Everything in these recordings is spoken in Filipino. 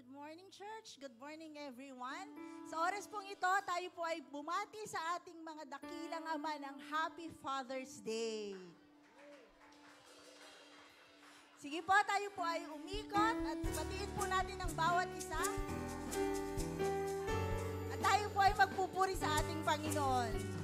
Good morning, church. Good morning, everyone. Sa oras pong ito, tayo po ay bumati sa ating mga dakilang ama ng Happy Father's Day. Sige po, tayo po ay umikot at batiin po natin ang bawat isa. At tayo po ay magpupuri sa ating Panginoon.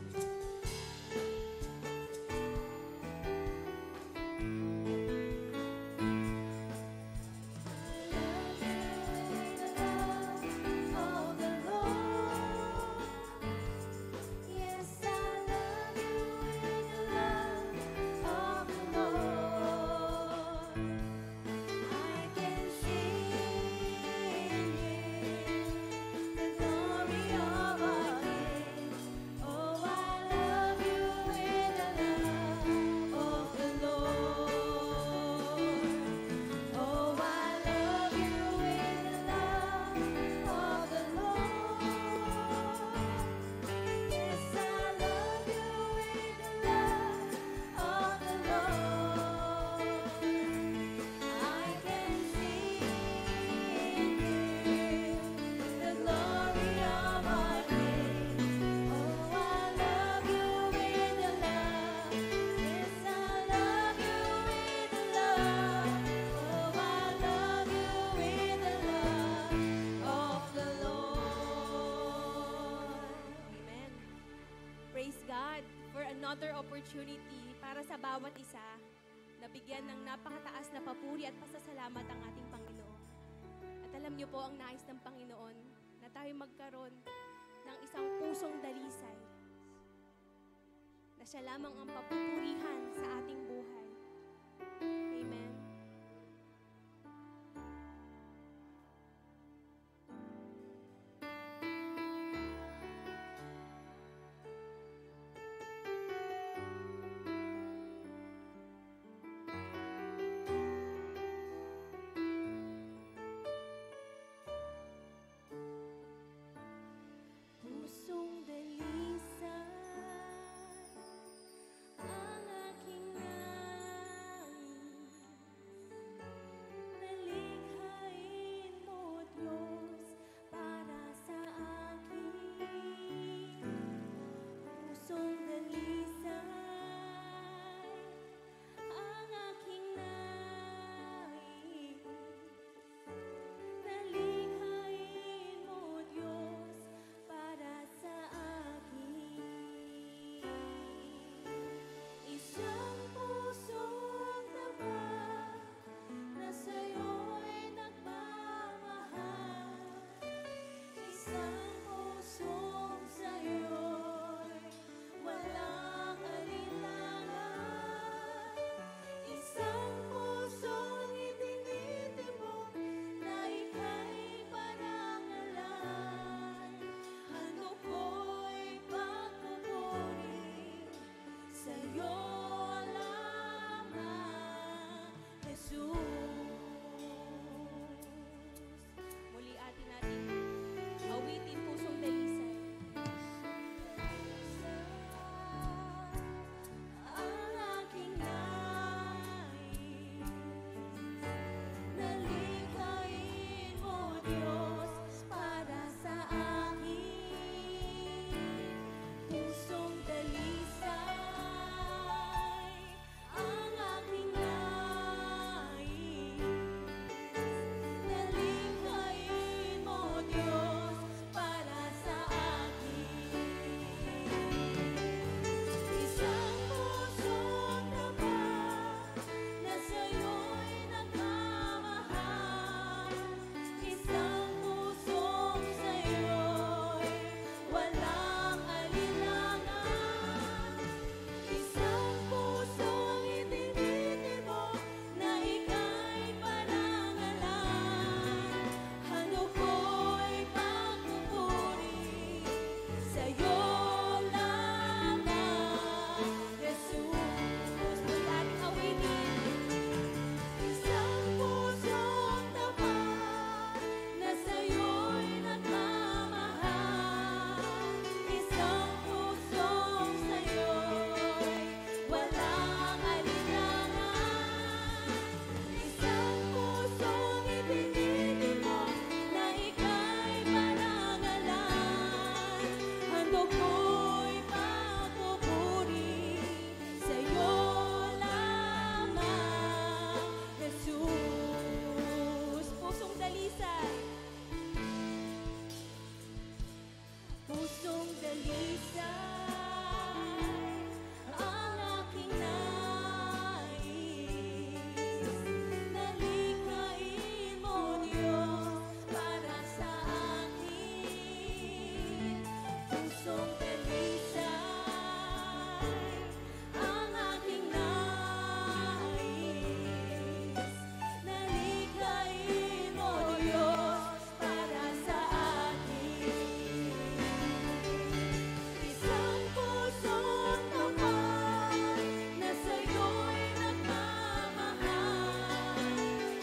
Another opportunity para sa bawat isa na bigyan ng napakataas na papuri at pasasalamat ang ating Panginoon. At alam niyo po ang nais ng Panginoon na tayo magkaroon ng isang pusong dalisay na siya lamang ang papupurihan sa ating buhay. Amen. Ang aking dalisay. Pusong dalisay ang aking nais. Nalikhain mo, Diyos, para sa akin. Pusong dalisay ang aking nais. Nalikhain mo, Diyos, para sa akin. Isang pusong tapat na sa'yo'y nagmamahal.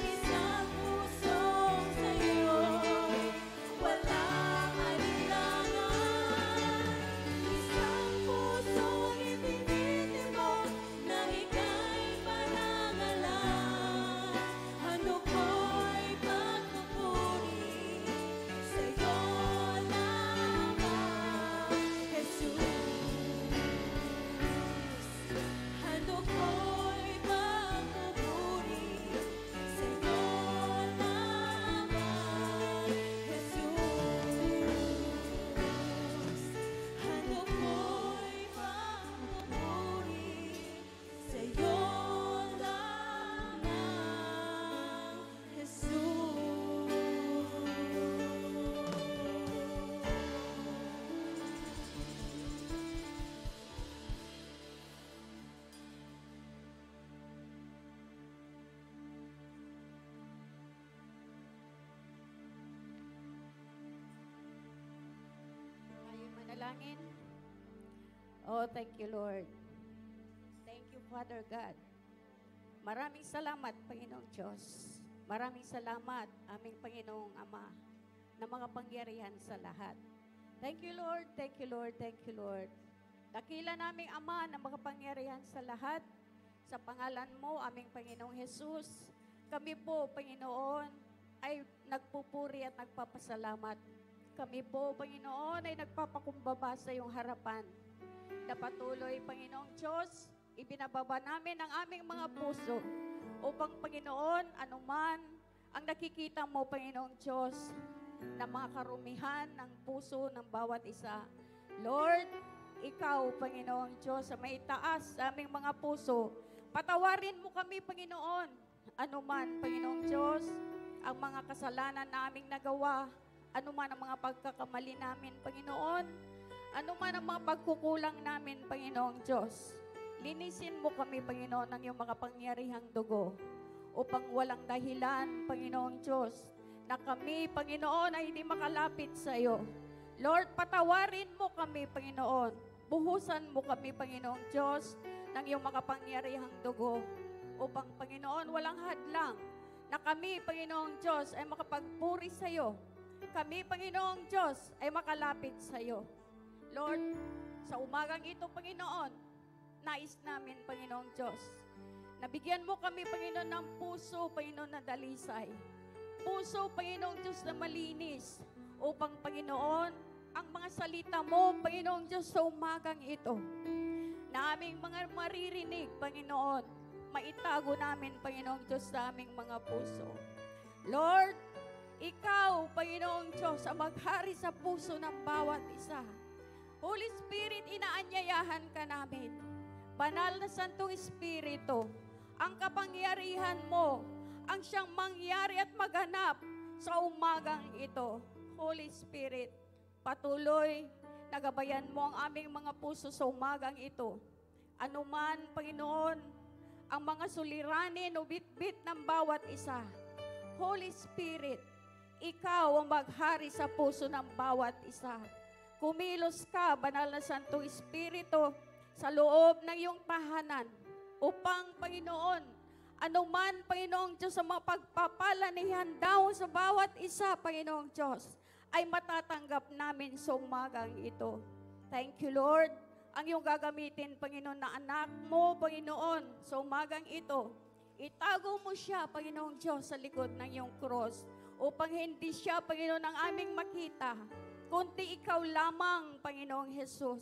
Isang pusong sa'yo'y walang alinlangan. Isang pusong itinitibok na ika'y parangalan. Ano ko'y pagpupuri sa'yo lamang, Jesus. Ano ko'y pagpupuri sa'yo lamang, Jesus. Ano ko'y pagpupuri sa'yo lamang, Tayo manalangin. Oh, thank you, Lord. Thank you, Father God. Maraming salamat, Panginoong Diyos. Maraming salamat, aming Panginoong Ama, na mga pangyarihan sa lahat. Thank you, Lord. Thank you, Lord. Thank you, Lord. Dakila naming Ama na makapangyarihan sa lahat. Sa pangalan mo, aming Panginoong Jesus, kami po, Panginoon, ay nagpupuri at nagpapasalamat. Kami po, Panginoon, ay nagpapakumbaba sa iyong harapan. Na patuloy, Panginoong Diyos, ibinababa namin ang aming mga puso upang, Panginoon, anuman ang nakikita mo, Panginoong Diyos, na mga karumihan ng puso ng bawat isa. Lord, ikaw, Panginoong Diyos, sa may taas sa aming mga puso, patawarin mo kami, Panginoon, anuman, Panginoong Diyos, ang mga kasalanan na aming nagawa, anuman ang mga pagkakamali namin, Panginoon, anuman ang mga pagkukulang namin, Panginoong Diyos. Linisin mo kami, Panginoon, ng iyong makapangyarihang dugo upang walang dahilan, Panginoong Diyos, na kami, Panginoon, ay hindi makalapit sa iyo. Lord, patawarin mo kami, Panginoon. Buhusan mo kami, Panginoong Diyos, ng iyong makapangyarihang dugo upang, Panginoon, walang hadlang na kami, Panginoong Diyos, ay makapagpuri sa iyo. Kami, Panginoong Diyos, ay makalapit sa iyo. Lord, sa umagang ito, Panginoon, nais namin, Panginoong Diyos, nabigyan mo kami, Panginoon, ng puso, Panginoon, na dalisay. Puso, Panginoong Diyos, na malinis, upang, Panginoon, ang mga salita mo, Panginoong Diyos, sa umagang ito, na aming mga maririnig, Panginoon, maitago namin, Panginoong Diyos, sa aming mga puso. Lord, ikaw, Panginoong Diyos, ang maghari sa puso ng bawat isa. Holy Spirit, inaanyayahan ka namin. Banal na Santong Espiritu, ang kapangyarihan mo, ang siyang mangyari at maganap sa umagang ito. Holy Spirit, patuloy, nagabayan mo ang aming mga puso sa umagang ito. Anuman, Panginoon, ang mga suliranin o bitbit ng bawat isa. Holy Spirit, ikaw ang maghari sa puso ng bawat isa. Kumilos ka, Banal na Santong Espiritu, sa loob ng iyong tahanan upang, Panginoon, anuman, Panginoong Diyos, sa mga pagpapalanihan daw sa bawat isa, Panginoong Diyos, ay matatanggap namin sa umagang ito. Thank you, Lord. Ang iyong gagamitin, Panginoon, na anak mo, Panginoon, sa umagang ito, itago mo siya, Panginoong Diyos, sa likod ng iyong cross upang hindi siya, Panginoon, ang aming makita, kundi ikaw lamang, Panginoong Jesus.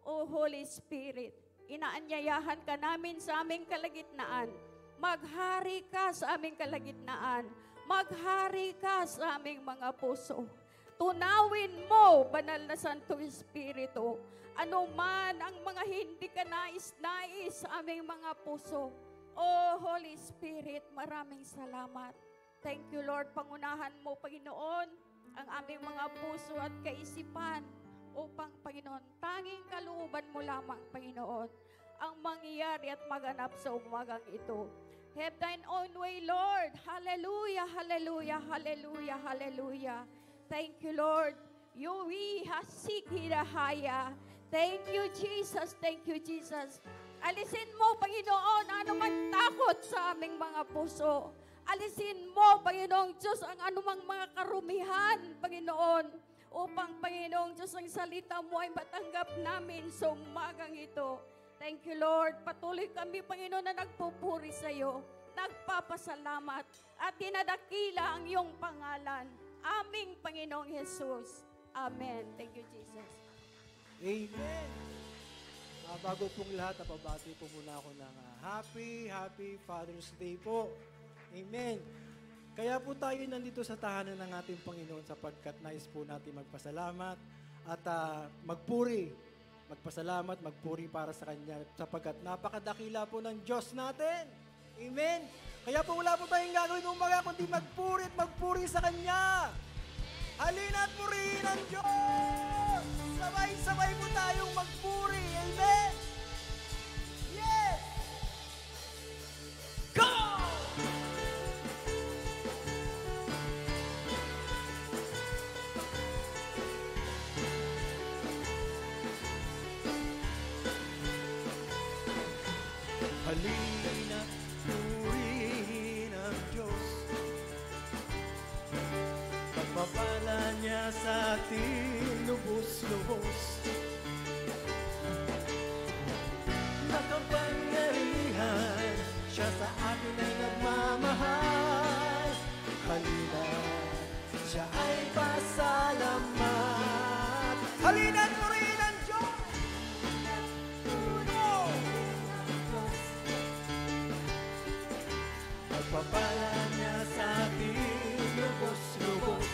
O Holy Spirit, inaanyayahan ka namin sa aming kalagitnaan. Maghari ka sa aming kalagitnaan. Maghari ka sa aming mga puso. Tunawin mo, Banal na Santo Espiritu, anuman ang mga hindi ka nais-nais sa aming mga puso. Oh, Holy Spirit, maraming salamat. Thank you, Lord. Pangunahan mo, Panginoon, ang aming mga puso at kaisipan upang, Panginoon, tanging kalooban mo lamang, Panginoon, ang mangyayari at maganap sa umagang ito. Have thine own way, Lord. Hallelujah, hallelujah, hallelujah, hallelujah. Thank you, Lord. We hasikirahaya. Thank you, Jesus. Thank you, Jesus. Alisin mo, Panginoon, anumang takot sa aming mga puso. Alisin mo, Panginoong Diyos, ang anumang mga karumihan, Panginoon, upang, Panginoong Diyos, ang salita mo ay matanggap namin sa umagang ito. Thank you, Lord. Patuloy kami, Panginoon, na nagpupuri sa iyo, nagpapasalamat, at dinadakila ang iyong pangalan. Aming Panginoong Jesus. Amen. Thank you, Jesus. Amen. Bago pong lahat, napabati po muna ako ng Happy Father's Day po. Amen. Kaya po tayo nandito sa tahanan ng ating Panginoon sapagkat nais po natin magpasalamat at magpuri. Magpasalamat, magpuri para sa Kanya sapagkat napakadakila po ng Diyos natin. Amen. Kaya po wala po tayong gagawin umaga kundi magpuri at magpuri sa Kanya. Halina at purihin ang Diyos! Sabay-sabay po tayong magpuri. Amen! Yes! Go! Halina, purihin ang Diyos. Pagpapala niya sa atin lubos-lubos. Nakapangyarihan, siya sa atin ay nagmamahal. Halina, siya ay pasalamat. Halina, purihin ang Diyos! Pagpapala niya sa atin lubos-lubos.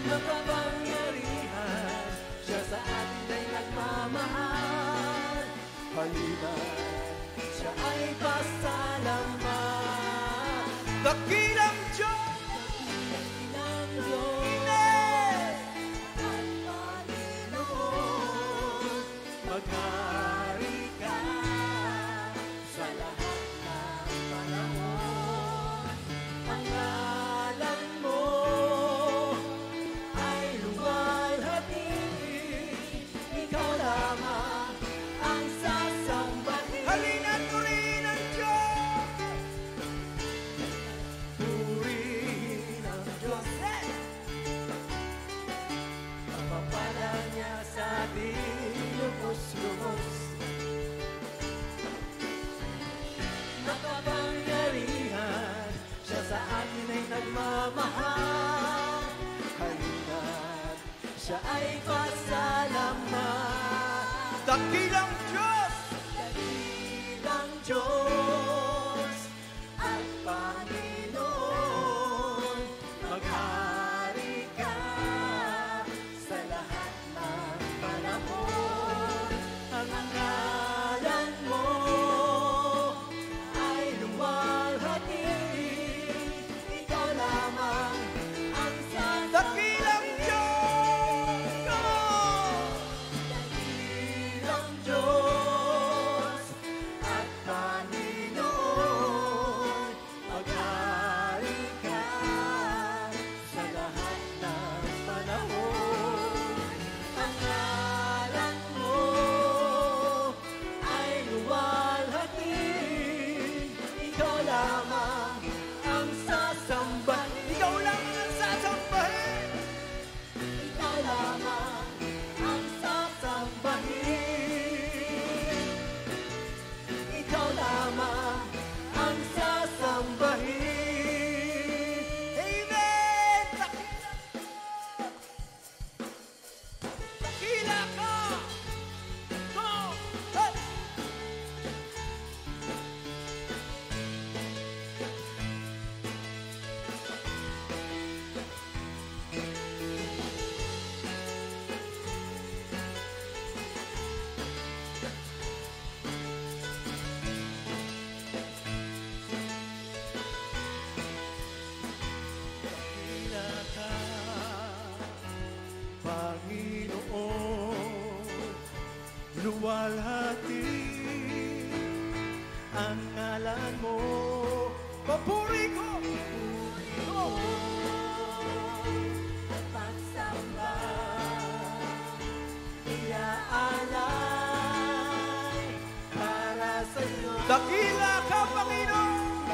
Nakapangyarihan, siya sa atin ay nagmamahal. Halina, siya ay pasalamat. Dakilang Diyos! Dakilang Diyos! At Panginoon, maghari ka sa lahat ng panahon. Ang ngalan mo ay luwalhati. Ikaw lamang ang sasambahin. Halina at purihin ang Diyos! Purihin ang Diyos. Papapala niya sa ating lubos-lubos. Nakapangyarihan, siya sa atin ay nagmamahal. Halina't siya ay pasalamat. Dakilang Diyos! Dakilang Diyos at Panginoon, maghari ka sa lahat ng panahon. Ang ngalan mo ay luwalhati. Ikaw lamang ang dakilang Diyos! Dakilang Diyos! luwalhati ang ngalan mo. Papuri ko! Pagsamba, Iaalay para sa'yo. Dakila ka, Panginoon!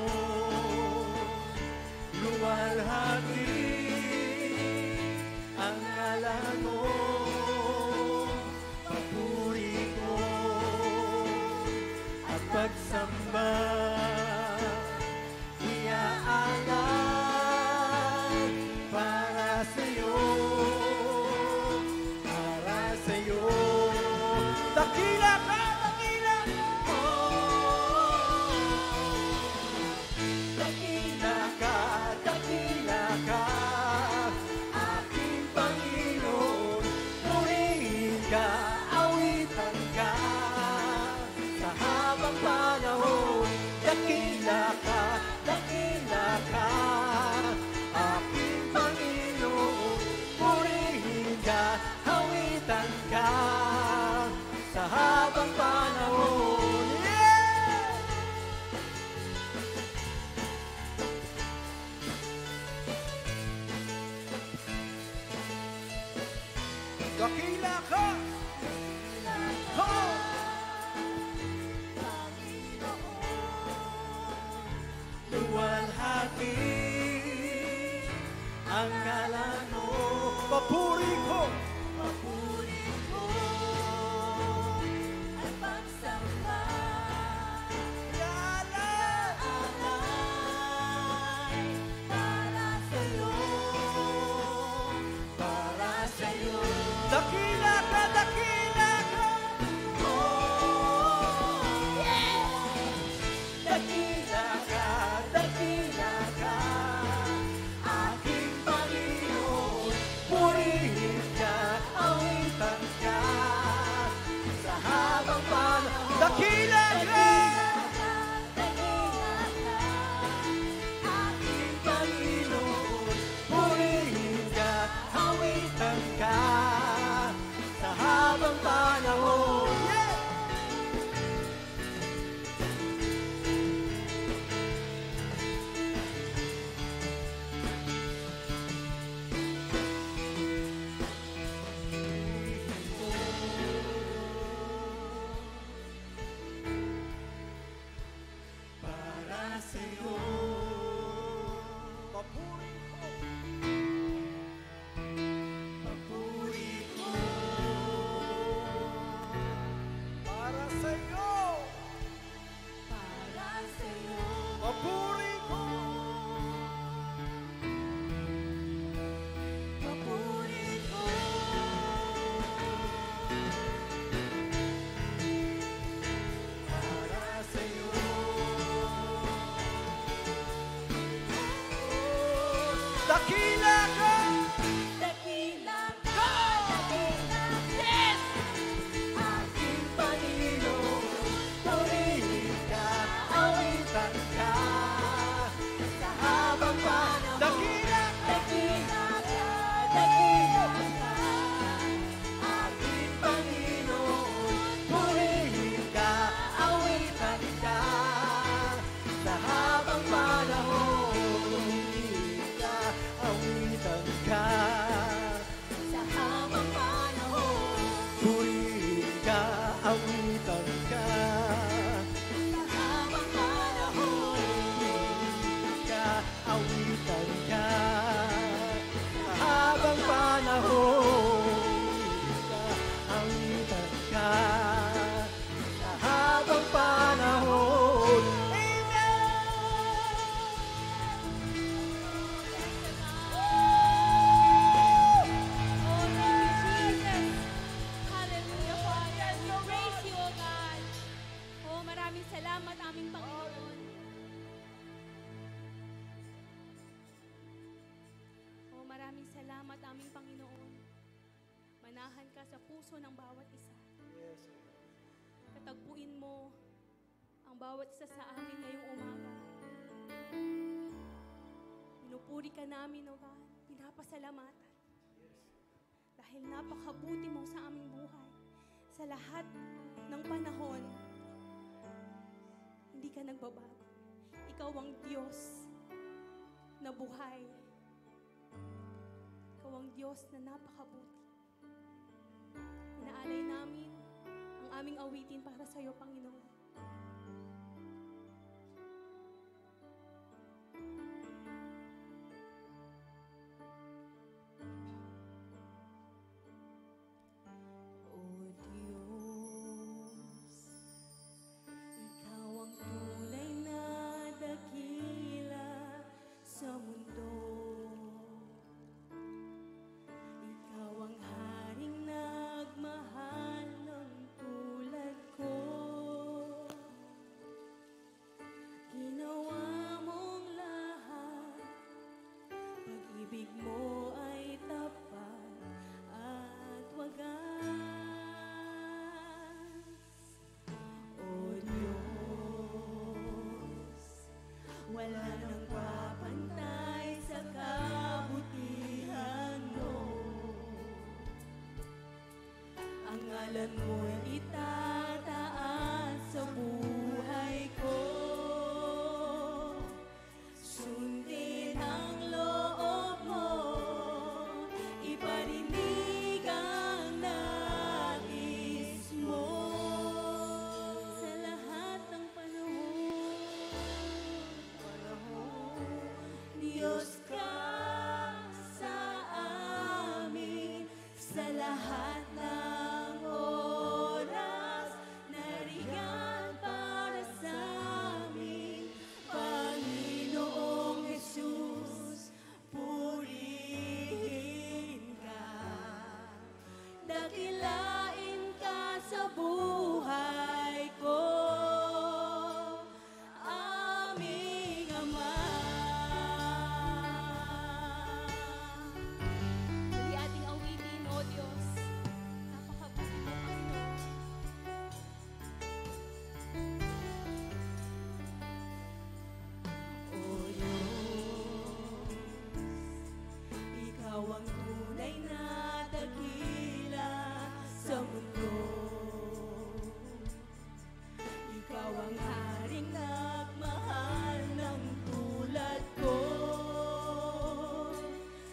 Panginoon, luwalhati ang ngalan mo. Papuri ko at pagsamba, iaalay para sa'yo, para sa'yo. Dakila ka, dakila! Dakila ka, dakila ka, aking Panginoon. Purihin ka, awitan ka, sa habang panahon. Dakila ka, aking Panginoon. Purihin ka, awitan ka, sa habang panahon. Yeah! Dakila ka! Ho! Luwalhati ang ngalan mo. Papuri ko! papuri ko at pagsamba, Iaalay! alay para sa'yo, para sa'yo. Dakila ka, dakila ka! Dakila ka, aking Panginoon. Purihin ka, awitan ka, sa habang panahon. Dakila ka! Aking Panginoon. Purihin ka, awitan ka, sa habang panahon. Yeah! Para sa'yo, papuri ko, papuri ko. Para sa'yo, Para sa'yo, papuri ko. papuri ko. Para sa'yo. Dakila ka! Dakila ka, dakila ka. Aking Panginoon. Purihin ka, awitan ka, sa habang panahon. Dakila ka! Dakila ka, dakila ka. Aking Panginoon. Purihin ka, awitan ka, sa habang panahon. Purihin ka, awitan ka, Sa habang panahon, purihin ka, awitan ka, sa habang panahon, ka, awitan ka, sa habang panahon. Ka, awitan ka, sa habang panahon. Oh, thank you, Jesus. Hallelujah, Father. We praise you, O God. Oh, maraming salamat, aming Panginoon. Oh, maraming salamat, aming Panginoon. Manahan ka sa puso ng bawat isa. Katagpuin mo ang bawat isa sa amin ngayong umaga. Pinupuri ka namin, O God. Pinapasalamatan. dahil napakabuti mo sa aming buhay. Sa lahat ng panahon, hindi ka nagbabago. Ikaw ang Diyos na buhay. Ikaw ang Diyos na napakabuti. Inaalay namin ang aming awitin para sa iyo, Panginoon. O Diyos, Ikaw ang tunay na dakila sa mundo. Ikaw ang haring nagmahal ng tulad ko. Ginawa mong lahat, pag-ibig mo ay tapat at wagas. O Diyos, wala nang papantay sa kabutihan mo. Ang ngalan mo'y itataas sa buhay ko. Sundin ang loob mo, iparinig ang nais mo. Sa lahat ng panahon, Diyos ka sa amin. Sa lahat ng oras, nariyan para sa amin. Panginoong Jesus, purihin ka. Dakilain ka sa buhay ko, aming Ama. Muli ating awitin, O Diyos. Napakabuti mo, Panginoon. O Diyos, Ikaw ang tunay na dakila sa mundo. Ikaw ang haring nagmahal ng tulad ko.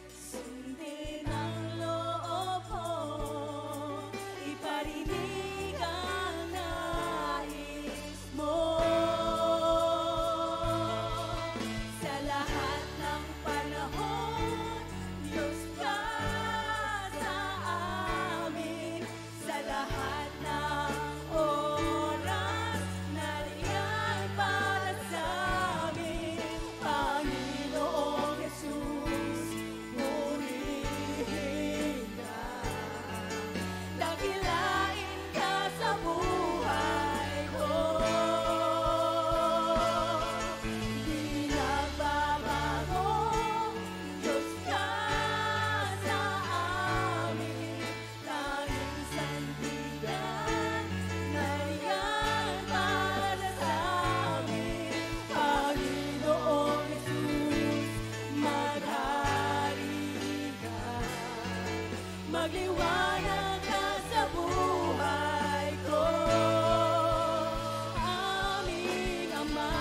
Sundin ang loob mo, iparinig ang nais mo. Sa lahat ng panahon, Diyos ka sa amin. Sa lahat ng oras, nariyan para sa amin. Panginoong Jesus, purihin ka. Dakilain ka sa buhay ko. Di nagbabago, Diyos ka sa amin. Tanging sandigan, nariyan para sa amin. Panginoong Jesus, maghari ka. Magliwanag ka sa buhay ko, aming Ama.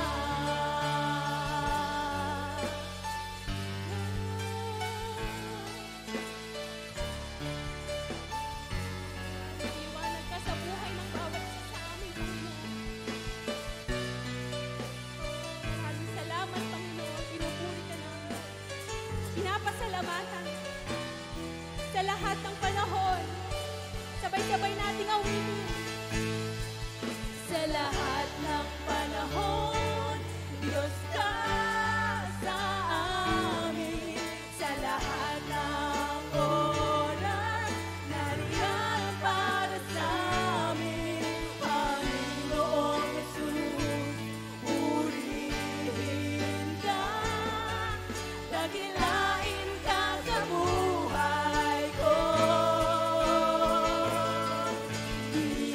Liwanag ka sa buhay ng bawat isa sa amin, Panginoon. Maraming salamat, Panginoon. Pinupuri ka namin. Pinapasalamatan sa lahat ng panahon. Sabay-sabay nating awitin. Sa lahat ng panahon, Diyos ka sa amin. Sa lahat ng oras, nariyan para sa amin. Panginoong Jesus, purihin ka. Dakilain ka sa buhay ko. Di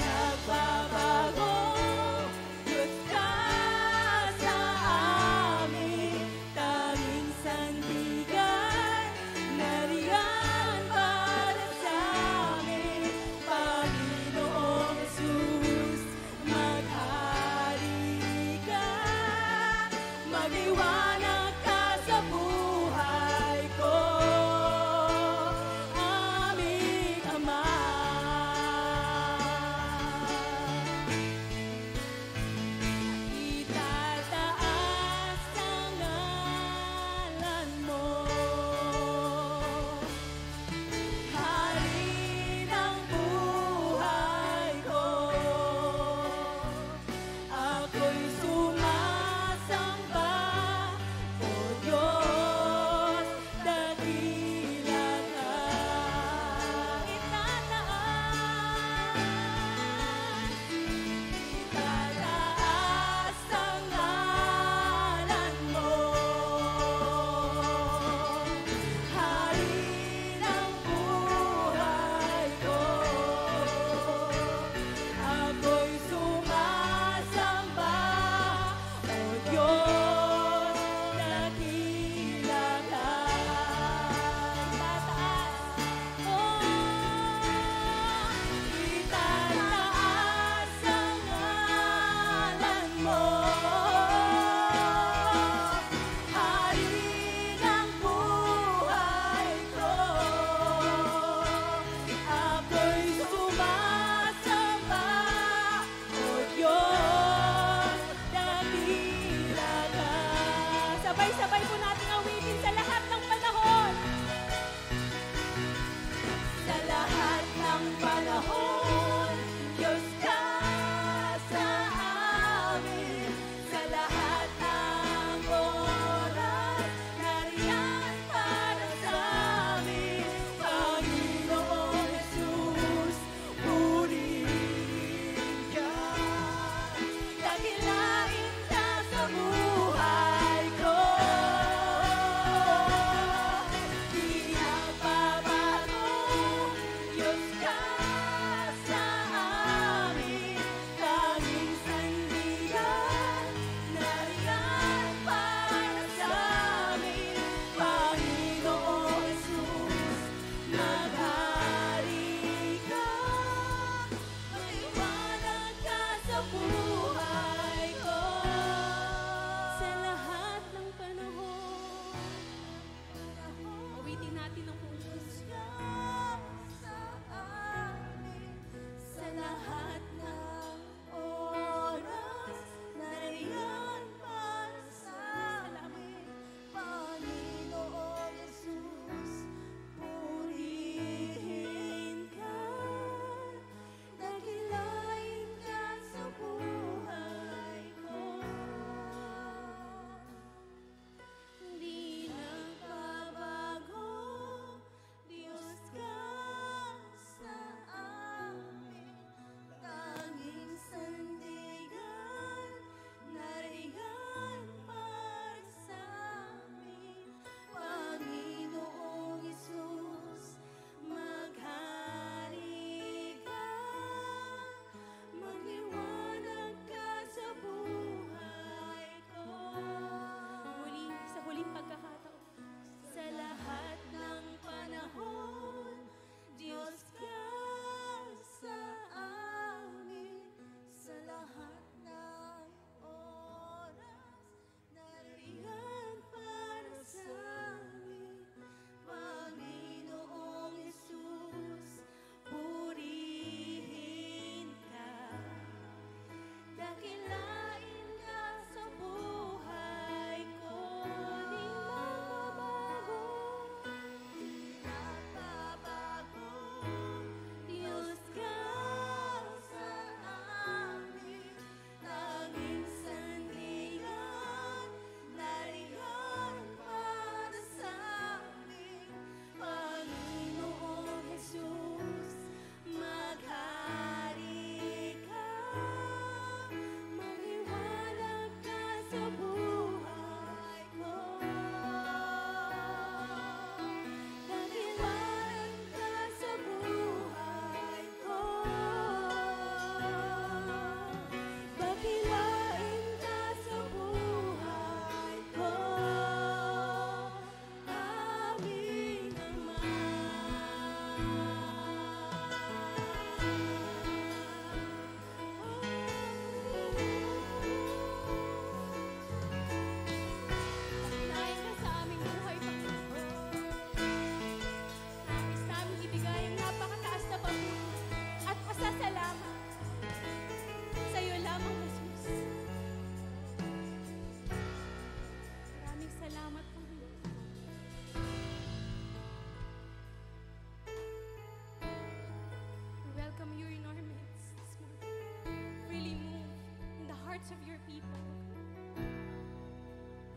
po.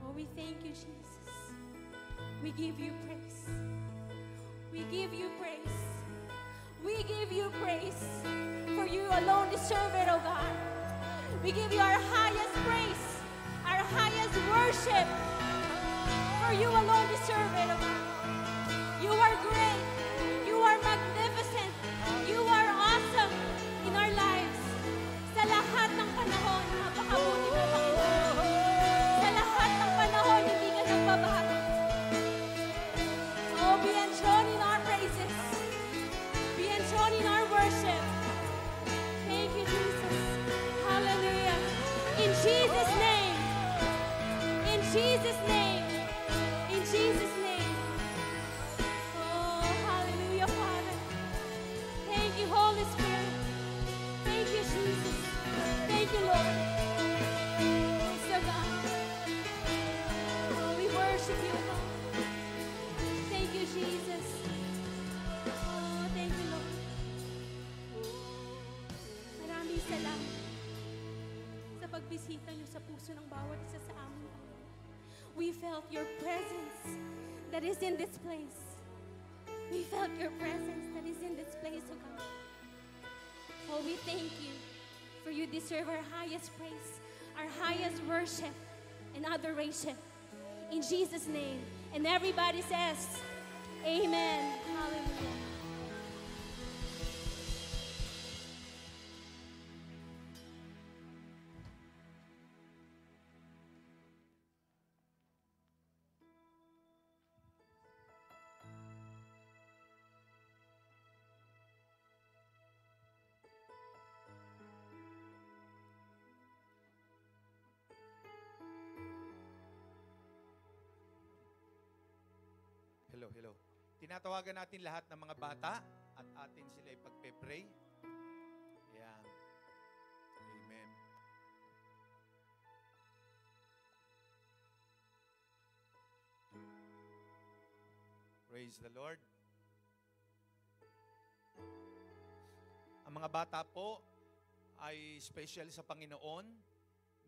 Oh, we thank you, Jesus. We give you praise. We give you praise. We give you praise. For you alone deserve it, oh God. We give you our highest praise, our highest worship. For you alone deserve it, oh God. You are great. You are magnificent. You are awesome in our lives. Sa lahat ng panahon, napakabuti mo, Panginoon. Sa lahat ng panahon, hindi ka nagbabago. Oh, be enthroned in our praises. Be enthroned in our worship. Thank you, Jesus. Hallelujah. In Jesus' name. In Jesus' name. In Jesus' name. Oh, hallelujah, Father. Thank you, Holy Spirit. Thank you, Jesus. Thank you, Lord. Praise the God. Oh, we worship you, God. Thank you, Jesus. Oh, thank you, Lord. Maraming salamat sa pagbisita niyo sa puso ng bawat isa sa amin. We felt your presence that is in this place. We felt your presence that is in this place, oh God. Oh, we thank you, for you deserve our highest praise, our highest worship and adoration. In Jesus' name. And everybody says, Amen. Hallelujah. Hello, hello. Tinatawagan natin lahat ng mga bata at atin sila ipagpe-pray. Yan. Amen. Praise the Lord. Ang mga bata po ay special sa Panginoon.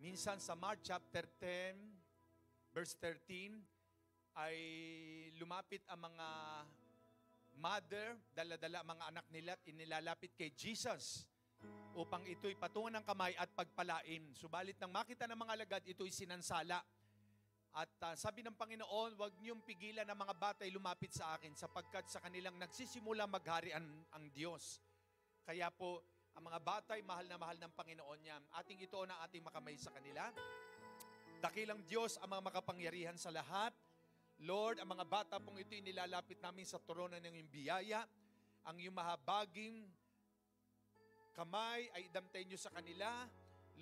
Minsan sa Mark chapter 10, verse 13, ay lumapit ang mga mother, dala-dala mga anak nila at inilalapit kay Jesus upang ito'y patungan ng kamay at pagpalain. Subalit nang makita ng mga alagad, ito'y sinansala. At sabi ng Panginoon, huwag niyong pigilan ng mga batay lumapit sa akin sapagkat sa kanilang nagsisimula maghari ang Diyos. Kaya po, ang mga batay, mahal na mahal ng Panginoon niya. Ating ito na ating makamay sa kanila. Dakilang Diyos ang mga makapangyarihan sa lahat. Lord, ang mga bata pong ito inilalapit namin sa trono ng iyong biyaya. Ang iyong mahabaging kamay ay idamtay niyo sa kanila.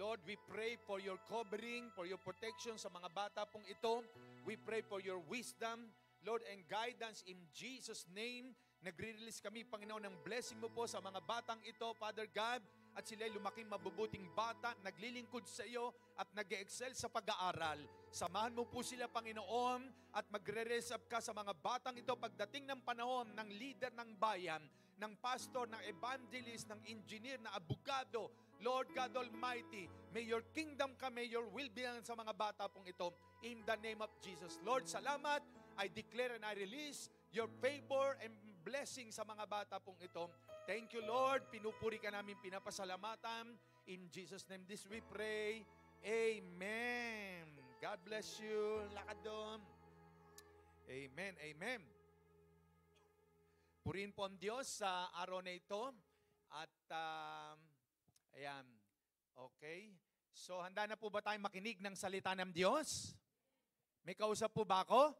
Lord, we pray for your covering, for your protection sa mga bata pong ito. We pray for your wisdom, Lord, and guidance in Jesus' name. Nagre-release kami, Panginoon, ng blessing mo po sa mga batang ito, Father God, at sila'y lumaking mabubuting bata, naglilingkod sa iyo at nag-excel sa pag-aaral. Samahan mo po sila, Panginoon, at magre-raise up ka sa mga batang ito pagdating ng panahon ng leader ng bayan, ng pastor, ng evangelist, ng engineer, na abogado. Lord God Almighty, may your kingdom come, may your will be done sa mga bata pong ito. In the name of Jesus. Lord, salamat. I declare and I release your favor and blessing sa mga bata pong ito. Thank you, Lord. Pinupuri ka namin, pinapasalamatan. In Jesus' name this we pray. Amen. God bless you. Lakad doon. Amen. Amen. Purihin po ang Diyos sa araw na ito. At, ayan. Okay. So, handa na po ba tayong makinig ng salita ng Diyos? May kausap po ba ako?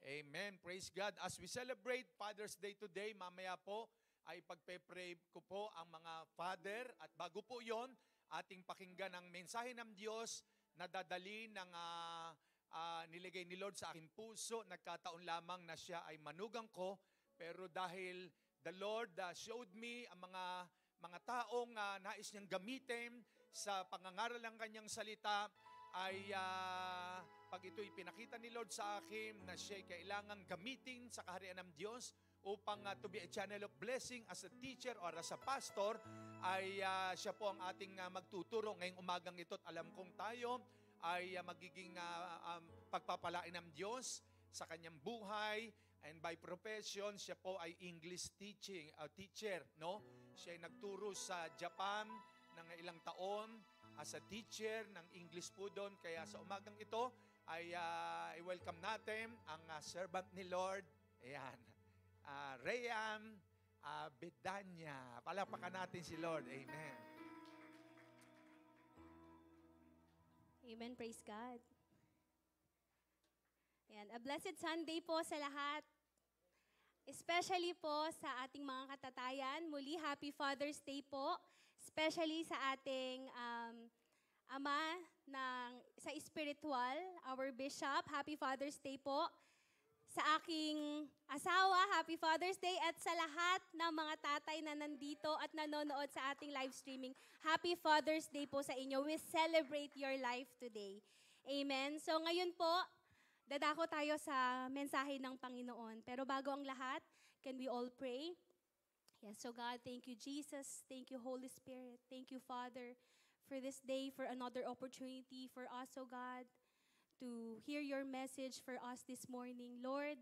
Amen. Praise God. As we celebrate Father's Day today, mamaya po ay pagpe-pray ko po ang mga father. At bago po yon, ating pakinggan ang mensahe ng Diyos na dadali ng niligay ni Lord sa aking puso. Nagkataon lamang na siya ay manugang ko. Pero dahil the Lord showed me ang mga taong nais niyang gamitin sa pangangaral ng kanyang salita, ay pag ito'y pinakita ni Lord sa akin na siya'y kailangang gamitin sa kaharian ng Diyos upang to be a channel of blessing as a teacher or as a pastor, ay siya po ang ating magtuturo ngayong umagang ito. At alam kong tayo ay magiging pagpapalain ng Diyos sa kanyang buhay. And by profession, siya po ay English teacher, no? Siya ay nagturo sa Japan ng ilang taon as a teacher ng English po doon. Kaya sa umagang ito ay i-welcome natin ang servant ni Lord. Ayan. Rayam Bedanya. Palapakan natin si Lord. Amen. Amen. Praise God. Ayan. A blessed Sunday po sa lahat. Especially po sa ating mga katatayan. Muli, Happy Father's Day po. Especially sa ating ama sa spiritual, our bishop. Happy Father's Day po. Sa aking asawa, Happy Father's Day. At sa lahat ng mga tatay na nandito at nanonood sa ating live streaming, Happy Father's Day po sa inyo. We celebrate your life today. Amen. So ngayon po, dadako tayo sa mensahe ng Panginoon. Pero bago ang lahat, can we all pray? Yes, so God, thank you, Jesus. Thank you, Holy Spirit. Thank you, Father, for this day, for another opportunity for us, oh God, to hear your message for us this morning. Lord,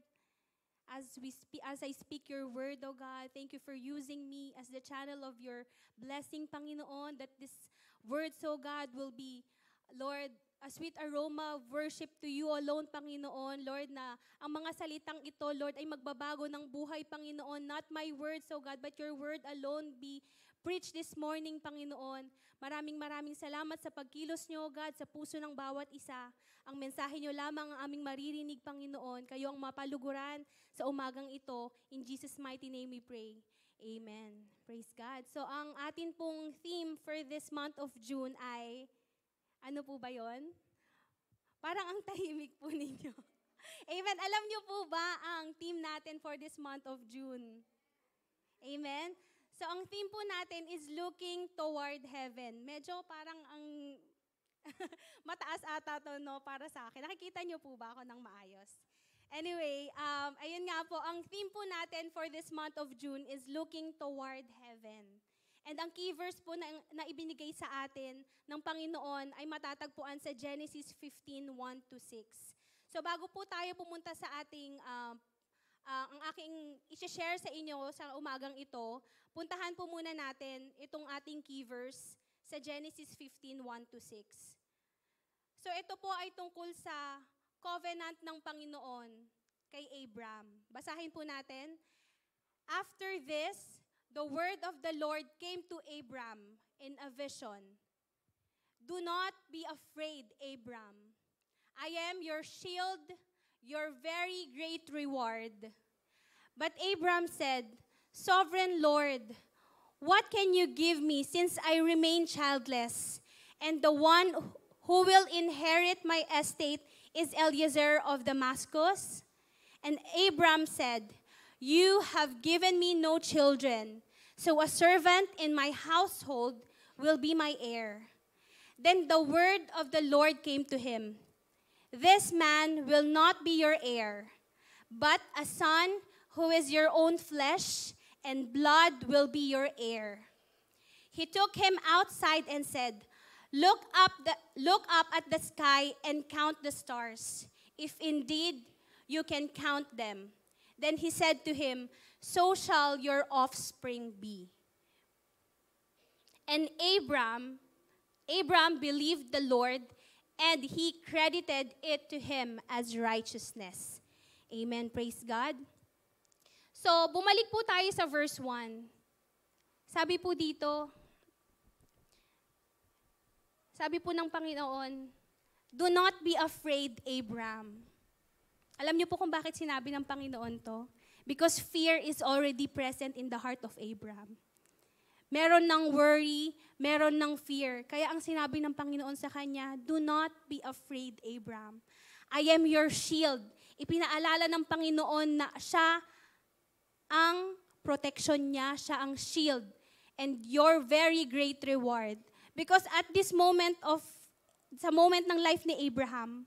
as I speak your word, oh God, thank you for using me as the channel of your blessing, Panginoon, that this word, so God, will be, Lord, a sweet aroma of worship to you alone, Panginoon. Lord, na ang mga salitang ito, Lord, ay magbabago ng buhay, Panginoon. Not my words, oh God, but your word alone be preached this morning, Panginoon. Maraming salamat sa pagkilos nyo, God, sa puso ng bawat isa. Ang mensahe nyo lamang ang aming maririnig, Panginoon. Kayo ang mapaluguran sa umagang ito. In Jesus' mighty name we pray. Amen. Praise God. So, ang atin pong theme for this month of June ay, ano po ba yon? Parang ang tahimik po ninyo. Amen. Alam niyo po ba ang theme natin for this month of June? Amen. So, ang theme po natin is looking toward heaven. Medyo parang ang mataas ata to, no, para sa akin. Nakikita niyo po ba ako ng maayos? Anyway, ayun nga po, ang theme po natin for this month of June is looking toward heaven. And ang key verse po na ibinigay sa atin ng Panginoon ay matatagpuan sa Genesis 15:1-6. So bago po tayo pumunta sa ating, ang aking i-share sa inyo sa umagang ito, puntahan po muna natin itong ating key verse sa Genesis 15:1-6. So ito po ay tungkol sa covenant ng Panginoon kay Abraham. Basahin po natin. After this, the word of the Lord came to Abram in a vision. Do not be afraid, Abram. I am your shield, your very great reward. But Abram said, Sovereign Lord, what can you give me since I remain childless? And the one who will inherit my estate is Eliezer of Damascus? And Abram said, You have given me no children, so a servant in my household will be my heir. Then the word of the Lord came to him. This man will not be your heir, but a son who is your own flesh and blood will be your heir. He took him outside and said, Look up at the sky and count the stars, if indeed you can count them. Then he said to him, So shall your offspring be. And Abram believed the Lord, and he credited it to him as righteousness. Amen. Praise God. So, bumalik po tayo sa verse 1. Sabi po ng Panginoon, Do not be afraid, Abram. Alam niyo po kung bakit sinabi ng Panginoon to? Because fear is already present in the heart of Abraham. Meron ng worry, meron ng fear. Kaya ang sinabi ng Panginoon sa kanya, Do not be afraid, Abraham. I am your shield. Ipinaalala ng Panginoon na siya ang protection niya, siya ang shield, and your very great reward. Because at this moment sa moment ng life ni Abraham,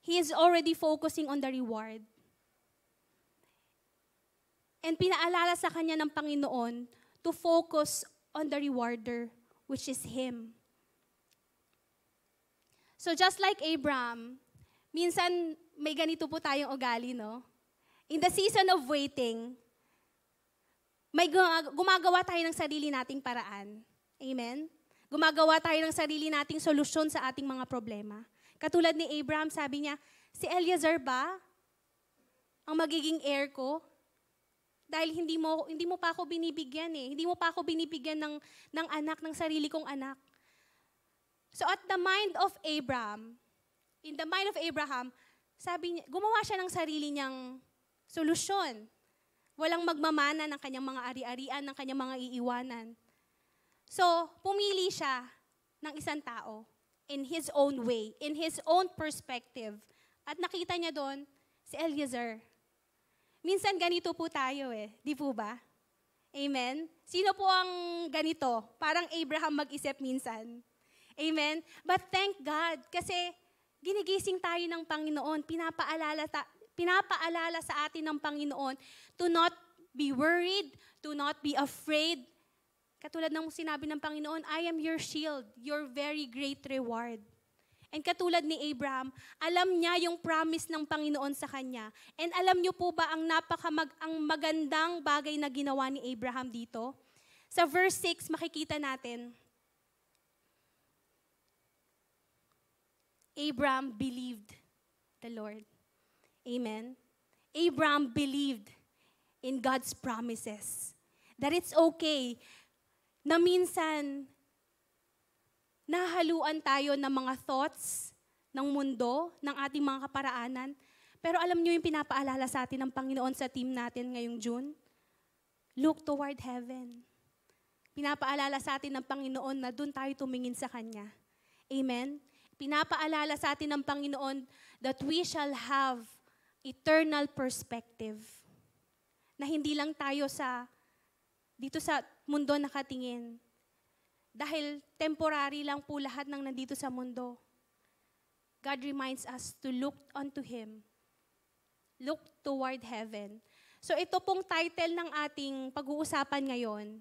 he is already focusing on the reward. And pinaalala sa kanya ng Panginoon to focus on the rewarder, which is Him. So just like Abraham, minsan may ganito po tayong ugali, no? In the season of waiting, may gumagawa tayo ng sarili nating paraan. Amen? Gumagawa tayo ng sarili nating solusyon sa ating mga problema. Katulad ni Abraham, sabi niya, si Eliezer ba ang magiging heir ko? Dahil hindi mo pa ako binibigyan eh. Hindi mo pa ako binibigyan ng anak, ng sarili kong anak. So at the mind of Abraham, in the mind of Abraham, sabi niya, gumawa siya ng sarili niyang solusyon. Walang magmamana ng kanyang mga ari-arian, ng kanyang mga iiwanan. So, pumili siya ng isang tao in his own way, in his own perspective. At nakita niya doon si Eliezer. Minsan ganito po tayo eh, di po ba? Amen? Sino po ang ganito? Parang Abraham mag-isip minsan. Amen? But thank God, kasi ginigising tayo ng Panginoon, pinapaalala sa atin ng Panginoon to not be worried, to not be afraid. Katulad ng sinabi ng Panginoon, I am your shield, your very great reward. And katulad ni Abraham, alam niya yung promise ng Panginoon sa kanya. And alam niyo po ba ang magandang bagay na ginawa ni Abraham dito? Sa verse 6, makikita natin, Abraham believed the Lord. Amen? Abraham believed in God's promises. That it's okay na minsan nahaluan tayo ng mga thoughts ng mundo, ng ating mga kaparaanan. Pero alam niyo yung pinapaalala sa atin ng Panginoon sa team natin ngayong June? Look toward heaven. Pinapaalala sa atin ng Panginoon na doon tayo tumingin sa Kanya. Amen? Pinapaalala sa atin ng Panginoon that we shall have eternal perspective. Na hindi lang tayo dito sa mundo nakatingin. Dahil temporary lang po lahat ng nandito sa mundo. God reminds us to look unto Him. Look toward heaven. So ito pong title ng ating pag-uusapan ngayon,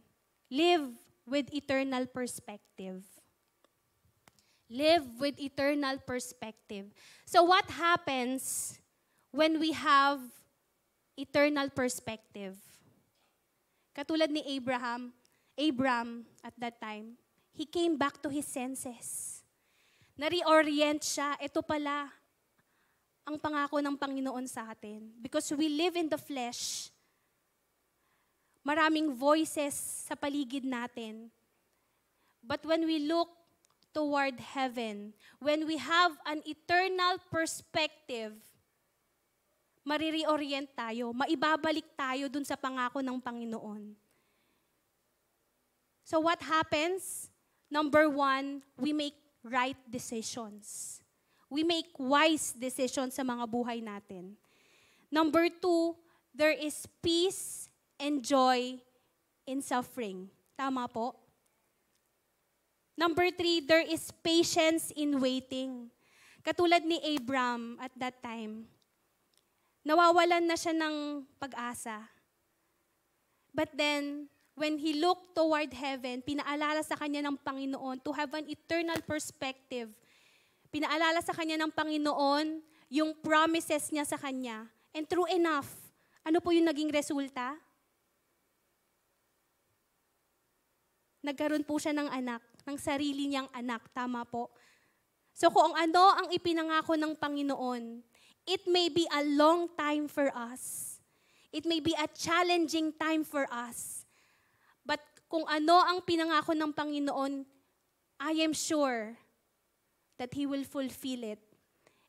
Live with Eternal Perspective. Live with eternal perspective. So what happens when we have eternal perspective? Katulad ni Abraham at that time, he came back to his senses. Na-reorient siya, ito pala ang pangako ng Panginoon sa atin. Because we live in the flesh, maraming voices sa paligid natin. But when we look toward heaven, when we have an eternal perspective, marireorient tayo, maibabalik tayo dun sa pangako ng Panginoon. So what happens? Number 1, we make right decisions. We make wise decisions sa mga buhay natin. Number 2, there is peace and joy in suffering. Tama po? Number 3, there is patience in waiting. Katulad ni Abraham at that time, nawawalan na siya ng pag-asa. But then, when he looked toward heaven, pinaalala sa kanya ng Panginoon to have an eternal perspective. Pinaalala sa kanya ng Panginoon yung promises niya sa kanya. And true enough, ano po yung naging resulta? Nagkaroon po siya ng anak, ng sarili niyang anak. Tama po. So kung ano ang ipinangako ng Panginoon, it may be a long time for us. It may be a challenging time for us. But kung ano ang pinangako ng Panginoon, I am sure that He will fulfill it.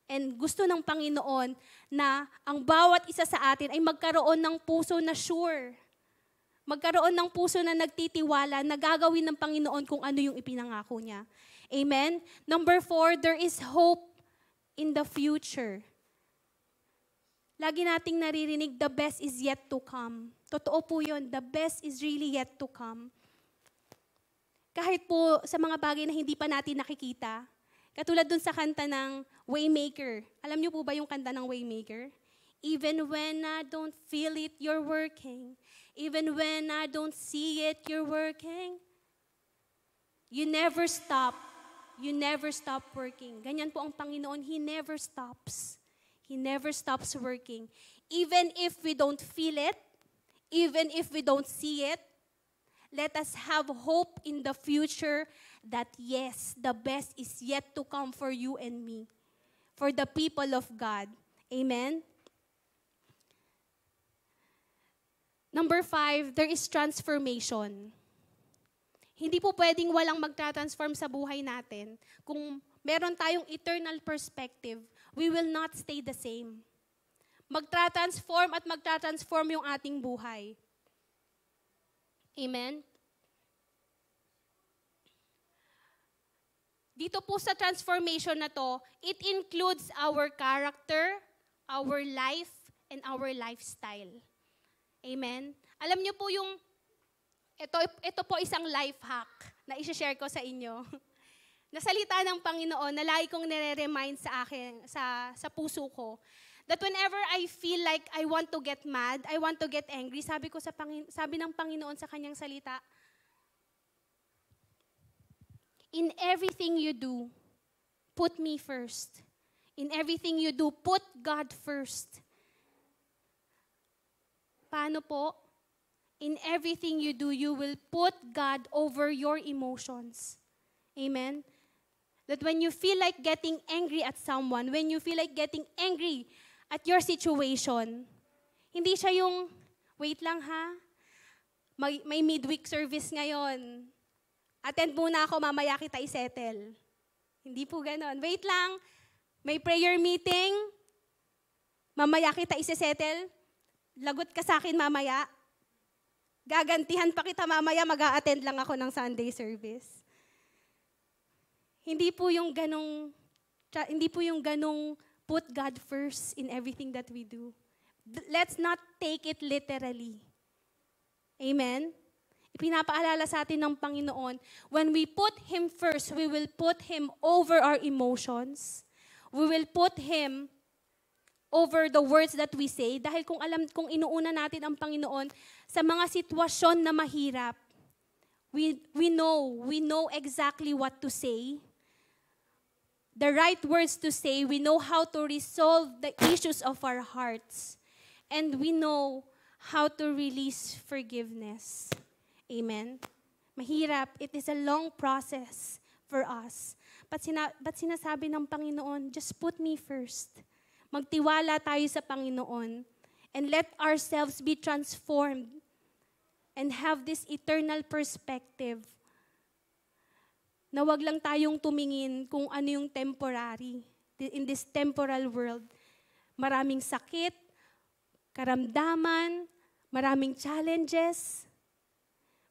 And gusto ng Panginoon na ang bawat isa sa atin ay magkaroon ng puso na sure. Magkaroon ng puso na nagtitiwala na gagawin ng Panginoon kung ano yung ipinangako niya. Amen? Number 4, there is hope in the future. Lagi nating naririnig, the best is yet to come. Totoo po yun, the best is really yet to come. Kahit po sa mga bagay na hindi pa natin nakikita, katulad dun sa kanta ng Waymaker. Alam niyo po ba yung kanta ng Waymaker? Even when I don't feel it, you're working. Even when I don't see it, you're working. You never stop. You never stop working. Ganyan po ang Panginoon. He never stops. He never stops working. Even if we don't feel it, even if we don't see it, let us have hope in the future that yes, the best is yet to come for you and me, for the people of God. Amen? Number 5, there is transformation. Hindi po pwedeng walang magtra-transform sa buhay natin. Kung meron tayong eternal perspective, we will not stay the same. Magtra-transform at magtra-transform yung ating buhay. Amen? Dito po sa transformation na to, it includes our character, our life, and our lifestyle. Amen? Alam niyo po yung ito po isang life hack na i-share ko sa inyo. Nasalita ng Panginoon na lagi kong nire-remind sa akin, sa puso ko, that whenever I feel like I want to get mad, I want to get angry, sabi ng Panginoon sa kanyang salita, in everything you do, put me first. In everything you do, put God first. Paano po? In everything you do, you will put God over your emotions. Amen? That when you feel like getting angry at someone, when you feel like getting angry at your situation, hindi siya yung, wait lang ha, may midweek service ngayon. Attend muna ako, mamaya kita isettle. Hindi po ganon. Wait lang, may prayer meeting, mamaya kita isesettle, lagot ka sa akin mamaya, gagantihan pa kita mamaya, mag-a-attend lang ako ng Sunday service. Hindi po yung ganong put God first in everything that we do. Let's not take it literally. Amen? Ipinapaalala sa atin ng Panginoon, when we put Him first, we will put Him over our emotions. We will put Him over the words that we say, dahil kung inuuna natin ang Panginoon sa mga sitwasyon na mahirap, we know exactly what to say, the right words to say, we know how to resolve the issues of our hearts, and we know how to release forgiveness. Amen? Mahirap. It is a long process for us. But sinasabi ng Panginoon, just put me first. Magtiwala tayo sa Panginoon and let ourselves be transformed and have this eternal perspective na wag lang tayong tumingin kung ano yung temporary. In this temporal world, maraming sakit, karamdaman, maraming challenges.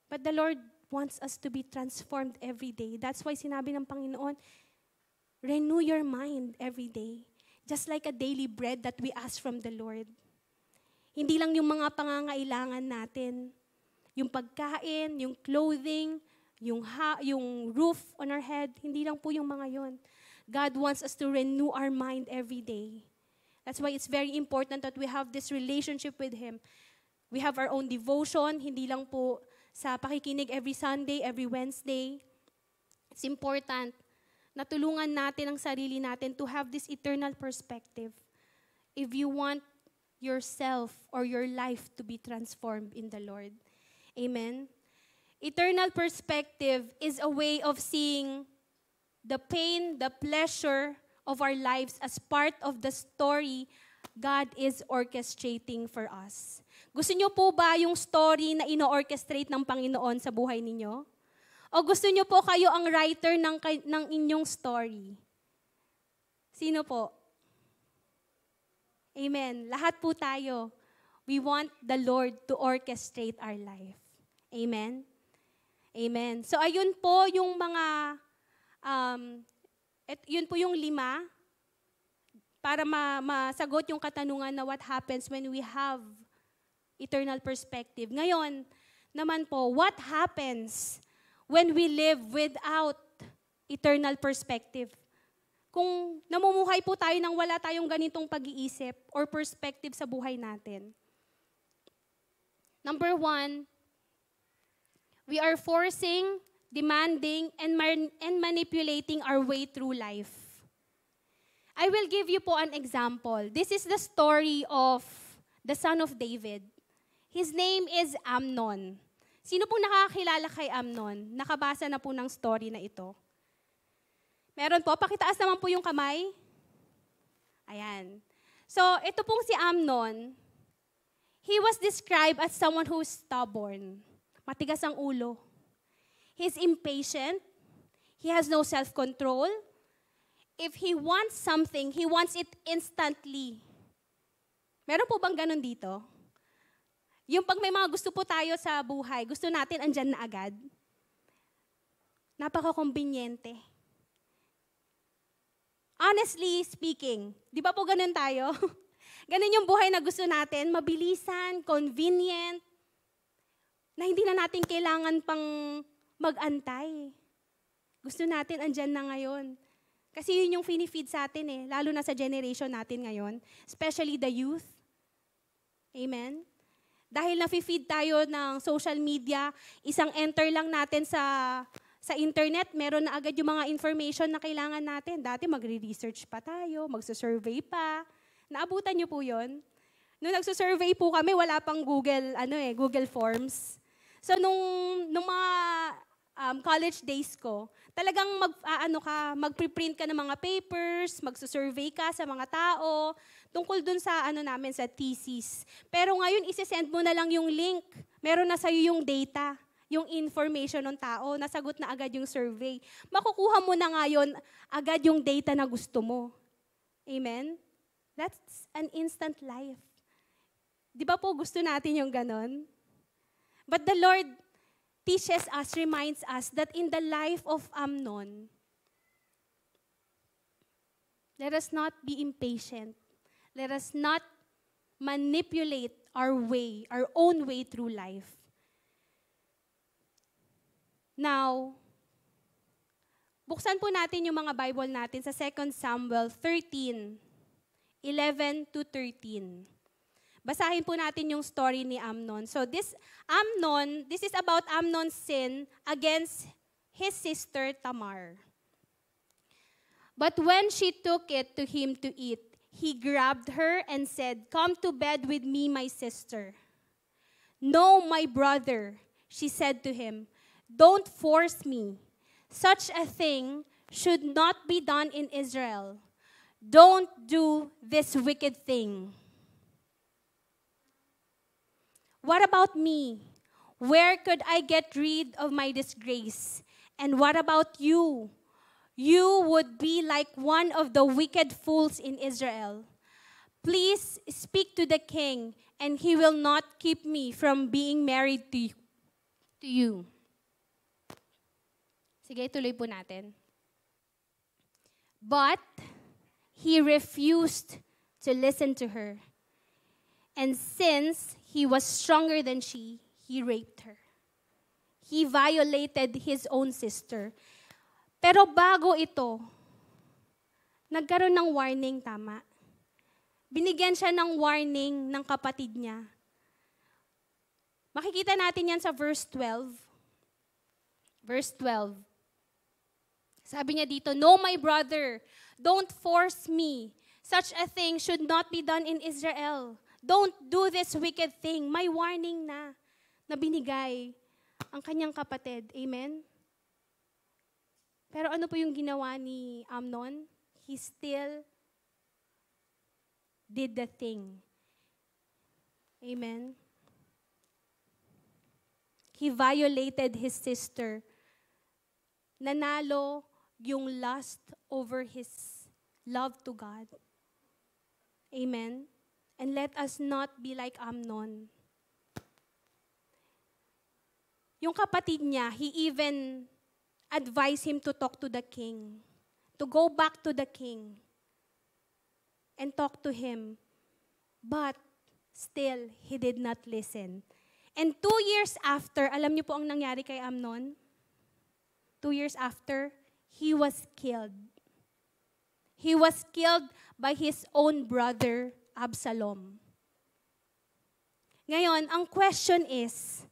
But the Lord wants us to be transformed every day. That's why sinabi ng Panginoon, renew your mind every day. Just like a daily bread that we ask from the Lord. Hindi lang yung mga pangangailangan natin. Yung pagkain, yung clothing, yung roof on our head, hindi lang po yung mga yon. God wants us to renew our mind every day. That's why it's very important that we have this relationship with Him. We have our own devotion, hindi lang po sa pakikinig every Sunday, every Wednesday. It's important na tulungan natin ang sarili natin to have this eternal perspective if you want yourself or your life to be transformed in the Lord. Amen? Eternal perspective is a way of seeing the pain, the pleasure of our lives as part of the story God is orchestrating for us. Gusto niyo po ba yung story na ino-orchestrate ng Panginoon sa buhay ninyo? O gusto niyo po kayo ang writer ng inyong story? Sino po? Amen. Lahat po tayo. We want the Lord to orchestrate our life. Amen? Amen. So ayun po yung mga, yun po yung 5 para masagot yung katanungan na what happens when we have eternal perspective. Ngayon naman po, what happens when we live without eternal perspective? Kung namumuhay po tayo nang wala tayong ganitong pag-iisip or perspective sa buhay natin. Number 1, we are forcing demanding, and manipulating our way through life. I will give you po an example. This is the story of the son of David. His name is Amnon. Sino pong nakakilala kay Amnon? Nakabasa na po ng story na ito. Meron po? Pakitaas naman po yung kamay. Ayan. So, ito pong si Amnon, he was described as someone who is stubborn. Matigas ang ulo. He's impatient. He has no self-control. If he wants something, he wants it instantly. Meron po bang ganun dito? Yung pag may mga gusto po tayo sa buhay, gusto natin andyan na agad. Napaka-conveniente. Honestly speaking, di ba po ganun tayo? Ganun yung buhay na gusto natin, mabilisan, convenient, na hindi na natin kailangan pang mag-antay. Gusto natin andyan na ngayon. Kasi yun yung finifeed sa atin lalo na sa generation natin ngayon, especially the youth. Amen? Dahil na-feed tayo ng social media, isang enter lang natin sa internet, meron na agad yung mga information na kailangan natin. Dati magre-research pa tayo, magsusurvey pa. Naabutan niyo po yun? Nung nagsusurvey po kami, wala pang Google Forms. So nung mga college days ko, talagang magpre-print ka ng mga papers, magsusurvey ka sa mga tao, tungkol dun sa sa thesis. Pero ngayon, isi-send mo na lang yung link. Meron na sa'yo yung data, yung information ng tao, nasagot na agad yung survey. Makukuha mo na ngayon agad yung data na gusto mo. Amen? That's an instant life. Di ba po gusto natin yung ganon? But the Lord teaches us, reminds us that in the life of Amnon, let us not be impatient. Let us not manipulate our own way through life. Now, buksan po natin yung mga Bible natin sa 2 Samuel 13, 11 to 13. Basahin po natin yung story ni Amnon. So this is about Amnon's sin against his sister Tamar. But when she took it to him to eat, he grabbed her and said, "Come to bed with me, my sister." "No, my brother," she said to him, "don't force me. Such a thing should not be done in Israel. Don't do this wicked thing." "What about me? Where could I get rid of my disgrace? And what about you? You would be like one of the wicked fools in Israel. Please speak to the king, and he will not keep me from being married to you." Sige, tuloy po natin. But he refused to listen to her. And since he was stronger than she, he raped her. He violated his own sister. Pero bago ito, nagkaroon ng warning, tama? Binigyan siya ng warning ng kapatid niya. Makikita natin yan sa verse 12. Verse 12. Sabi niya dito, "No, my brother, don't force me. Such a thing should not be done in Israel. Don't do this wicked thing." May warning na binigay ang kanyang kapatid. Amen? Pero ano po yung ginawa ni Amnon? He still did the thing. Amen? He violated his sister. Nanalo yung lust over his love to God. Amen? And let us not be like Amnon. Yung kapatid niya, he even advised him to talk to the king, to go back to the king and talk to him. But still, he did not listen. And 2 years after, alam niyo po ang nangyari kay Amnon? 2 years after, he was killed. He was killed by his own brother, Absalom. Ngayon, ang question is,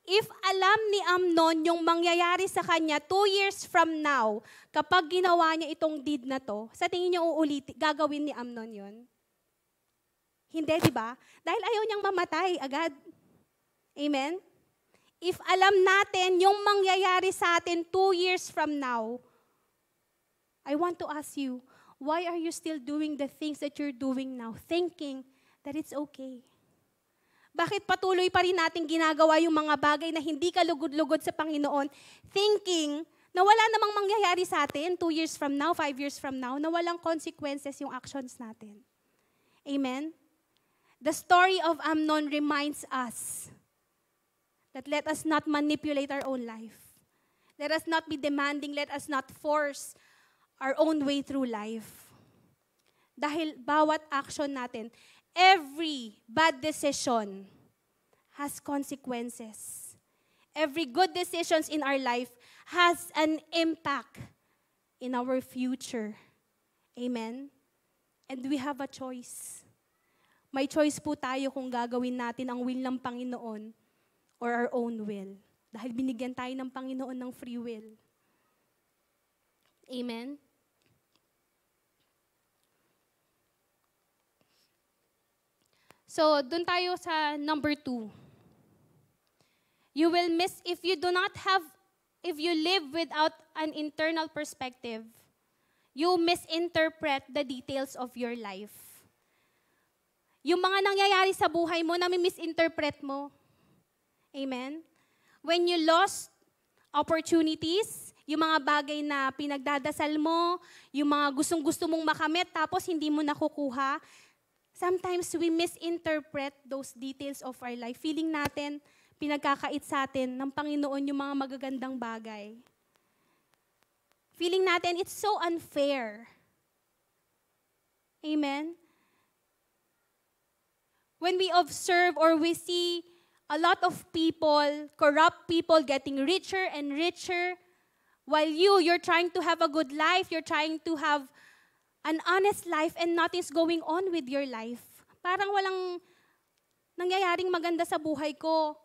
if alam ni Amnon yung mangyayari sa kanya 2 years from now, kapag ginawa niya itong deed na to, sa tingin niyo gagawin ni Amnon yun? Hindi, di ba? Dahil ayaw niyang mamatay agad. Amen? If alam natin yung mangyayari sa atin 2 years from now, I want to ask you, why are you still doing the things that you're doing now, thinking that it's okay? Bakit patuloy pa rin natin ginagawa yung mga bagay na hindi ka lugod-lugod sa Panginoon, thinking na wala namang mangyayari sa atin 2 years from now, 5 years from now, na walang consequences yung actions natin? Amen? The story of Amnon reminds us that let us not manipulate our own life. Let us not be demanding, let us not force our own way through life. Dahil bawat action natin, every bad decision has consequences. Every good decisions in our life has an impact in our future. Amen? And we have a choice. May choice po tayo kung gagawin natin ang will ng Panginoon or our own will. Dahil binigyan tayo ng Panginoon ng free will. Amen? So, dun tayo sa number 2. You will miss, if you live without an internal perspective, you misinterpret the details of your life. Yung mga nangyayari sa buhay mo, nami-misinterpret mo. Amen? When you lost opportunities, yung mga bagay na pinagdadasal mo, yung mga gustong-gusto mong makamit, tapos hindi mo nakukuha, sometimes we misinterpret those details of our life. Feeling natin, pinagkakait sa atin ng Panginoon yung mga magagandang bagay. Feeling natin, it's so unfair. Amen? When we observe or we see a lot of people, corrupt people getting richer and richer, while you're trying to have a good life, you're trying to have an honest life and nothing's going on with your life. Parang walang nangyayaring maganda sa buhay ko.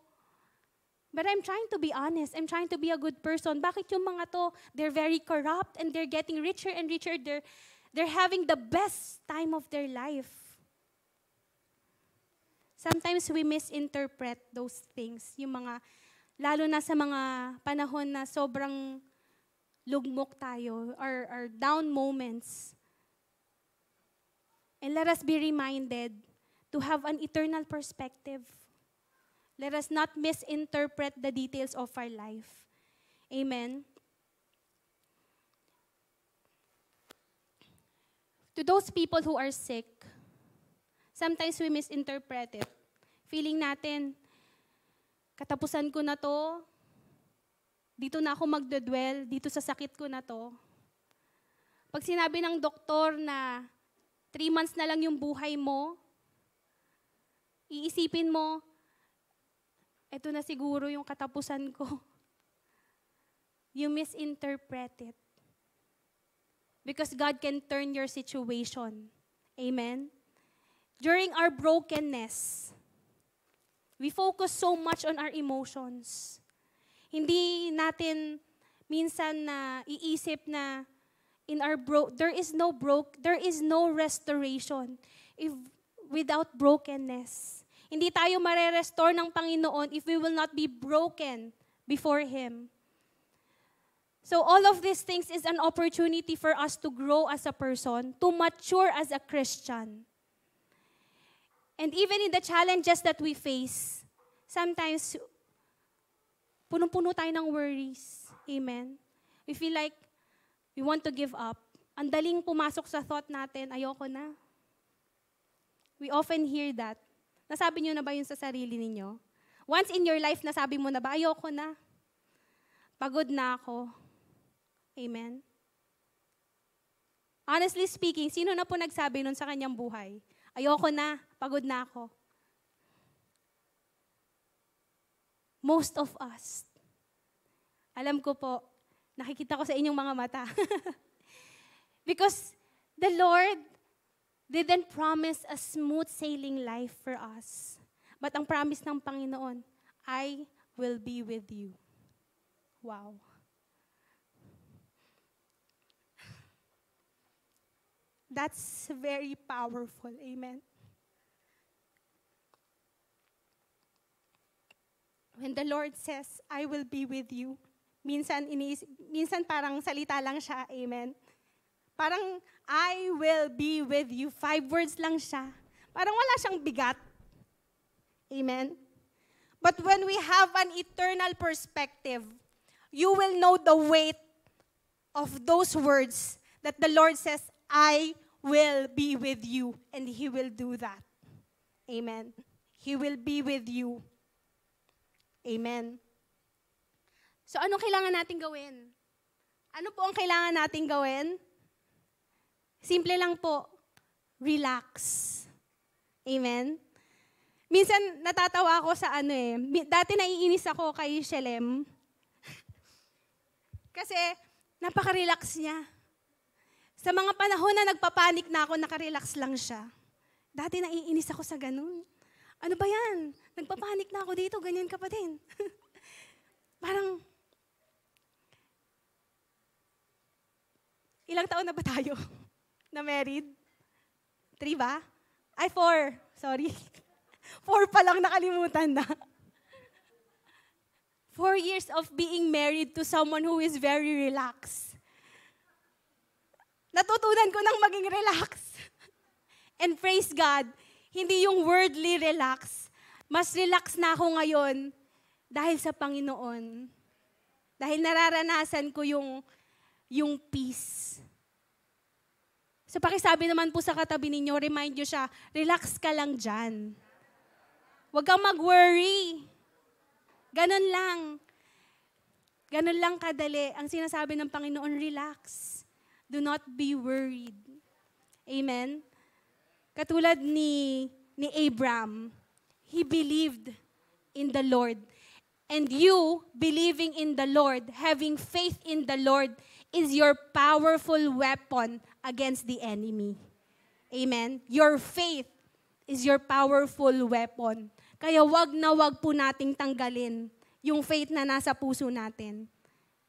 But I'm trying to be honest. I'm trying to be a good person. Bakit yung mga to, they're very corrupt and they're getting richer and richer. They're having the best time of their life. Sometimes we misinterpret those things. Yung mga, lalo na sa mga panahon na sobrang lugmok tayo or down moments. And let us be reminded to have an eternal perspective. Let us not misinterpret the details of our life. Amen. To those people who are sick, sometimes we misinterpret it. Feeling natin, katapusan ko na to, dito na ako magdodwell, dito sa sakit ko na to. Pag sinabi ng doktor na 3 months na lang yung buhay mo, iisipin mo, eto na siguro yung katapusan ko. You misinterpret it. Because God can turn your situation. Amen? During our brokenness, we focus so much on our emotions. Hindi natin minsan na iisip na there is no restoration without brokenness. Hindi tayo mare-restore ng Panginoon if we will not be broken before Him. So all of these things is an opportunity for us to grow as a person, to mature as a Christian. And even in the challenges that we face, sometimes punong-puno tayo ng worries. Amen? We feel like we want to give up. Ang daling pumasok sa thought natin, ayoko na. We often hear that. Nasabi niyo na ba yun sa sarili ninyo? Once in your life, nasabi mo na ba, ayoko na. Pagod na ako. Amen? Honestly speaking, sino na po nagsabi nun sa kanyang buhay? Ayoko na, pagod na ako. Most of us. Alam ko po, nakikita ko sa inyong mga mata. Because the Lord didn't promise a smooth sailing life for us. But ang promise ng Panginoon ay will be with you. Wow. That's very powerful. Amen. When the Lord says, I will be with you, minsan parang salita lang siya. Amen. Parang, I will be with you. 5 words lang siya. Parang wala siyang bigat. Amen. But when we have an eternal perspective, you will know the weight of those words that the Lord says, I will be with you, and He will do that. Amen. He will be with you. Amen. So, anong kailangan natin gawin? Ano po ang kailangan natin gawin? Simple lang po. Relax. Amen. Minsan, natatawa ako sa dati naiinis ako kay Shelem. Kasi, napaka-relax niya. Sa mga panahon na nagpapanik na ako, nakarelax lang siya. Dati naiinis ako sa ganun. Ano ba yan? Nagpapanik na ako dito, ganyan ka pa din. Parang, ilang taon na ba tayo na married? 3 ba? Ay, 4. Sorry. 4 pa lang, nakalimutan na. 4 years of being married to someone who is very relaxed. Natutunan ko nang maging relax. And praise God, hindi yung worldly relax. Mas relax na ako ngayon dahil sa Panginoon. Dahil nararanasan ko yung peace. So pakisabi naman po sa katabi ninyo, remind nyo siya, relax ka lang dyan. Huwag kang mag-worry. Ganon lang. Ganon lang kadali. Ang sinasabi ng Panginoon, relax. Do not be worried. Amen? Katulad ni Abraham, he believed in the Lord. And you, believing in the Lord, having faith in the Lord, is your powerful weapon against the enemy. Amen? Your faith is your powerful weapon. Kaya wag na wag po nating tanggalin yung faith na nasa puso natin.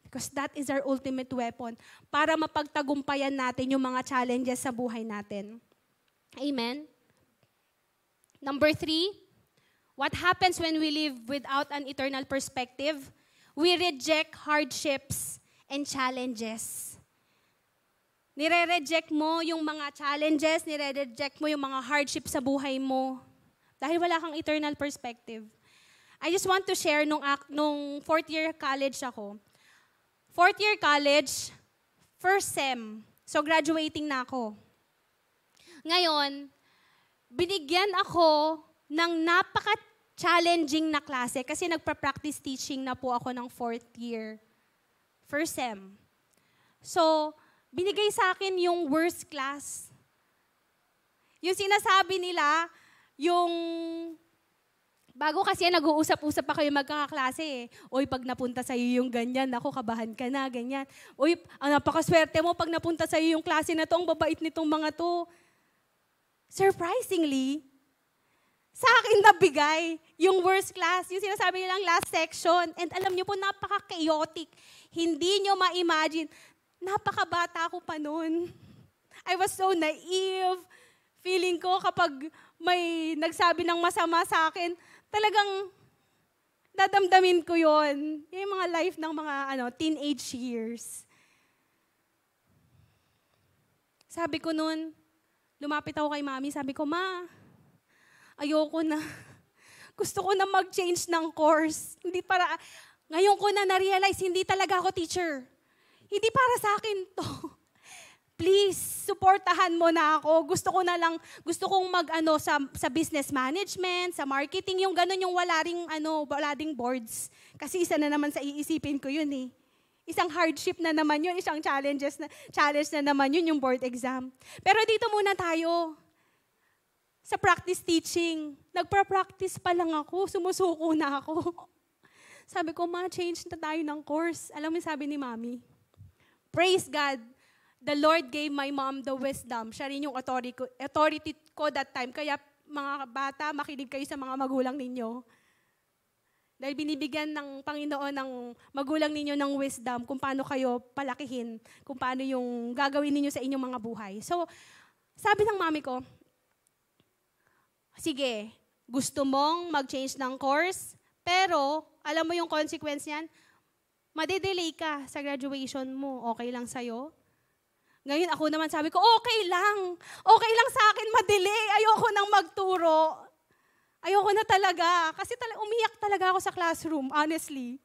Because that is our ultimate weapon para mapagtagumpayan natin yung mga challenges sa buhay natin. Amen? Number 3, what happens when we live without an eternal perspective? We reject hardships and challenges. Nire-reject mo yung mga challenges, nire-reject mo yung mga hardships sa buhay mo dahil wala kang eternal perspective. I just want to share nung 4th year college ako. 4th year college, first sem. So graduating na ako. Ngayon, binigyan ako ng napaka-challenging na klase kasi nagpa-practice teaching na po ako ng 4th year. First sem. So, binigay sa akin yung worst class. Yung sinasabi nila, yung bago kasi nag-uusap-usap pa kayo magkakaklase eh. Uy, pag napunta sa'yo yung ganyan, ako, kabahan ka na, ganyan. Uy, ang napakaswerte mo pag napunta sa'yo yung klase na to, ang babait nitong mga to. Surprisingly, sa akin nabigay yung worst class, yung sinasabi nilang last section. And alam niyo po, napaka-chaotic. Hindi niyo ma-imagine, napakabata ko pa noon. I was so naive. Feeling ko kapag may nagsabi ng masama sa akin, talagang dadamdamin ko yon. Yung mga life ng mga teenage years. Sabi ko noon, lumapit ako kay mami, sabi ko, Ma, ayoko na. Gusto ko na mag-change ng course. Ngayon ko na na-realize, hindi talaga ako teacher. Hindi para sa akin to. Please, suportahan mo na ako. Gusto kong sa business management, sa marketing, yung gano'n yung wala ding boards. Kasi isa na naman sa iisipin ko yun eh. Isang hardship na naman yun, isang challenge na naman yun, yung board exam. Pero dito muna tayo. Sa practice teaching, nagpa-practice pa lang ako, sumusuko na ako. Sabi ko, Ma, change na tayo ng course. Alam mo sabi ni Mami? Praise God. The Lord gave my mom the wisdom. Siya rin yung authority ko that time. Kaya mga bata, makinig kayo sa mga magulang ninyo. Dahil binibigyan ng Panginoon ng magulang ninyo ng wisdom kung paano kayo palakihin, kung paano yung gagawin ninyo sa inyong mga buhay. So, sabi ng mami ko, sige, gusto mong mag-change ng course, pero alam mo yung consequence niyan, madedelay ka sa graduation mo. Okay lang sa'yo? Ngayon ako naman sabi ko, okay lang. Okay lang sa akin madelay. Ayoko nang magturo. Ayoko na talaga. Kasi umiyak talaga ako sa classroom, honestly.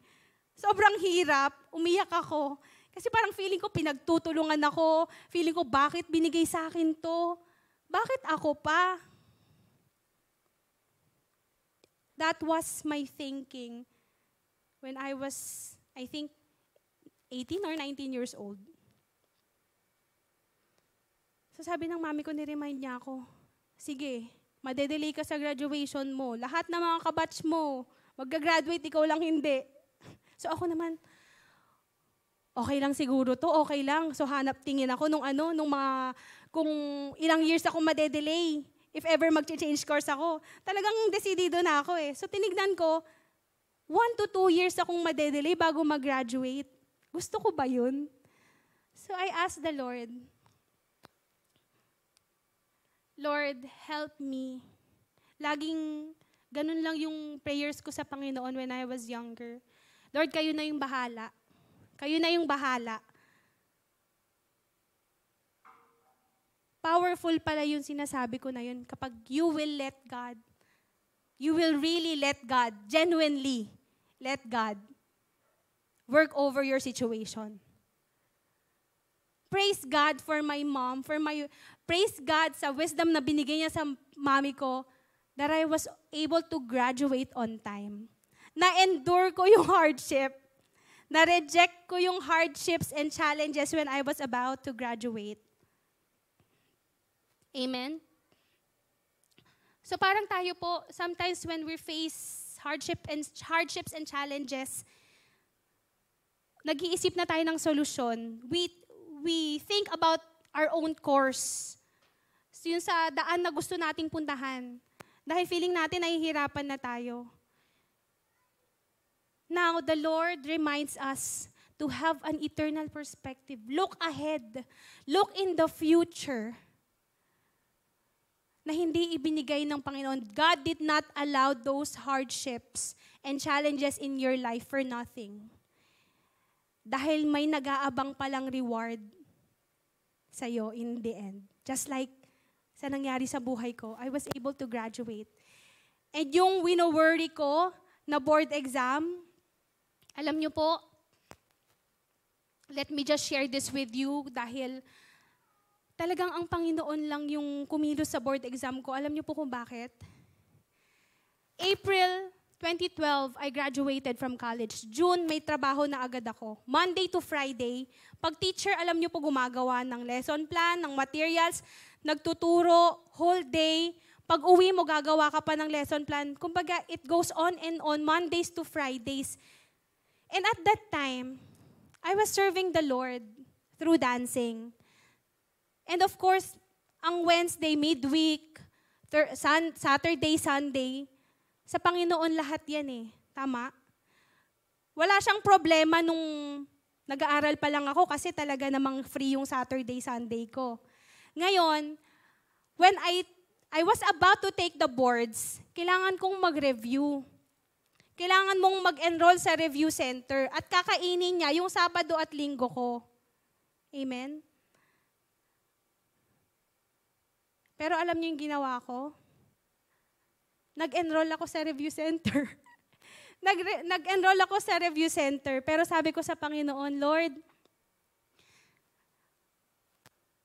Sobrang hirap. Umiyak ako. Kasi parang feeling ko pinagtutulungan ako. Feeling ko bakit binigay sa akin to? Bakit ako pa? That was my thinking when I was, I think, 18 or 19 years old. So sabi ng mami ko, ni-remind niya ako, sige, madedelay ka sa graduation mo. Lahat ng mga kabatch mo, magga-graduate, ikaw lang hindi. So ako naman, okay lang siguro to, okay lang. So tingin ako kung ilang years ako madedelay. If ever mag-change course ako, talagang desidido na ako eh. So tinignan ko, 1 to 2 years akong madedelay bago mag-graduate. Gusto ko ba yun? So I asked the Lord, Lord, help me. Laging ganun lang yung prayers ko sa Panginoon when I was younger. Lord, kayo na yung bahala. Kayo na yung bahala. Powerful pala yung sinasabi ko na yun kapag you will let God. You will really let God, genuinely let God work over your situation. Praise God for my mom, praise God sa wisdom na binigay niya sa mami ko that I was able to graduate on time. Na-endure ko yung hardship. Na-reject ko yung hardships and challenges when I was about to graduate. Amen? So parang tayo po, sometimes when we face hardships and challenges, nag-iisip na tayo ng solusyon. We think about our own course. So yun sa daan na gusto nating puntahan. Dahil feeling natin nahihirapan na tayo. Now, the Lord reminds us to have an eternal perspective. Look ahead. Look in the future. Na hindi ibinigay ng Panginoon. God did not allow those hardships and challenges in your life for nothing. Dahil may nag-aabang palang reward sa'yo in the end. Just like sa nangyari sa buhay ko, I was able to graduate. And yung wino-worry ko na board exam, alam niyo po, let me just share this with you dahil talagang ang Panginoon lang yung kumilos sa board exam ko. Alam niyo po kung bakit? April 2012, I graduated from college. June, may trabaho na agad ako. Monday to Friday, pag teacher, alam niyo po gumagawa ng lesson plan, ng materials, nagtuturo, whole day. Pag uwi mo, gagawa ka pa ng lesson plan. Kumbaga, it goes on and on, Mondays to Fridays. And at that time, I was serving the Lord through dancing. And of course, ang Wednesday, midweek, Saturday, Sunday, sa Panginoon lahat yan eh. Tama? Wala siyang problema nung nag-aaral pa lang ako kasi talaga namang free yung Saturday, Sunday ko. Ngayon, when I was about to take the boards, kailangan kong mag-review. Kailangan mong mag-enroll sa review center at kakainin niya yung Sabado at Linggo ko. Amen? Pero alam niyo yung ginawa ko? Nag-enroll ako sa review center. Nag-enroll ako sa review center. Pero sabi ko sa Panginoon, Lord,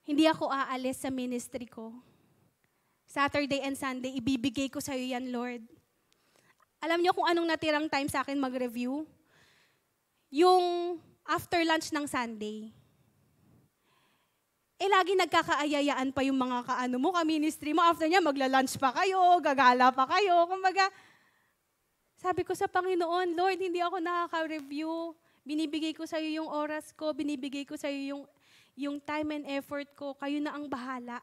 hindi ako aalis sa ministry ko. Saturday and Sunday, ibibigay ko sa iyo yan, Lord. Alam niyo kung anong natirang time sa akin mag-review? Yung after lunch ng Sunday. Lagi nagkakaayayaan pa yung mga kaano mo, ka-ministry mo. After niya, magla-lunch pa kayo, gagala pa kayo. Kumbaga, sabi ko sa Panginoon, Lord, hindi ako nakaka-review. Binibigay ko sa iyo yung oras ko, binibigay ko sa iyo yung time and effort ko. Kayo na ang bahala.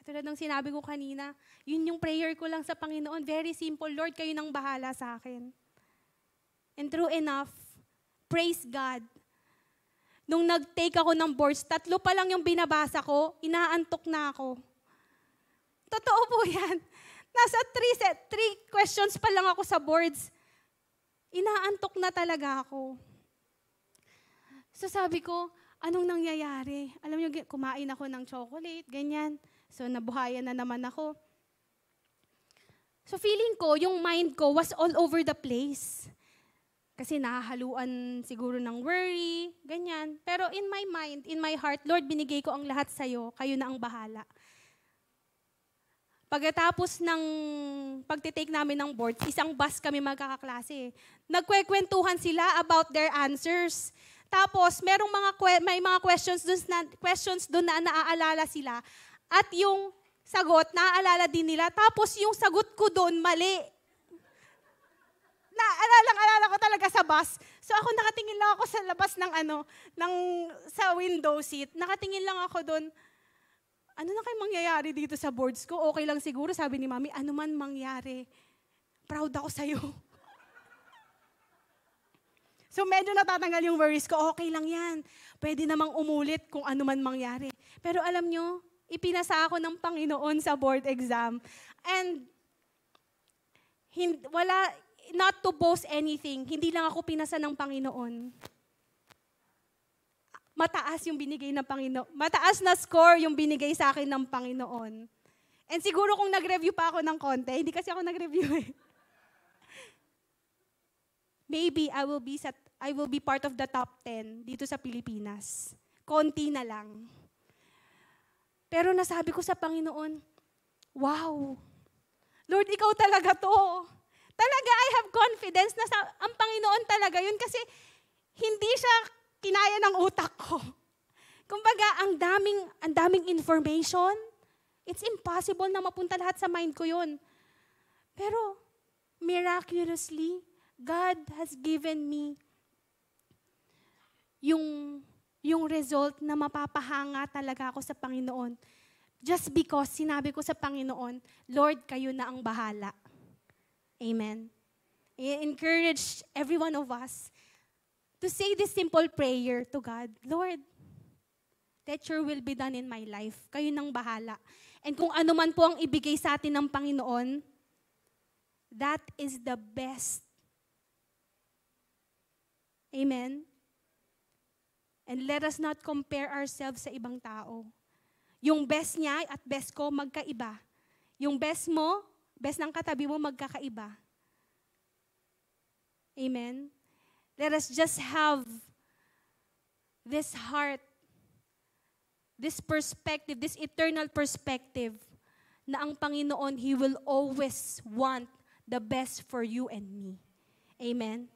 Katulad ng sinabi ko kanina, yun yung prayer ko lang sa Panginoon. Very simple, Lord, kayo nang bahala sa akin. And true enough, praise God. Nung nag-take ako ng boards, 3 pa lang yung binabasa ko, inaantok na ako. Totoo po yan. Nasa 3 questions pa lang ako sa boards. Inaantok na talaga ako. So sabi ko, anong nangyayari? Alam niyo, kumain ako ng chocolate, ganyan. So nabuhayan na naman ako. So feeling ko, yung mind ko was all over the place. Kasi nahahaluan siguro ng worry, ganyan. Pero in my mind, in my heart, Lord, binigay ko ang lahat sa'yo. Kayo na ang bahala. Pagkatapos ng pagtitake namin ng board, isang bus kami magkakaklase. Nagkwekwentuhan sila about their answers. Tapos, may mga questions doon na naaalala sila. At yung sagot, naaalala din nila. Tapos, yung sagot ko doon, mali. Alala ko talaga sa bus. So ako nakatingin lang ako sa labas sa window seat. Nakatingin lang ako doon. Ano na kayo mangyayari dito sa boards ko? Okay lang siguro, sabi ni Mami, ano man mangyari. Proud ako sa'yo. So medyo natatanggal yung worries ko. Okay lang yan. Pwede namang umulit kung ano man mangyari. Pero alam nyo, ipinasa ako ng Panginoon sa board exam. And not to boast anything, hindi lang ako pinasa ng Panginoon. Mataas yung binigay ng Panginoon. Mataas na score yung binigay sa akin ng Panginoon. And siguro kung nag-review pa ako ng konti, hindi kasi ako nag-review eh. Maybe I will be part of the top 10 dito sa Pilipinas. Konti na lang. Pero nasabi ko sa Panginoon, wow, Lord, ikaw talaga to. Talaga, I have confidence na ang Panginoon talaga yun kasi hindi siya kinaya ng utak ko. Kumbaga, ang daming information. It's impossible na mapunta lahat sa mind ko yun. Pero, miraculously, God has given me yung result na mapapahanga talaga ako sa Panginoon. Just because sinabi ko sa Panginoon, Lord, kayo na ang bahala. Amen. I encourage every one of us to say this simple prayer to God. Lord, let your will be done in my life. Kayo nang bahala. And kung ano man po ang ibigay sa atin ng Panginoon, that is the best. Amen. And let us not compare ourselves sa ibang tao. Yung best niya at best ko magkaiba. Yung best mo, best ng katabi mo magkakaiba. Amen? Let us just have this heart, this perspective, this eternal perspective na ang Panginoon, He will always want the best for you and me. Amen?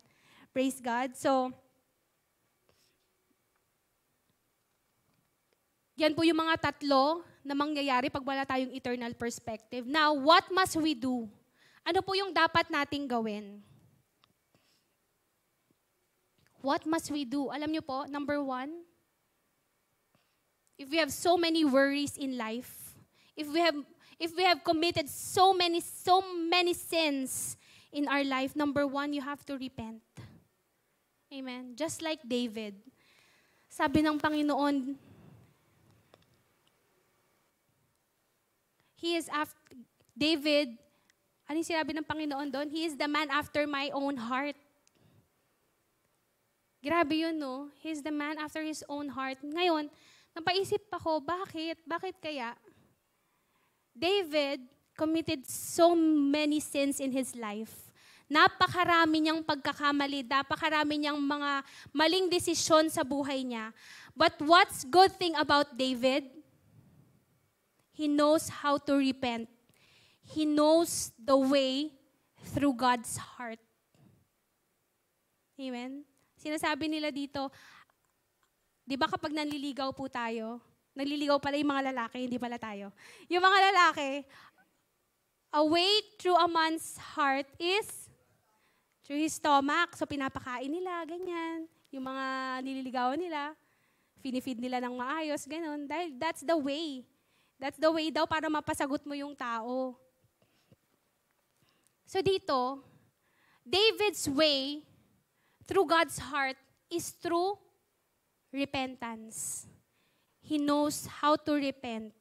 Praise God. So, yan po yung mga 3 na mangyayari pag wala tayong eternal perspective. Now, what must we do? Ano po yung dapat nating gawin? What must we do? Alam niyo po, number 1, if we have so many worries in life, if we have committed so many sins in our life, number 1, you have to repent. Amen. Just like David. Sabi ng Panginoon, David, ano yung sinabi ng Panginoon doon? He is the man after my own heart. Grabe yun, no? He is the man after his own heart. Ngayon, napaisip ako, bakit? Bakit kaya? David committed so many sins in his life. Napakarami niyang pagkakamali, napakarami niyang mga maling desisyon sa buhay niya. But what's good thing about David? He knows how to repent. He knows the way through God's heart. Amen? Sinasabi nila dito, di ba kapag nanliligaw po tayo, nanliligaw pala yung mga lalaki, hindi pala tayo. Yung mga lalaki, a way through a man's heart is through his stomach. So pinapakain nila, ganyan. Yung mga nililigawan nila, finifeed nila ng maayos, ganun. Dahil that's the way. That's the way daw para mapasagot mo yung tao. So dito, David's way through God's heart is through repentance. He knows how to repent.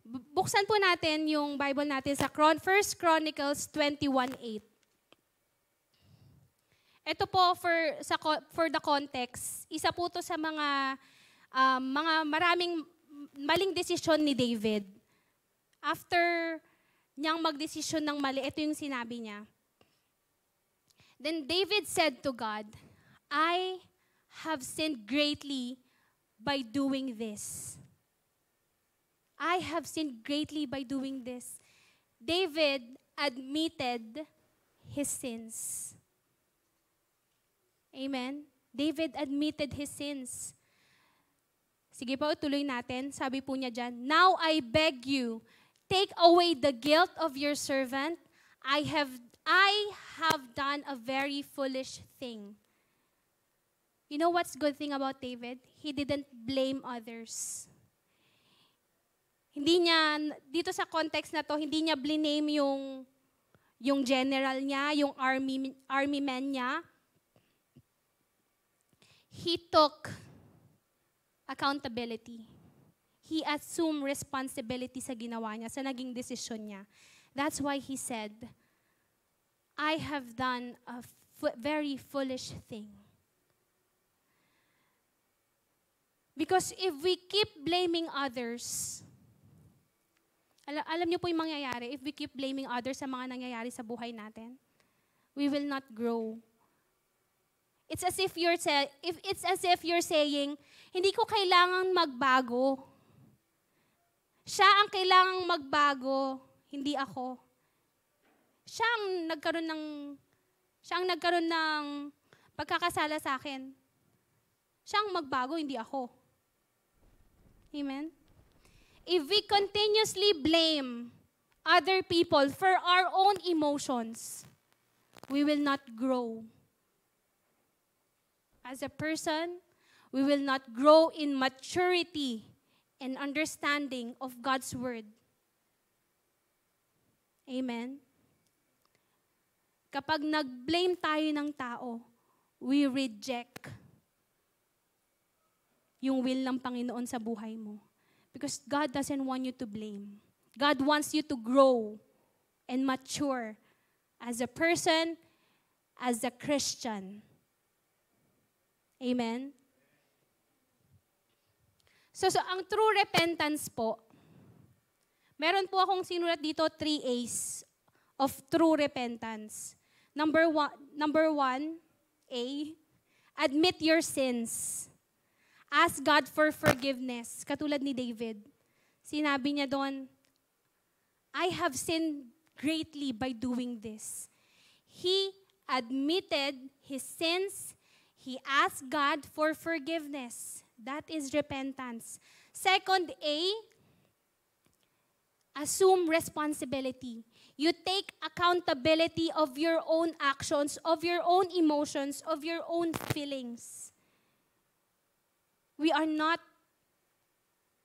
Buksan po natin yung Bible natin sa 1 Chronicles 21:8. Ito po for the context, isa po to sa mga maraming maling desisyon ni David. After niyang magdesisyon ng mali, ito yung sinabi niya. Then David said to God, I have sinned greatly by doing this. I have sinned greatly by doing this. David admitted his sins. Amen? David admitted his sins. Sige po, tuloy natin. Sabi po niya dyan, now I beg you, take away the guilt of your servant. I have done a very foolish thing. You know what's good thing about David? He didn't blame others. Hindi niya, dito sa context na to, hindi niya blame yung general niya, yung army men niya. He took accountability. He assumed responsibility sa ginawa niya, sa naging desisyon niya. That's why he said, I have done a very foolish thing. Because if we keep blaming others, alam niyo po yung mangyayari, if we keep blaming others sa mga nangyayari sa buhay natin, we will not grow. It's as if you're saying, hindi ko kailangang magbago. Siya ang kailangang magbago, hindi ako. Siya ang nagkaroon ng pagkakasala sa akin. Siya ang magbago, hindi ako. Amen? If we continuously blame other people for our own emotions, we will not grow. As a person, we will not grow in maturity and understanding of God's Word. Amen? Kapag nag-blame tayo ng tao, we reject yung will ng Panginoon sa buhay mo. Because God doesn't want you to blame. God wants you to grow and mature as a person, as a Christian. Amen? So ang true repentance po, meron po akong sinulat dito 3 A's of true repentance. Number one, A, admit your sins. Ask God for forgiveness. Katulad ni David. Sinabi niya doon, I have sinned greatly by doing this. He admitted his sins. He asked God for forgiveness. That is repentance. Second A, assume responsibility. You take accountability of your own actions, of your own emotions, of your own feelings. We are not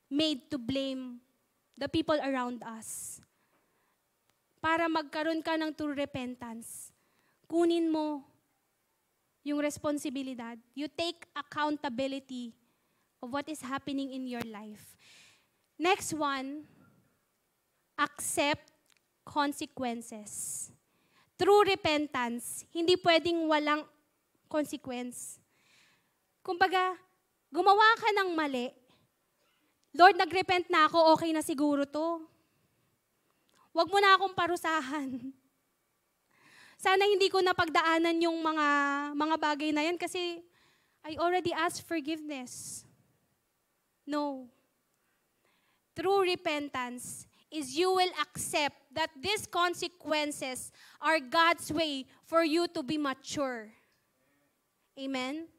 made to blame the people around us. Para magkaroon ka ng true repentance, kunin mo yung responsibilidad. You take accountability of what is happening in your life. Next one, accept consequences. True repentance, hindi pwedeng walang consequence. Kumbaga, gumawa ka ng mali, Lord, nag-repent na ako, okay na siguro to. Huwag mo na akong parusahan. Sana hindi ko napagdaanan yung mga bagay na yan kasi I already asked forgiveness. No. True repentance is you will accept that these consequences are God's way for you to be mature. Amen?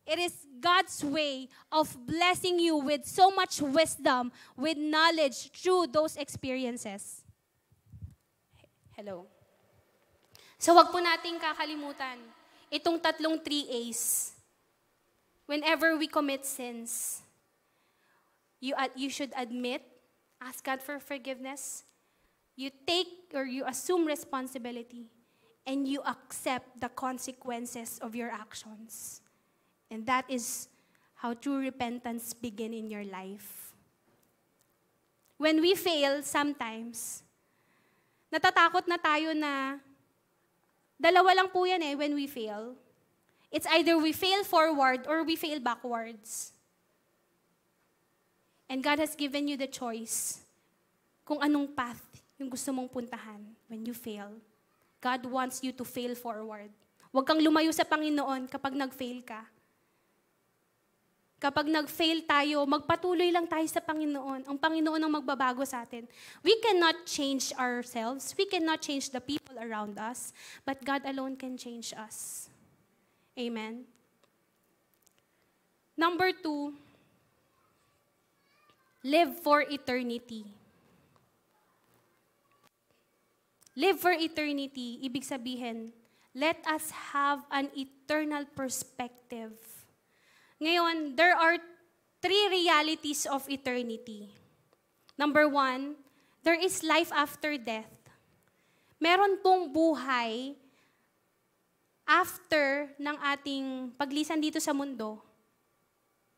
It is God's way of blessing you with so much wisdom, with knowledge through those experiences. Hello. So wag po nating kakalimutan itong tatlong 3 A's. Whenever we commit sins, you should admit, ask God for forgiveness. You take or you assume responsibility. and you accept the consequences of your actions. And that is how true repentance begin in your life. When we fail, sometimes, natatakot na tayo na, dalawa lang po yan when we fail. It's either we fail forward or we fail backwards. And God has given you the choice kung anong path yung gusto mong puntahan when you fail. God wants you to fail forward. Huwag kang lumayo sa Panginoon kapag nag-fail ka. Kapag nag-fail tayo, magpatuloy lang tayo sa Panginoon. Ang Panginoon ang magbabago sa atin. We cannot change ourselves. We cannot change the people around us. But God alone can change us. Amen. Number 2, live for eternity. Live for eternity, ibig sabihin, let us have an eternal perspective. Ngayon, there are 3 realities of eternity. Number 1, there is life after death. Meron pong buhay after ng ating paglisan dito sa mundo.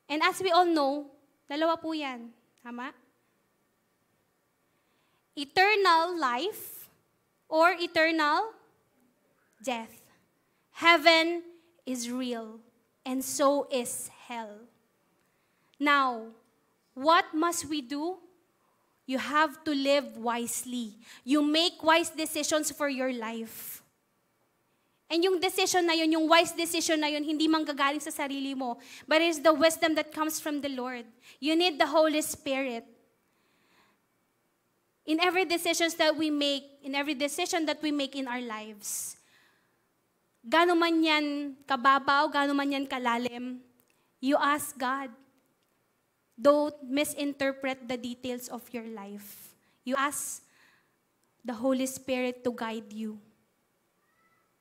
And as we all know, dalawa po yan. Tama? Eternal life or eternal death. Heaven is real. And so is hell. Now, what must we do? You have to live wisely. You make wise decisions for your life. And yung decision na yun, yung wise decision na yun, hindi manggagaling sa sarili mo, but it is the wisdom that comes from the Lord. You need the Holy Spirit. In every decision that we make in our lives, gaano man yan kababaw, gaano man yan kalalim, you ask God. Don't misinterpret the details of your life. You ask the Holy Spirit to guide you.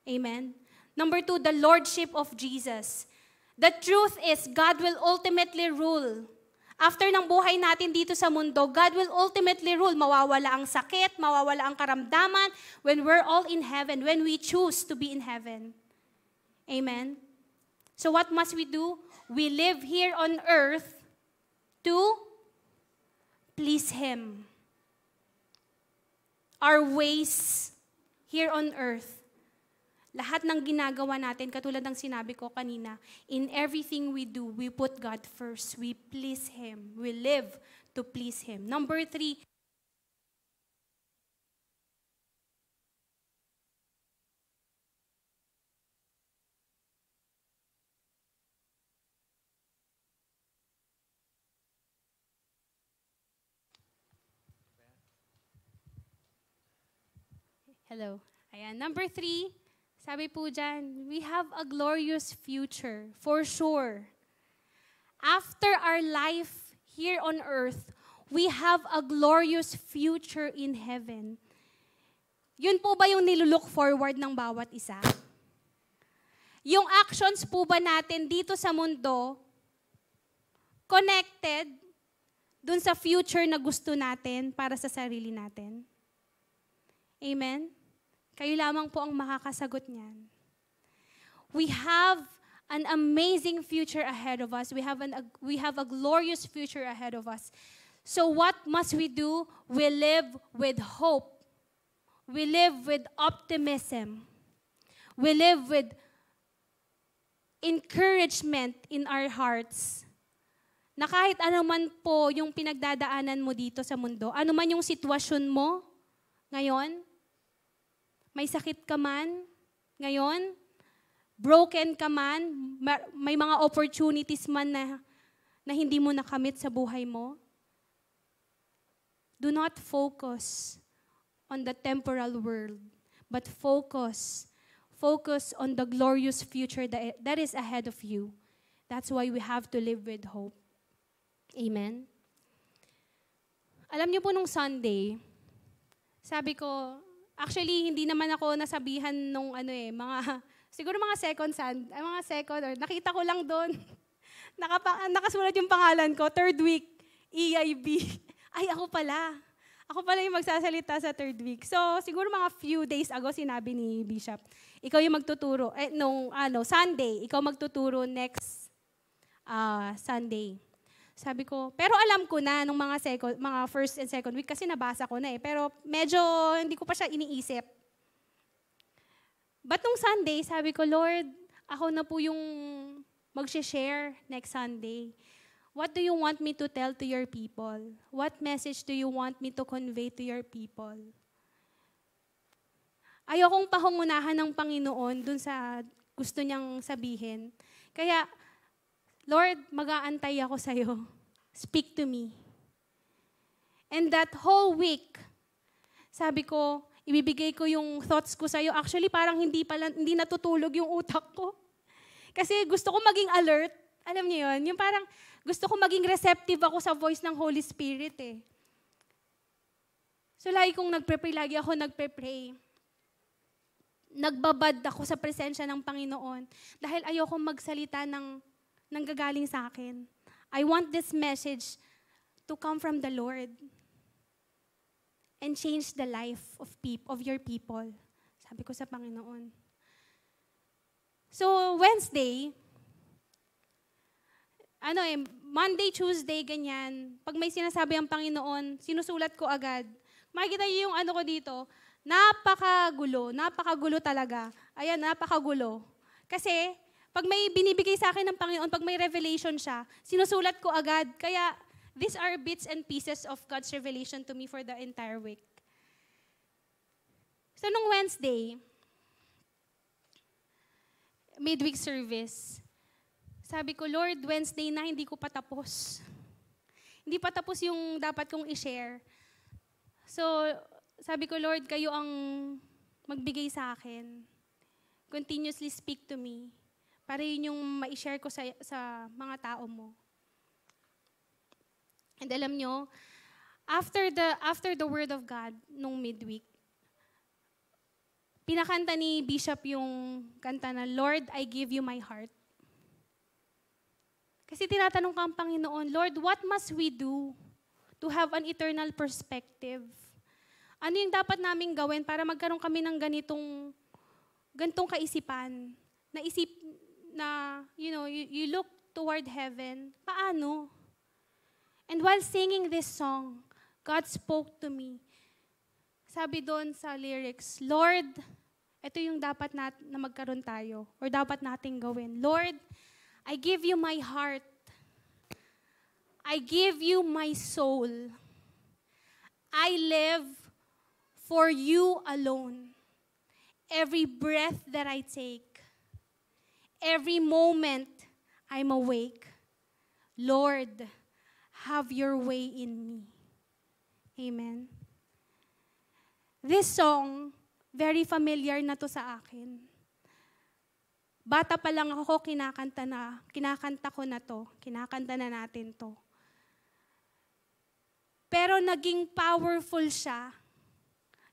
Amen. Number 2, the Lordship of Jesus. The truth is, God will ultimately rule. After ng buhay natin dito sa mundo, God will ultimately rule. Mawawala ang sakit, mawawala ang karamdaman when we're all in heaven, when we choose to be in heaven. Amen. So what must we do? We live here on earth to please Him. Our ways here on earth, lahat ng ginagawa natin, katulad ng sinabi ko kanina, in everything we do, we put God first. We please Him. We live to please Him. Number 3, hello. Ayan. Number 3, sabi po dyan, we have a glorious future, for sure. After our life here on earth, we have a glorious future in heaven. Yun po ba yung nilulook forward ng bawat isa? Yung actions po ba natin dito sa mundo, connected dun sa future na gusto natin para sa sarili natin? Amen? Kayo lamang po ang makakasagot niyan. We have an amazing future ahead of us. We have a glorious future ahead of us. So what must we do? We live with hope. We live with optimism. We live with encouragement in our hearts. Na kahit ano man po yung pinagdadaanan mo dito sa mundo, ano man yung sitwasyon mo ngayon, may sakit ka man ngayon, broken ka man, may mga opportunities man na hindi mo nakamit sa buhay mo, do not focus on the temporal world, but focus on the glorious future that is ahead of you. That's why we have to live with hope. Amen? Alam niyo po nung Sunday, sabi ko, actually, hindi naman ako nasabihan nung siguro mga second or nakita ko lang doon. Nakasulat yung pangalan ko, 3rd week, EIB. Ay, ako pala. Ako pala yung magsasalita sa third week. So, siguro mga few days ago, sinabi ni Bishop, ikaw yung magtuturo. Sunday, ikaw magtuturo next Sunday. Sabi ko, pero alam ko na nung mga first and second week kasi nabasa ko na eh. Pero medyo hindi ko pa siya iniisip. But nung Sunday, sabi ko, Lord, ako na po yung mag-share next Sunday. What do you want me to tell to your people? What message do you want me to convey to your people? Ayokong pangunahan ng Panginoon dun sa gusto niyang sabihin. Kaya, Lord, mag-aantay ako sa'yo. Speak to me. And that whole week, sabi ko, ibibigay ko yung thoughts ko sa'yo. Actually, parang hindi natutulog yung utak ko. Kasi gusto ko maging alert. Alam niyo yun? Yung parang gusto ko maging receptive ako sa voice ng Holy Spirit eh. So lagi kong nagpe-pray, lagi ako nagpe-pray. Nagbabad ako sa presensya ng Panginoon dahil ayoko magsalita ng nanggagaling sa akin. I want this message to come from the Lord and change the life of your people. Sabi ko sa Panginoon. So Wednesday, Monday, Tuesday, ganyan. Pag may sinasabi ang Panginoon, sinusulat ko agad. Makikita niyo yung ko dito, napakagulo talaga. Ayan, napakagulo. Kasi, pag may binibigay sa akin ng Panginoon, pag may revelation siya, sinusulat ko agad. Kaya, these are bits and pieces of God's revelation to me for the entire week. So, nung Wednesday, midweek service, sabi ko, Lord, Wednesday na, hindi ko pa tapos. Hindi pa tapos yung dapat kong i-share. So, sabi ko, Lord, kayo ang magbigay sa akin. Continuously speak to me. Para yun yung ma-share ko sa mga tao mo. And alam nyo, after the word of God, nung midweek, pinakanta ni Bishop yung kanta na, Lord, I give you my heart. Kasi tinatanong ka ang Panginoon, Lord, what must we do to have an eternal perspective? Ano yung dapat naming gawin para magkaroon kami ng ganitong kaisipan? Naisip na, you look toward heaven. Paano? And while singing this song, God spoke to me. Sabi doon sa lyrics, Lord, ito yung dapat na magkaroon tayo or dapat nating gawin. Lord, I give you my heart. I give you my soul. I live for you alone. Every breath that I take, every moment I'm awake, Lord, have your way in me. Amen. This song, very familiar na to sa akin. Bata pa lang ako, kinakanta ko na to. Kinakanta na natin to. Pero naging powerful siya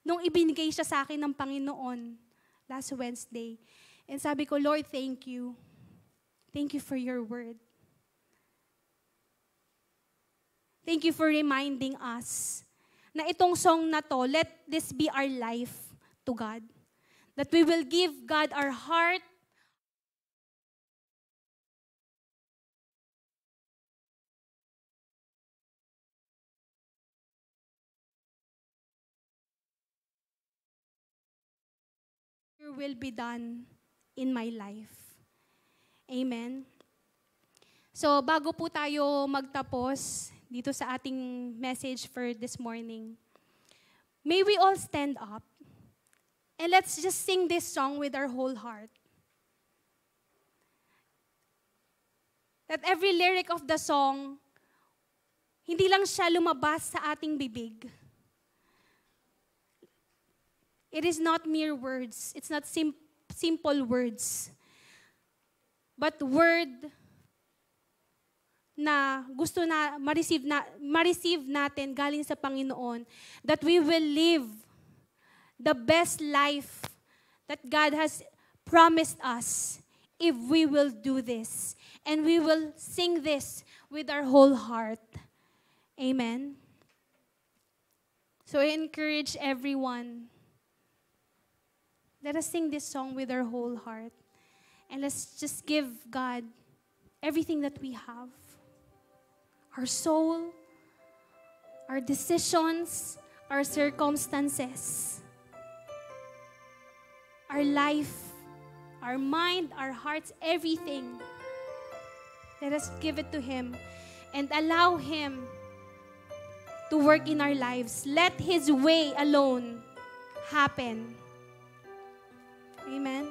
nung ibinigay siya sa akin ng Panginoon last Wednesday. And sabi ko, Lord, thank you. Thank you for your word. Thank you for reminding us na itong song na to, let this be our life to God. That we will give God our heart, your will be done in my life. Amen. So, bago po tayo magtapos dito sa ating message for this morning, may we all stand up and let's just sing this song with our whole heart. That every lyric of the song, hindi lang siya lumabas sa ating bibig. It is not mere words. It's not simple words. But word na gusto na ma-receive natin galing sa Panginoon, that we will live the best life that God has promised us if we will do this. And we will sing this with our whole heart. Amen. So I encourage everyone, let us sing this song with our whole heart. And let's just give God everything that we have. Our soul, our decisions, our circumstances, our life, our mind, our hearts, everything. Let us give it to Him and allow Him to work in our lives. Let His way alone happen. Amen.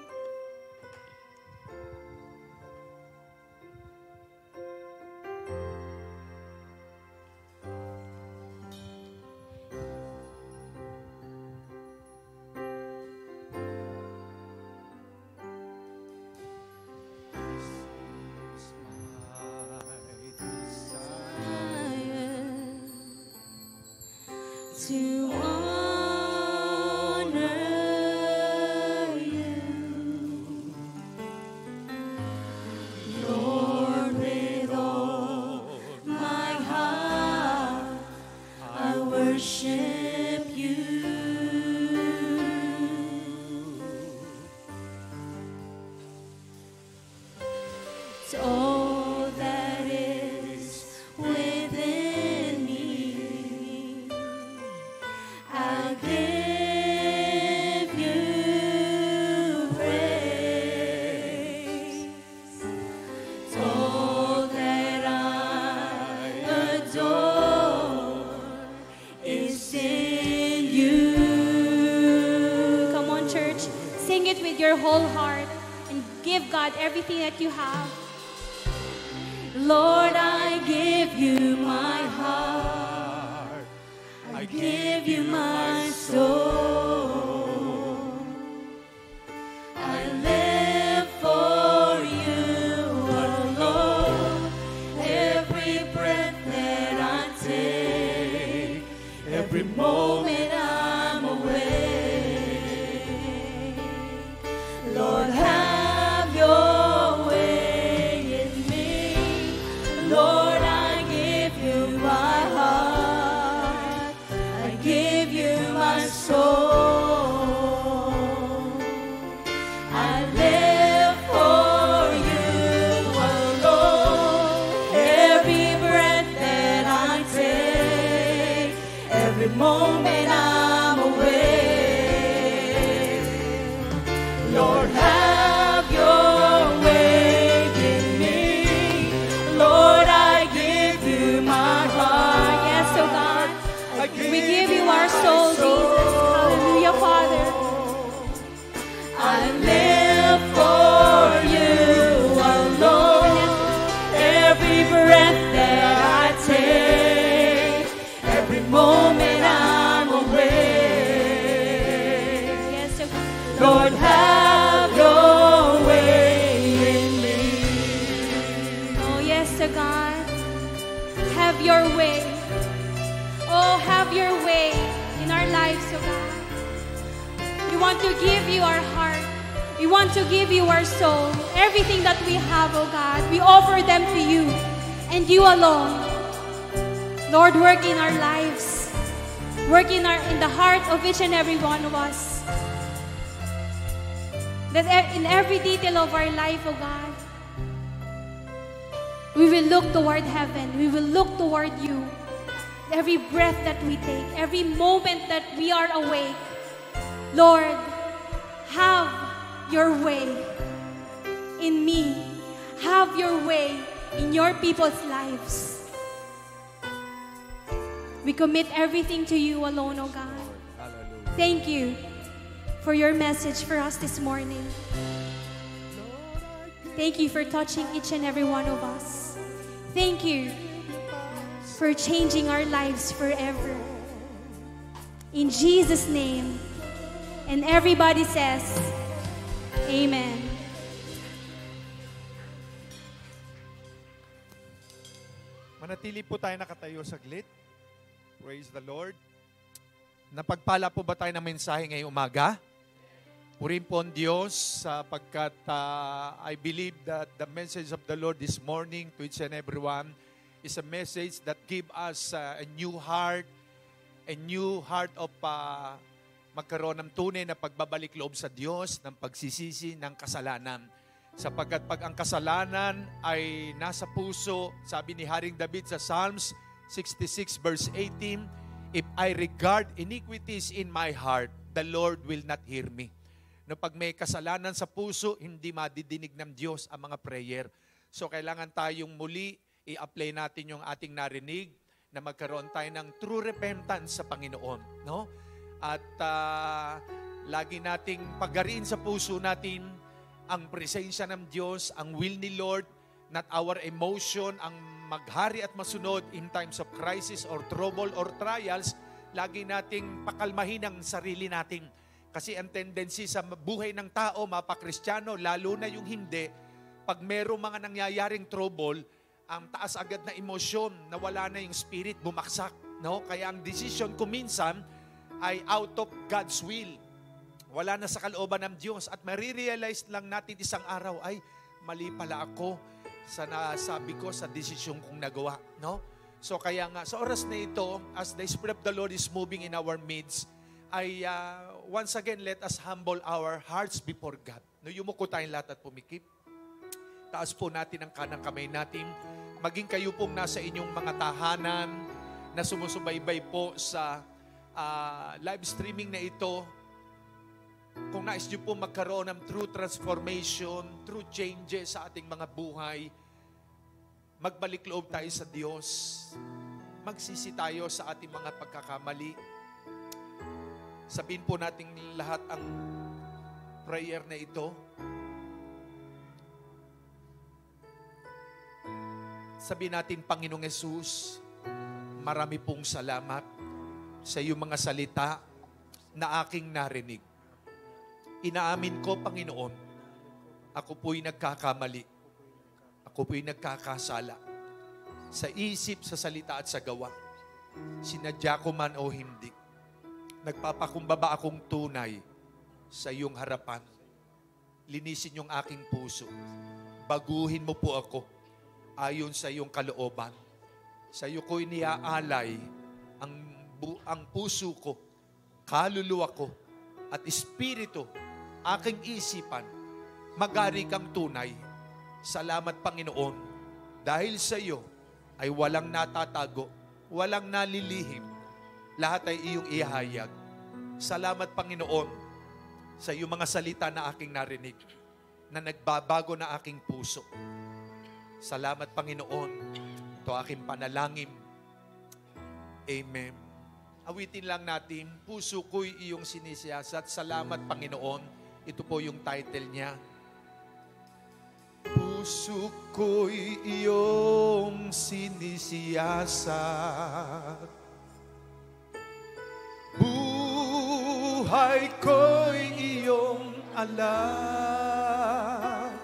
To honor you, Lord, with all my heart, I worship you. It's all that is within me. I give you praise. It's all that I adore is in you. Come on, church. Sing it with your whole heart and give God everything that you have. Lord, I give you my heart. I give you my soul. I live for you alone. Every breath that I take, every moment I'm awake. Lord, have your way in me. Lord, I give you my heart. I give you my soul. I live for you alone. Every breath that I take, every moment I'm awake. Lord, have your way in me. Lord, I give you my heart. Yes, oh God. I We give you our soul, Jesus. Hallelujah, Father. I live for you alone. Every breath that I take, every moment I'm awake. Yes, oh God. Lord, have your way in me. Oh, yes, oh God. Have your way. Oh, have your way in our lives, oh God. We want to give you our heart. We want to give you our soul. Everything that we have, oh God, we offer them to you and you alone. Lord, work in our lives. Work in the heart of each and every one of us. That in every detail of our life, oh God, we will look toward heaven. We will look toward you. Every breath that we take, every moment that we are awake, Lord, have your way in me. Have your way in your people's lives. We commit everything to you alone, oh God. Hallelujah. Thank you for your message for us this morning. Thank you for touching each and every one of us. Thank you for changing our lives forever. In Jesus' name. And everybody says, Amen. Manatili po tayo nakatayo saglit. Praise the Lord. Napagpala po ba tayo ng mensahe ngayong umaga? Purihin po ang Diyos sapagkat I believe that the message of the Lord this morning to each and everyone is a message that give us a new heart a new heart of magkaroon ng tunay na pagbabalik loob sa Diyos, ng pagsisisi ng kasalanan. Sapagkat pag ang kasalanan ay nasa puso, sabi ni Haring David sa Psalms 66 verse 18, if I regard iniquities in my heart, the Lord will not hear me. No, pag may kasalanan sa puso, hindi madidinig ng Diyos ang mga prayer. So kailangan tayong muli i-apply natin yung ating narinig na magkaroon tayo ng true repentance sa Panginoon, no? At lagi nating pagariin sa puso natin ang presensya ng Diyos, ang will ni Lord, not our emotion, ang maghari at masunod in times of crisis or trouble or trials. Lagi nating pakalmahin ang sarili natin. Kasi ang tendency sa buhay ng tao, mapakristyano, lalo na yung hindi, pag merong mga nangyayaring trouble, ang taas agad na emosyon, nawala na yung spirit, bumaksak. No? Kaya ang decision ko minsan ay out of God's will. Wala na sa kalooban ng Diyos. At marirealize lang natin isang araw, ay mali pala ako sa nasabi ko sa desisyon kong nagawa. No? So kaya nga, sa oras na ito, as the Spirit of the Lord is moving in our midst, ay once again, let us humble our hearts before God. No, yumuko tayong lahat at pumikip. Taas po natin ang kanang kamay natin. Maging kayo pong nasa inyong mga tahanan na sumusubaybay po sa live streaming na ito. Kung nais nyo po magkaroon ng true transformation, true changes sa ating mga buhay, magbalik loob tayo sa Diyos. Magsisi tayo sa ating mga pagkakamali. Sabihin po natin lahat ang prayer na ito. Sabihin natin, Panginoong Yesus, marami pong salamat sa iyong mga salita na aking narinig. Inaamin ko, Panginoon, ako po'y nagkakamali. Ako po'y nagkakasala. Sa isip, sa salita at sa gawa. Sinadya ko man o hindi. Nagpapakumbaba akong tunay sa iyong harapan. Linisin yung aking puso. Baguhin mo po ako ayon sa iyong kalooban. Sa iyo ko'y niaalay ang puso ko, kaluluwa ko, at espiritu, aking isipan, magari kang tunay. Salamat, Panginoon, dahil sa iyo ay walang natatago, walang nalilihim, lahat ay iyong ihayag. Salamat, Panginoon, sa iyong mga salita na aking narinig, na nagbabago na aking puso. Salamat, Panginoon. Ito aking panalangin. Amen. Awitin lang natin, puso ko'y iyong sinisiyasat. Salamat, Panginoon. Ito po yung title niya. Puso ko'y iyong sinisiyasat. Buhay ko'y iyong alam.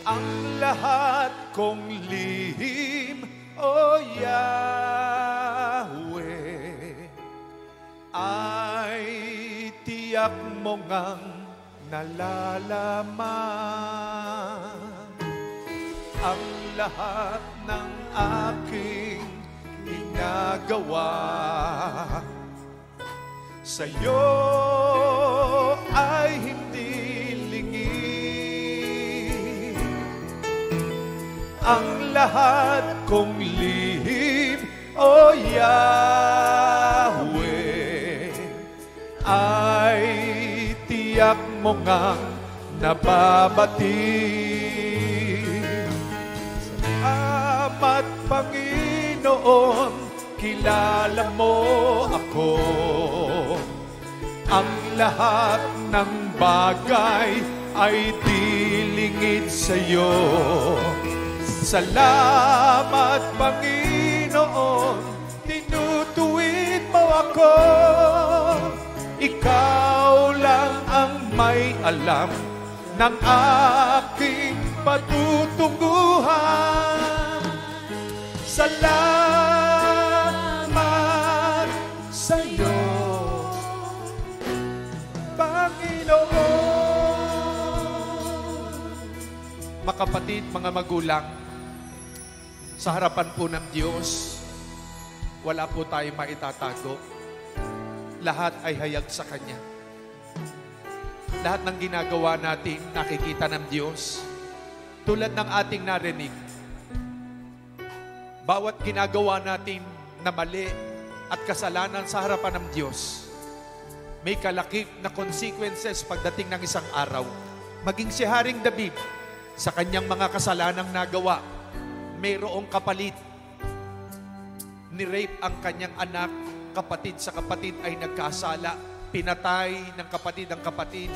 Ang lahat kong lihim, O Yahweh, ay tiyak mo ngang nalalaman. Ang lahat ng aking ginagawa sa'yo ay hindi lingid. Ang lahat kong lihim, O Yahweh, ay tiyak mo ngang nababati. Salamat, Panginoon, kilala mo ako. Ang lahat ng bagay ay dilingid sa'yo. Salamat, Panginoon, tinutuwid mo ako. Ikaw lang ang may alam ng aking patutunguhan. Salamat sa'yo, Panginoon. Mga kapatid, mga magulang, sa harapan po ng Diyos, wala po tayong maitatago. Lahat ay hayag sa Kanya. Lahat ng ginagawa natin, nakikita ng Diyos. Tulad ng ating narinig, bawat ginagawa natin na mali at kasalanan sa harapan ng Diyos, may kalakip na consequences pagdating ng isang araw. Maging si Haring David, sa kanyang mga kasalanang nagawa, mayroong kapalit. Ni-rape ang kanyang anak, kapatid sa kapatid ay nagkasala. Pinatay ng kapatid ang kapatid.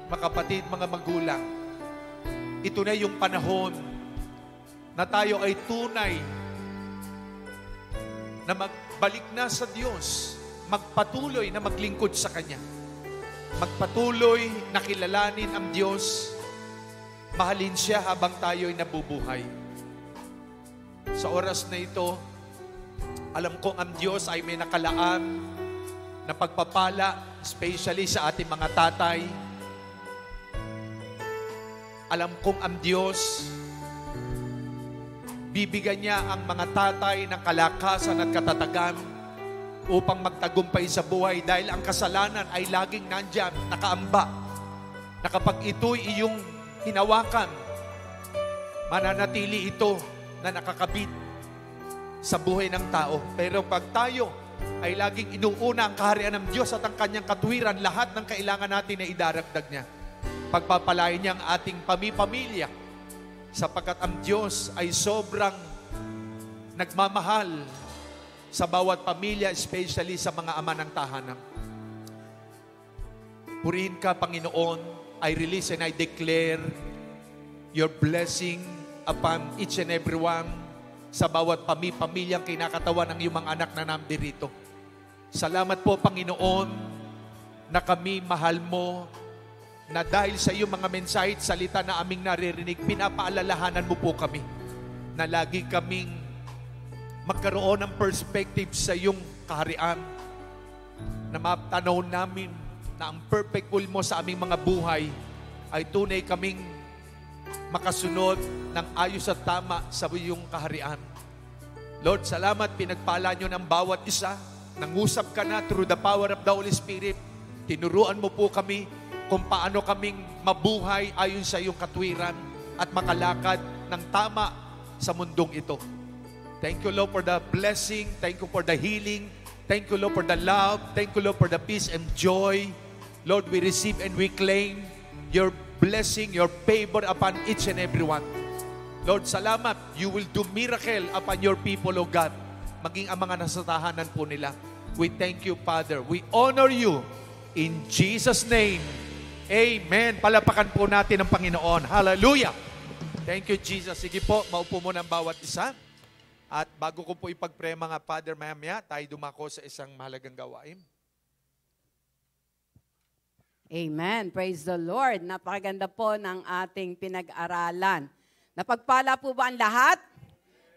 Makapatid, mga magulang, ito na yung panahon na tayo ay tunay na magbalik na sa Diyos, magpatuloy na maglingkod sa Kanya. Magpatuloy na kilalanin ang Diyos, mahalin Siya habang tayo ay nabubuhay. Sa oras na ito, alam kong ang Diyos ay may nakalaan na pagpapala, especially sa ating mga tatay. Alam kong ang Diyos, bibigyan niya ang mga tatay ng kalakasan at katatagan upang magtagumpay sa buhay dahil ang kasalanan ay laging nandyan, nakaamba. Na kapag ito'y iyong hinawakan, mananatili ito na nakakabit sa buhay ng tao. Pero pag tayo ay laging inuuna ang kaharian ng Diyos at ang kanyang katuwiran, lahat ng kailangan natin ay idaragdag niya. Pagpapalain niya ang ating pamilya sapagkat ang Diyos ay sobrang nagmamahal sa bawat pamilya, especially sa mga ama ng tahanan. Purihin ka, Panginoon. I release and I declare your blessing upon each and every one sa bawat pamilyang kinakatawan ng iyong mga anak na nandirito. Salamat po, Panginoon, na kami mahal mo, na dahil sa iyong mga mensahe at salita na aming naririnig, pinapaalalahanan mo po kami na lagi kaming magkaroon ng perspective sa iyong kaharian, na matanaw namin na ang perfect will mo sa aming mga buhay ay tunay kaming makasunod ng ayos at tama sa iyong kaharian. Lord, salamat, pinagpala nyo ng bawat isa. Nangusap ka na through the power of the Holy Spirit. Tinuruan mo po kami kung paano kaming mabuhay ayon sa iyong katwiran at makalakad ng tama sa mundong ito. Thank you, Lord, for the blessing. Thank you for the healing. Thank you, Lord, for the love. Thank you, Lord, for the peace and joy. Lord, we receive and we claim your blessing, your favor upon each and every one. Lord, salamat. You will do miracle upon your people, O God. Maging ang mga nasa tahanan po nila. We thank you, Father. We honor you in Jesus' name. Amen. Palapakan po natin ang Panginoon. Hallelujah. Thank you, Jesus. Sige po, maupo mo ng bawat isa. At bago ko po ipag-pray mga Father, maya tayo dumako sa isang mahalagang gawain. Amen. Praise the Lord. Napakaganda po ng ating pinag-aralan. Napagpala po ba ang lahat?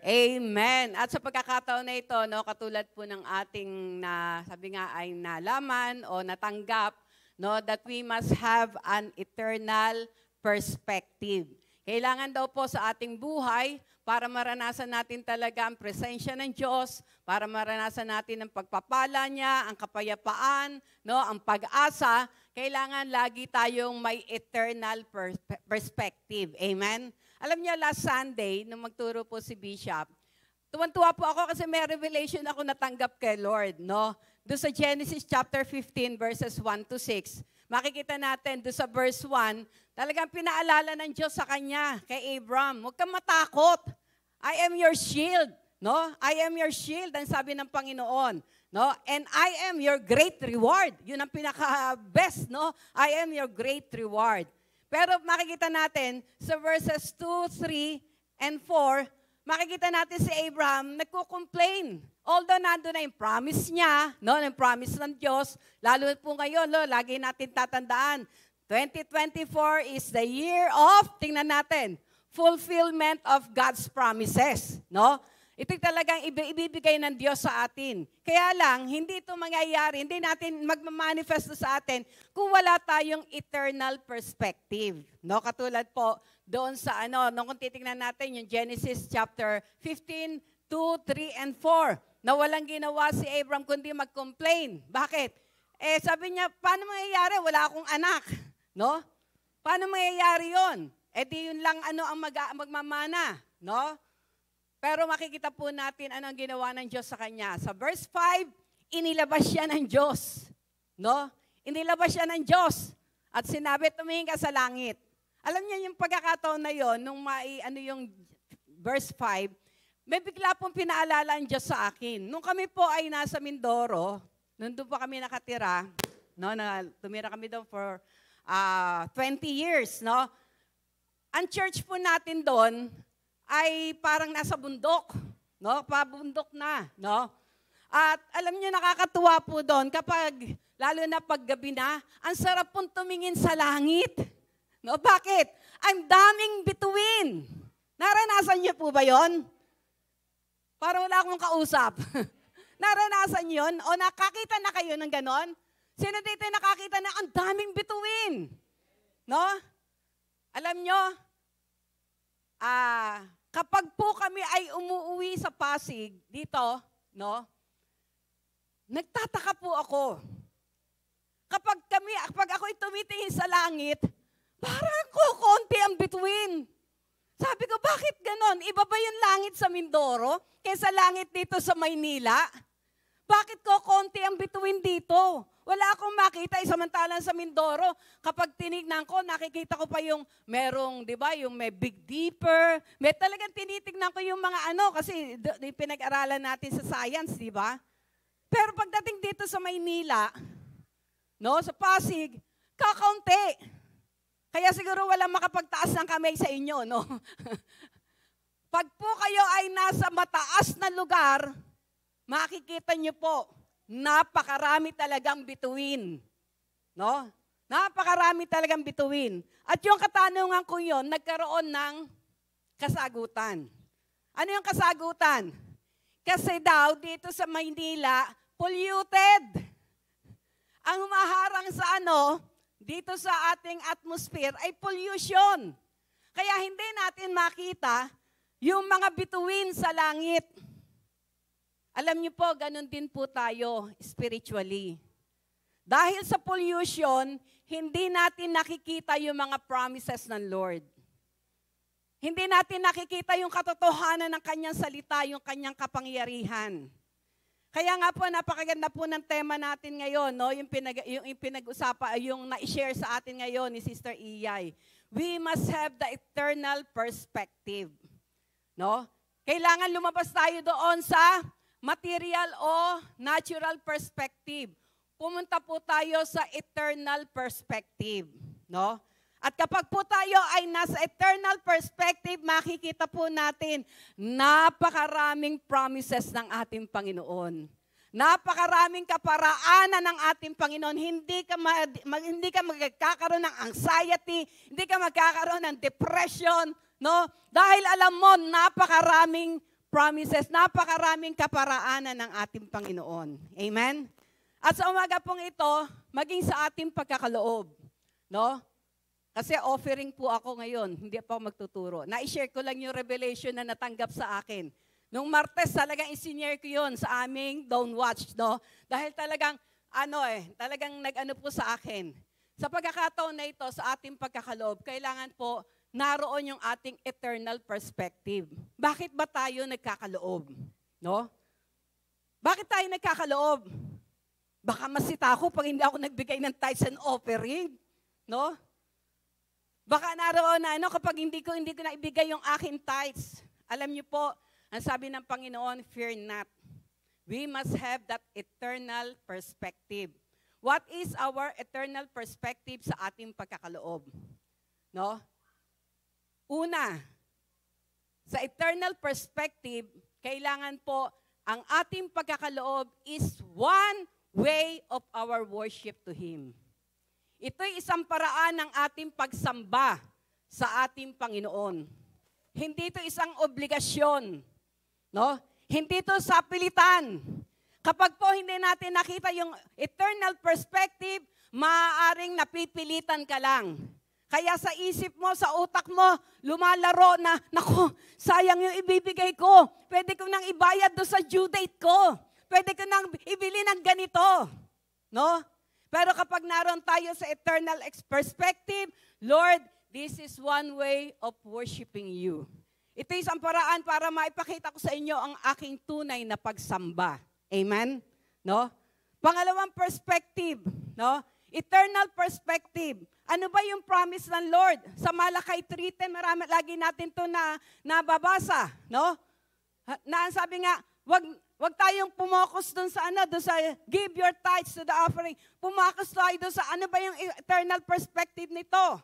Amen. At sa pagkakataon na ito, no, katulad po ng ating sabi nga ay nalaman o natanggap, no, that we must have an eternal perspective. Kailangan daw po sa ating buhay para maranasan natin talaga ang presensya ng Diyos, para maranasan natin ang pagpapala niya, ang kapayapaan, no, ang pag-asa, kailangan lagi tayong may eternal perspective. Amen? Alam niyo, last Sunday, nung magturo po si Bishop, tuwan-tuwa po ako kasi may revelation ako natanggap kay Lord, no? Doon sa Genesis chapter 15, verses 1 to 6, makikita natin doon sa verse 1, talagang pinaalala ng Diyos sa kanya, kay Abram, huwag kang matakot. I am your shield. No? I am your shield, ang sabi ng Panginoon. No? And I am your great reward. Yun ang pinaka-best, no? I am your great reward. Pero makikita natin sa verses 2, 3, and 4, makikita natin si Abraham nagko-complain. Although nandun na yung promise niya, no, yung promise ng Diyos, lalo po ngayon, no, lagi natin tatandaan, 2024 is the year of, tingnan natin, fulfillment of God's promises. No? Ito talagang ibibigay ng Diyos sa atin. Kaya lang, hindi ito mangyayari, hindi natin magmamanifesto sa atin kung wala tayong eternal perspective. No? Katulad po doon sa kung titingnan natin yung Genesis chapter 15, 2, 3, and 4 na walang ginawa si Abram kundi mag-complain. Bakit? Sabi niya, paano mangyayari? Wala akong anak. No? Paano mangyayari yon? Di yun lang ang magmamana. No? Pero makikita po natin ano ang ginawa ng Diyos sa kanya. Sa verse 5, inilabas siya ng Diyos. No? Inilabas siya ng Diyos. At sinabi, tumingin ka sa langit. Alam niyo yung pagkakataon na yon, nung yung verse 5, may bigla pong pinaalala ang Diyos sa akin. Nung kami po ay nasa Mindoro, nandun po kami nakatira, no, tumira kami doon for 20 years. No? Ang church po natin doon ay parang nasa bundok. No? Pabundok na. No? At alam niyo, nakakatuwa po doon kapag, lalo na paggabi na, ang sarap pong tumingin sa langit. No? Bakit? Ang daming bituin. Naranasan niyo po ba yon? Para wala akong kausap. Naranasan yun? O nakakita na kayo ng ganon? Sino dito nakakita na ang daming bituin? No? Alam nyo, kapag po kami ay umuwi sa Pasig, dito, no? Nagtataka po ako. Kapag ako'y tumitingin sa langit, parang kukunti ang bituin. Sabi ko, bakit ganon? Iba ba yung langit sa Mindoro kaysa langit dito sa Maynila? Bakit kukunti ang bituin dito? Wala akong makita, samantalang sa Mindoro, kapag tinignan ko, nakikita ko pa yung merong, di ba, yung may Big Dipper. May talagang tinitignan ko yung mga kasi pinag-aralan natin sa science, di ba? Pero pagdating dito sa Maynila, no, sa Pasig, kakaunti. Kaya siguro walang makapagtaas ng kamay sa inyo, no? Pag po kayo ay nasa mataas na lugar, makikita niyo po, napakarami talagang bituin. No? Napakarami talagang bituin. At yung katanungan ko yun, nagkaroon ng kasagutan. Ano yung kasagutan? Kasi daw, dito sa Maynila, polluted. Ang humaharang sa dito sa ating atmosphere ay pollution. Kaya hindi natin makita yung mga bituin sa langit. Alam niyo po, ganun din po tayo spiritually. Dahil sa pollution, hindi natin nakikita yung mga promises ng Lord. Hindi natin nakikita yung katotohanan ng kanyang salita, yung kanyang kapangyarihan. Kaya nga po, napakaganda po ng tema natin ngayon, no? Yung pinag-usapan, yung na-share sa atin ngayon ni Sister Iyay. We must have the eternal perspective. No? Kailangan lumabas tayo doon sa material o natural perspective. Pumunta po tayo sa eternal perspective. No? At kapag po tayo ay nasa eternal perspective, makikita po natin napakaraming promises ng ating Panginoon. Napakaraming kaparaanan ng ating Panginoon. Hindi ka magkakaroon ng anxiety, hindi ka magkakaroon ng depression, no? Dahil alam mo, napakaraming promises, napakaraming kaparaanan ng ating Panginoon. Amen? At sa umaga pong ito, maging sa ating pagkakaloob, no? Kasi offering po ako ngayon, hindi pa ako magtuturo. Na-share ko lang yung revelation na natanggap sa akin. Nung Martes, talagang isinare ko yun sa aming Don't Watch, no? Dahil talagang, talagang nag-ano po sa akin. Sa pagkakataon na ito, sa ating pagkakaloob, kailangan po naroon yung ating eternal perspective. Bakit ba tayo nagkakaloob? No? Bakit tayo nagkakaloob? Baka masita ako pag hindi ako nagbigay ng tithes and offering. No? Baka naroon na kapag hindi ko na ibigay yung aking tithes. Alam niyo po, ang sabi ng Panginoon, fear not. We must have that eternal perspective. What is our eternal perspective sa ating pagkakaloob? No? Una, sa eternal perspective, kailangan po ang ating pagkakaloob is one way of our worship to Him. Ito'y isang paraan ng ating pagsamba sa ating Panginoon. Hindi ito isang obligasyon. No? Hindi ito sapilitan. Kapag po hindi natin nakita yung eternal perspective, maaaring napipilitan ka lang. Kaya sa isip mo, sa utak mo, lumalaro na, naku, sayang yung ibibigay ko. Pwede ko nang ibayad do sa due date ko. Pwede ko nang ibili ng ganito. No? Pero kapag naroon tayo sa eternal perspective, Lord, this is one way of worshiping you. Ito isang paraan para maipakita ko sa inyo ang aking tunay na pagsamba. Amen? No? Pangalawang perspective, no? Eternal perspective. Ano ba yung promise ng Lord? Sa Malakay 3:10, marami lagi natin 'to na nababasa, no? Na sabi nga, wag tayong pumokus doon sa doon sa give your tithes to the offering. Pumokus tayo doon sa ano ba yung eternal perspective nito?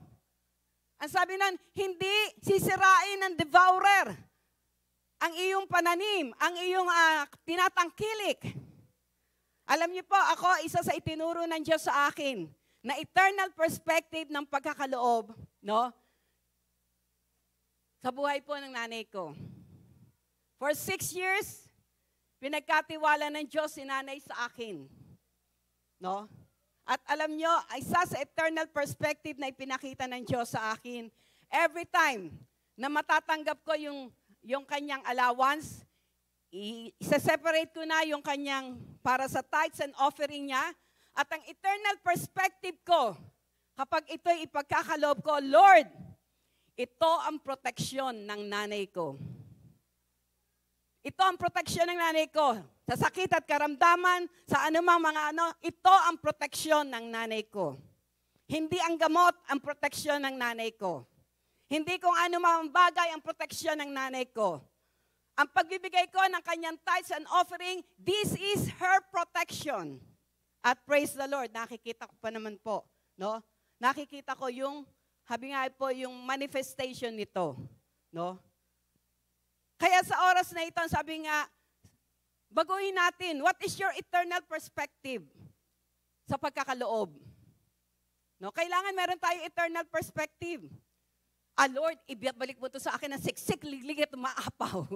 Ang sabi nun, hindi sisirain ng devourer ang iyong pananim, ang iyong tinatangkilik. Alam niyo po, ako, isa sa itinuro ng Diyos sa akin, na eternal perspective ng pagkakaloob, no? Sa buhay po ng nanay ko. For 6 years, pinagkatiwala ng Diyos si nanay sa akin. No? At alam nyo, isa sa eternal perspective na ipinakita ng Diyos sa akin, every time na matatanggap ko yung kanyang allowance, isa-separate ko na yung kanyang para sa tithes and offering niya, at ang eternal perspective ko, kapag ito'y ipagkakaloob ko, Lord, ito ang proteksyon ng nanay ko. Ito ang proteksyon ng nanay ko. Sa sakit at karamdaman, sa anumang mga ito ang proteksyon ng nanay ko. Hindi ang gamot ang proteksyon ng nanay ko. Hindi kung anumang bagay ang proteksyon ng nanay ko. Ang pagbibigay ko ng kanyang tithes and offering, this is her protection. At praise the Lord, nakikita ko pa naman po, no? Nakikita ko yung, habi nga po, yung manifestation nito, no? Kaya sa oras na ito, sabi nga, baguhin natin, what is your eternal perspective sa pagkakaloob? No? Kailangan meron tayong eternal perspective. Lord, ibalik mo to sa akin ng siksik, liglig at maapaw.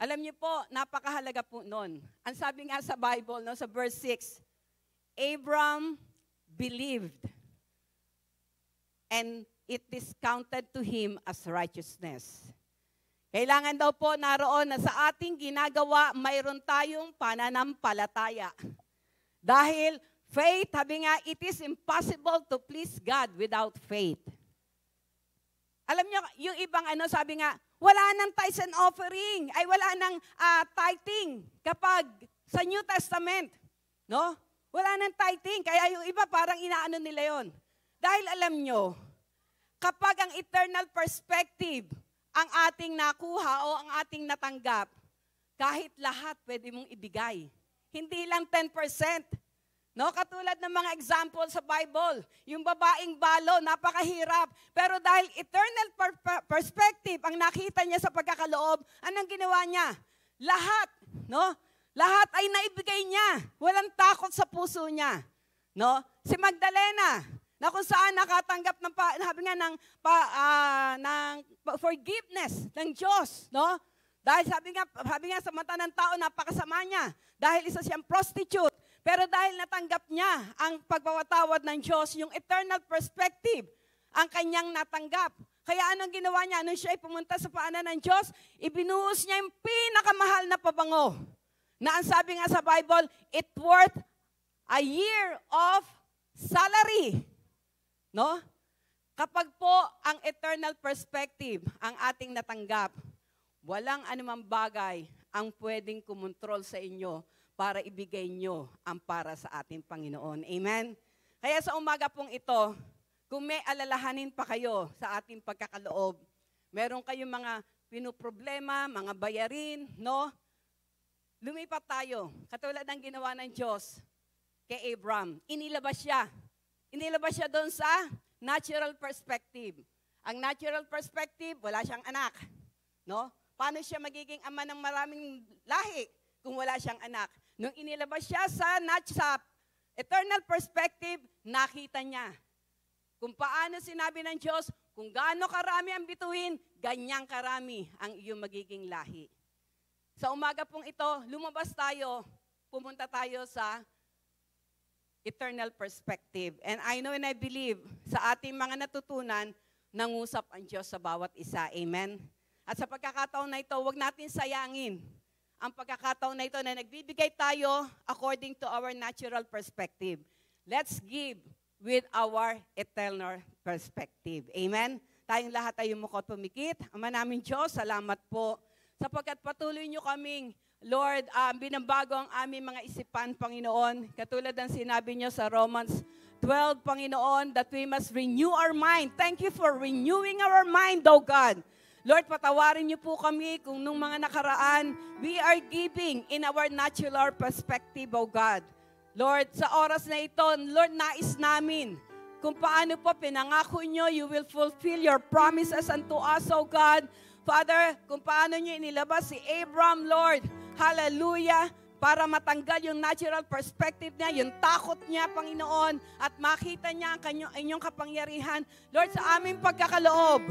Alam niyo po, napakahalaga po nun. Ang sabi nga sa Bible, no, sa verse 6, Abram believed and it is counted to him as righteousness. Kailangan daw po naroon na sa ating ginagawa, mayroon tayong pananampalataya. Dahil faith, sabi nga, it is impossible to please God without faith. Alam niyo, yung ibang sabi nga, wala nang tithes and offering, ay wala nang tithing kapag sa New Testament. No? Wala nang tithing, kaya yung iba parang inaano nila yon. Dahil alam niyo, kapag ang eternal perspective ang ating nakuha o ang ating natanggap, kahit lahat pwede mong ibigay. Hindi lang 10%. No, katulad ng mga example sa Bible, yung babaeng balo, napakahirap. Pero dahil eternal perspective ang nakita niya sa pagkakaloob, anong ginawa niya? Lahat, no? Lahat ay naibigay niya. Walang takot sa puso niya. No? Si Magdalena, na kung saan nakatanggap ng ng forgiveness ng Diyos, no? Dahil sabi nga sa mata ng tao, napakasama niya. Dahil isa siyang prostitute. Pero dahil natanggap niya ang pagpapatawad ng Diyos, yung eternal perspective, ang kanyang natanggap. Kaya anong ginawa niya? Nung siya ay pumunta sa paanan ng Diyos, ibinuhos niya yung pinakamahal na pabango. Na ang sabi nga sa Bible, it worth a year of salary. No? Kapag po ang eternal perspective ang ating natanggap, walang anumang bagay ang pwedeng kumontrol sa inyo para ibigay nyo ang para sa ating Panginoon. Amen? Kaya sa umaga pong ito, kung may alalahanin pa kayo sa ating pagkakaloob, meron kayong mga pinoproblema, mga bayarin, no? Lumipat tayo. Katulad ng ginawa ng Diyos kay Abram. Inilabas siya. Inilabas siya doon sa natural perspective. Ang natural perspective, wala siyang anak. No? Paano siya magiging ama ng maraming lahi kung wala siyang anak? Nung inilabas siya sa eternal perspective, nakita niya kung paano sinabi ng Diyos, kung gaano karami ang bituin, ganyang karami ang iyong magiging lahi. Sa umaga pong ito, lumabas tayo, pumunta tayo sa eternal perspective. And I know and I believe sa ating mga natutunan, nangusap ang Diyos sa bawat isa. Amen? At sa pagkakataon na ito, huwag natin sayangin ang pagkakataon na ito na nagbibigay tayo according to our natural perspective. Let's give with our eternal perspective. Amen? Tayong lahat ay umukot pumikit. Ama namin Diyos, salamat po sapagkat patuloy nyo kaming Lord, binabago ang aming mga isipan, Panginoon. Katulad ng sinabi nyo sa Romans 12, Panginoon, that we must renew our mind. Thank you for renewing our mind, O God. Lord, patawarin niyo po kami kung nung mga nakaraan, we are giving in our natural perspective, O God. Lord, sa oras na ito, Lord, nais namin kung paano po pinangako niyo, you will fulfill your promises unto us, O God. Father, kung paano niyo inilabas si Abraham, Lord, hallelujah, para matanggal yung natural perspective niya, yung takot niya, Panginoon, at makita niya ang inyong kapangyarihan. Lord, sa aming pagkakaloob,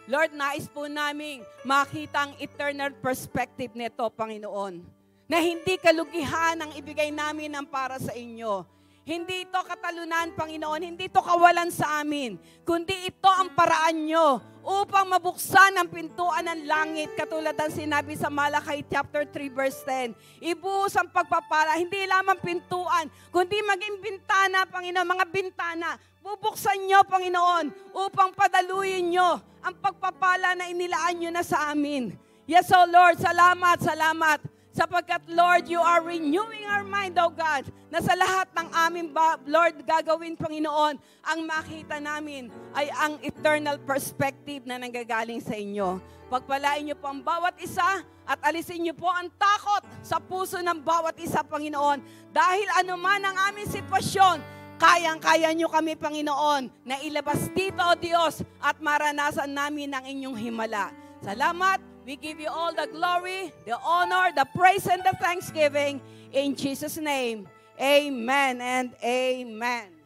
Lord, nais po namin makita ang eternal perspective nito, Panginoon, na hindi kalugihan ang ibigay namin ang para sa inyo. Hindi ito katalunan, Panginoon. Hindi ito kawalan sa amin. Kundi ito ang paraan nyo upang mabuksan ang pintuan ng langit. Katulad ng sinabi sa Malakay chapter 3 verse 10. Ibuhos ang pagpapala. Hindi lamang pintuan, kundi maging bintana, Panginoon. Mga bintana. Bubuksan nyo, Panginoon, upang padaluyin nyo ang pagpapala na inilaan nyo na sa amin. Yes, O Lord. Salamat, salamat. Sapagkat, Lord, you are renewing our mind, O God, na sa lahat ng aming, Lord, gagawin, Panginoon, ang makita namin ay ang eternal perspective na nanggagaling sa inyo. Pagpalain niyo po ang bawat isa at alisin niyo po ang takot sa puso ng bawat isa, Panginoon. Dahil anuman ang aming sitwasyon, kayang-kaya niyo kami, Panginoon, na ilabas dito, O Diyos, at maranasan namin ang inyong himala. Salamat. We give you all the glory, the honor, the praise, and the thanksgiving. In Jesus' name, amen and amen.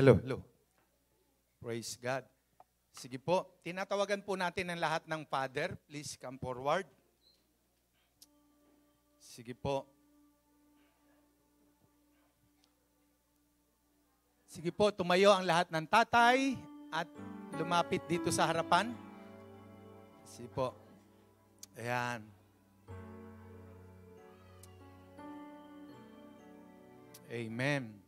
Hello, hello. Praise God. Sige po, tinatawagan po natin ang lahat ng father. Please come forward. Sige po. Sige po, tumayo ang lahat ng tatay at lumapit dito sa harapan. Sige po. Ayan. Amen.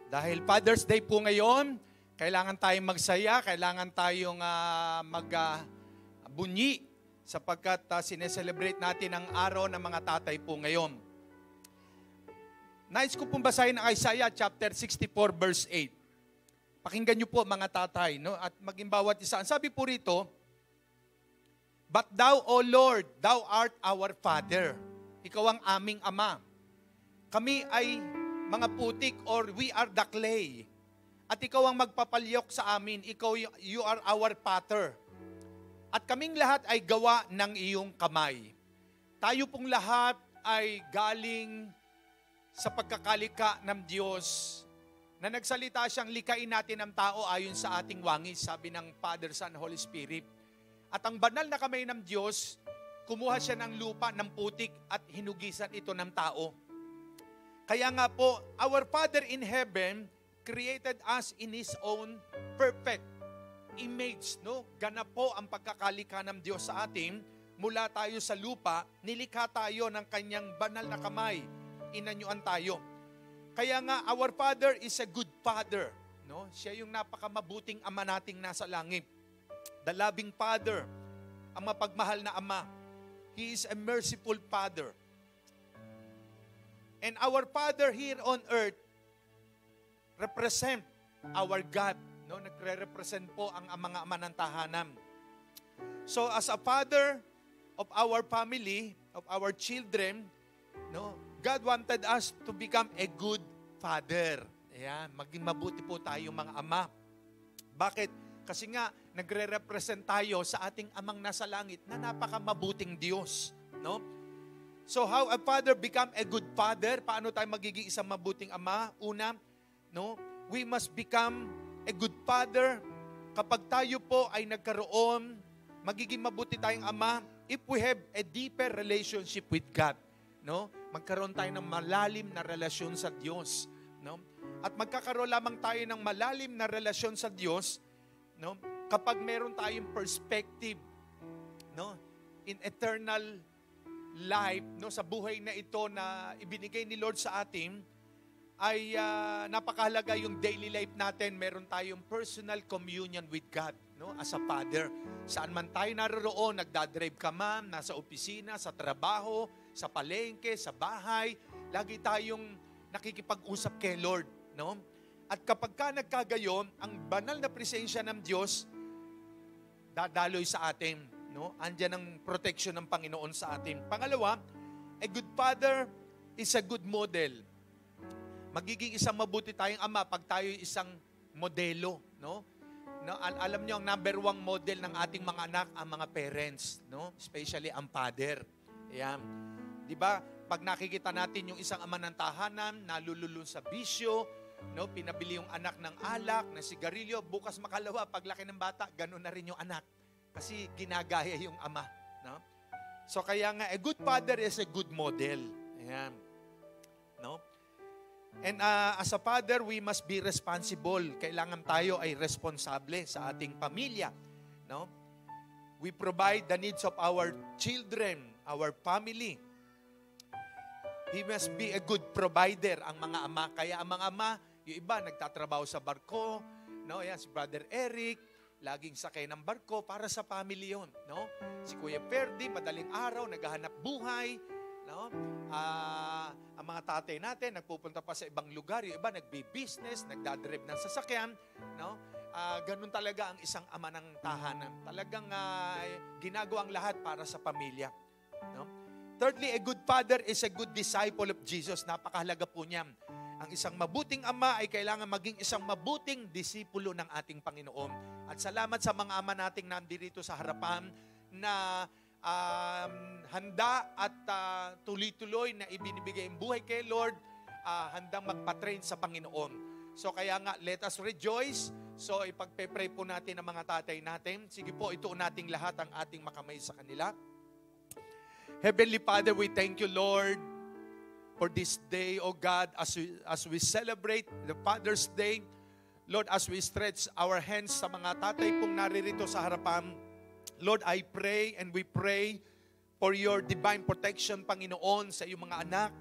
Dahil Father's Day po ngayon, kailangan tayong magsaya, kailangan tayong magbunyi sapagkat sineselebrate natin ang araw ng mga tatay po ngayon. Nais ko pong basahin ang Isaiah chapter 64 verse 8. Pakinggan niyo po mga tatay, no? At maging bawat isa. Ang sabi po rito, "But thou, O Lord, thou art our Father." Ikaw ang aming Ama. Kami ay mga putik or we are the clay. At ikaw ang magpapalyok sa amin. You are our Father. At kaming lahat ay gawa ng iyong kamay. Tayo pong lahat ay galing sa pagkakalika ng Diyos na nagsalita siyang likain natin ang tao ayon sa ating wangis, sabi ng Father, Son, Holy Spirit. At ang banal na kamay ng Diyos, kumuha siya ng lupa, ng putik at hinugisan ito ng tao. Kaya nga po, our Father in heaven created us in His own perfect image. No? Ganap po ang pagkakalika ng Diyos sa atin. Mula tayo sa lupa, nilikha tayo ng kanyang banal na kamay. Inanyuan tayo. Kaya nga, our Father is a good Father. No? Siya yung napakamabuting Ama nating nasa langit. The loving Father, ang mapagmahal na Ama. He is a merciful Father. And our Father here on earth represent our God. No? Nagre-represent po ang mga ama ng tahanan. So as a father of our family, of our children, no, God wanted us to become a good father. Ayan, maging mabuti po tayo mga ama. Bakit? Kasi nga, nagre-represent tayo sa ating amang nasa langit na napakamabuting Diyos. No? So how a father become a good father? Paano tayo magiging isang mabuting ama? Una, no, we must become a good father kapag tayo po ay nagkaroon, magiging mabuti tayong ama if we have a deeper relationship with God. No? Magkaroon tayo ng malalim na relasyon sa Diyos. No? At magkakaroon lamang tayo ng malalim na relasyon sa Diyos, no? Kapag meron tayong perspective, no? In eternal life, no? Sa buhay na ito na ibinigay ni Lord sa atin, ay napakahalaga yung daily life natin. Meron tayong personal communion with God, no? As a father. Saan man tayo naroon, nagdadrive ka man, nasa opisina, sa trabaho, sa palengke, sa bahay, lagi tayong nakikipag-usap kay Lord, no? At kapag ka nagkagayon, ang banal na presensya ng Diyos dadaloy sa atin, no? Andiyan ang protection ng Panginoon sa atin. Pangalawa, a good father is a good model. Magiging isang mabuti tayong ama pag tayo isang modelo, no? Alam niyo ang number one model ng ating mga anak, ang mga parents, no? Especially ang father. Ayan. 'Di ba? Pag nakikita natin yung isang ama ng tahanan, nalululun sa bisyo, no? Pinabili yung anak ng alak, na sigarilyo, bukas makalawa, paglaki ng bata, gano'n na rin yung anak. Kasi ginagaya yung ama, no? So kaya nga, a good father is a good model. Ayan. No? And as a father, we must be responsible. Kailangan tayo ay responsable sa ating pamilya. No? We provide the needs of our children, our family. He must be a good provider, ang mga ama. Kaya ang mga ama, yung iba nagtatrabaho sa barko, no? Yan, si Brother Eric, laging sakay ng barko para sa family yun. No? Si Kuya Ferdy, madaling araw, naghahanap buhay. No? Ang mga tatay natin, nagpupunta pa sa ibang lugar. Yung iba, nagbi-business, nagdadrive ng sasakyan. No? Ganun talaga ang isang ama ng tahanan. Talagang ginagawa ang lahat para sa pamilya. No? Thirdly, a good father is a good disciple of Jesus. Napakahalaga po niyan. Ang isang mabuting ama ay kailangan maging isang mabuting disipulo ng ating Panginoon. At salamat sa mga ama nating nandito sa harapan na handa at tuloy-tuloy na ibinibigay ang buhay kay Lord handang magpa-train sa Panginoon. So kaya nga, let us rejoice. So ipagpe-pray po natin ang mga tatay natin. Sige po, ituon nating lahat ang ating makamay sa kanila. Heavenly Father, we thank you, Lord, for this day, O God, as we celebrate the Father's Day. Lord, as we stretch our hands sa mga tatay pong naririto sa harapan, Lord, I pray and we pray for your divine protection, Panginoon, sa iyong mga anak.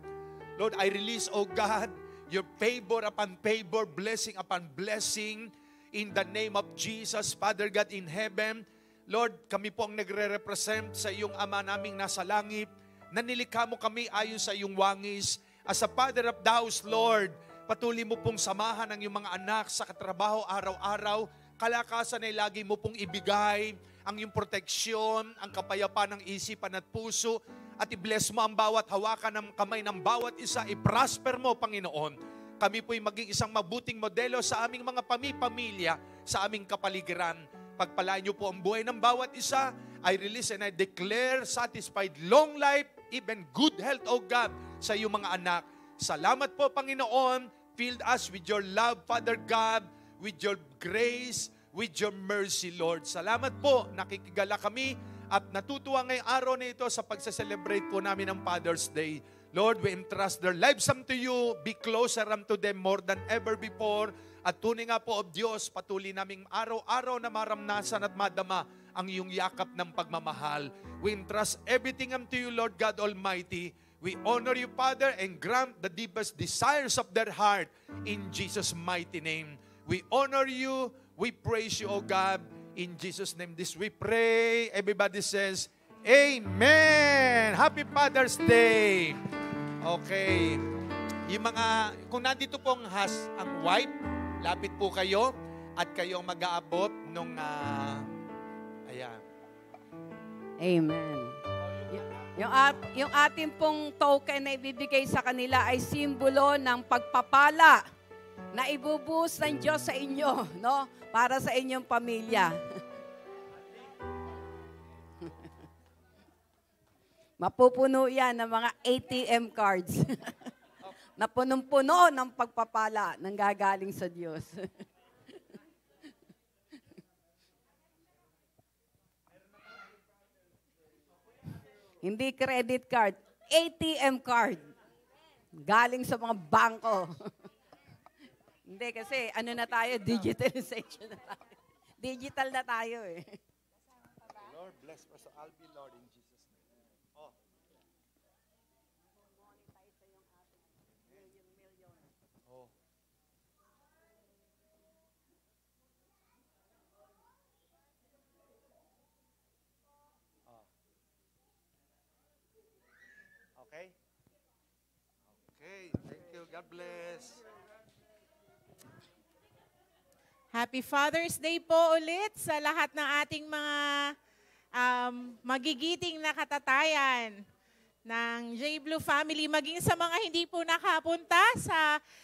Lord, I release, O God, your favor upon favor, blessing upon blessing, in the name of Jesus, Father God in heaven. Lord, kami po ang nagre-represent sa iyong Ama naming nasa langit, na nilikha mo kami ayon sa iyong wangis. As a Father of the house, Lord, patuloy mo pong samahan ang iyong mga anak sa katrabaho araw-araw. Kalakasan ay lagi mo pong ibigay ang iyong proteksyon, ang kapayapaan ng isipan at puso, at i-bless mo ang bawat hawakan ng kamay ng bawat isa, i-prosper mo, Panginoon. Kami po'y maging isang mabuting modelo sa aming mga pamilya, sa aming kapaligiran. Pagpalain niyo po ang buhay ng bawat isa. I release and I declare satisfied long life, even good health, O God, sa iyong mga anak. Salamat po, Panginoon. Fill us with your love, Father God, with your grace, with your mercy, Lord. Salamat po, nakikigala kami at natutuwa ngayong araw na ito sa pagsa-celebrate po namin ng Father's Day. Lord, we entrust their lives unto you. Be closer unto them more than ever before. At tunay nga po, O Diyos, patuloy naming araw-araw na maramnasan at madama ang iyong yakap ng pagmamahal. We entrust everything unto you, Lord God Almighty. We honor you, Father, and grant the deepest desires of their heart in Jesus' mighty name. We honor you. We praise you, O God. In Jesus' name, this we pray. Everybody says, Amen! Happy Father's Day! Okay. Yung mga, kung nandito po ang wife, lapit po kayo at kayo ang mag-aabot nung, ayan. Amen. Yung ating pong token na ibibigay sa kanila ay simbolo ng pagpapala na ibubuhos ng Diyos sa inyo, no? Para sa inyong pamilya. Mapupuno yan ng mga ATM cards. Na punong-puno ng pagpapala nang gagaling sa Diyos. Hindi credit card, ATM card. Galing sa mga bangko. Hindi kasi ano na tayo, digitalization na tayo. Digital na tayo eh. Lord, bless Pastor Albi, Lord, in Jesus' name. Oh. Oh. Okay? Okay, thank you. God bless. Happy Father's Day po ulit sa lahat ng ating mga magigiting na katatayan ng J Blue family, maging sa mga hindi po nakapunta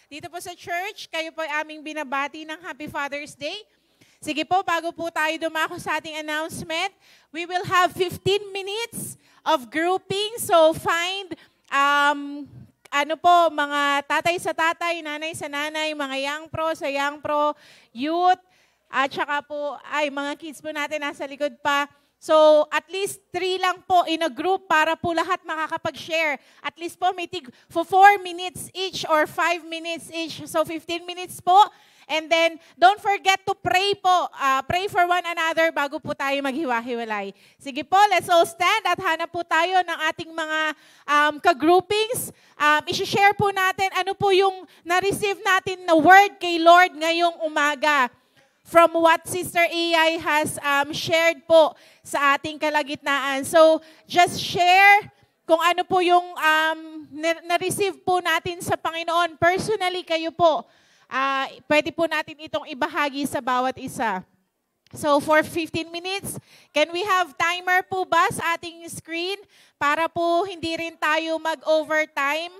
dito po sa church, kayo po ay aming binabati ng Happy Father's Day. Sige po, bago po tayo dumako sa ating announcement, we will have 15 minutes of grouping. So find mga tatay sa tatay, nanay sa nanay, mga young pro sa young pro, youth, at saka po ay mga kids po natin nasa likod pa. So at least 3 lang po in a group para po lahat makakapag-share. At least po may for 4 minutes each or 5 minutes each. So 15 minutes po. And then, don't forget to pray po. Pray for one another bago po tayo maghiwa-hiwalay. Sige po, let's all stand at hanap po tayo ng ating mga ka-groupings. I-share po natin ano po yung na-receive natin na word kay Lord ngayong umaga. From what Sister Iyay has shared po sa ating kalagitnaan. So, just share kung ano po yung na-receive po natin sa Panginoon. Personally, kayo po. Pwede po natin itong ibahagi sa bawat isa. So for 15 minutes, can we have timer po ba sa ating screen para po hindi rin tayo mag-overtime?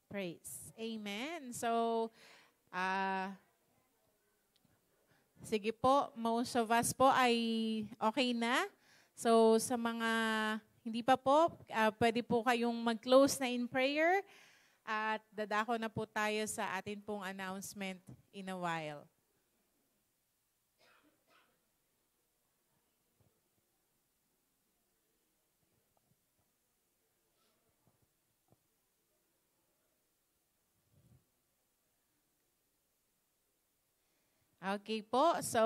praise. Amen. So, sige po, most of us po ay okay na. So, sa mga hindi pa po, pwede po kayong mag-close na in prayer at dadako na po tayo sa atin pong announcement in a while. Okay po. So,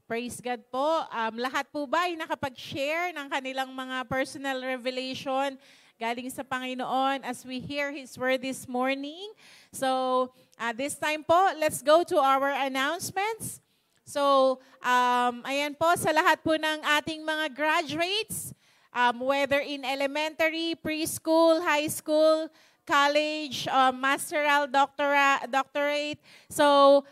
praise God po. Lahat po ba ay nakapag-share ng kanilang mga personal revelation galing sa Panginoon as we hear His word this morning? So, this time po, let's go to our announcements. So, ayan po, sa lahat po ng ating mga graduates, whether in elementary, preschool, high school, college, masteral, doctorate. So,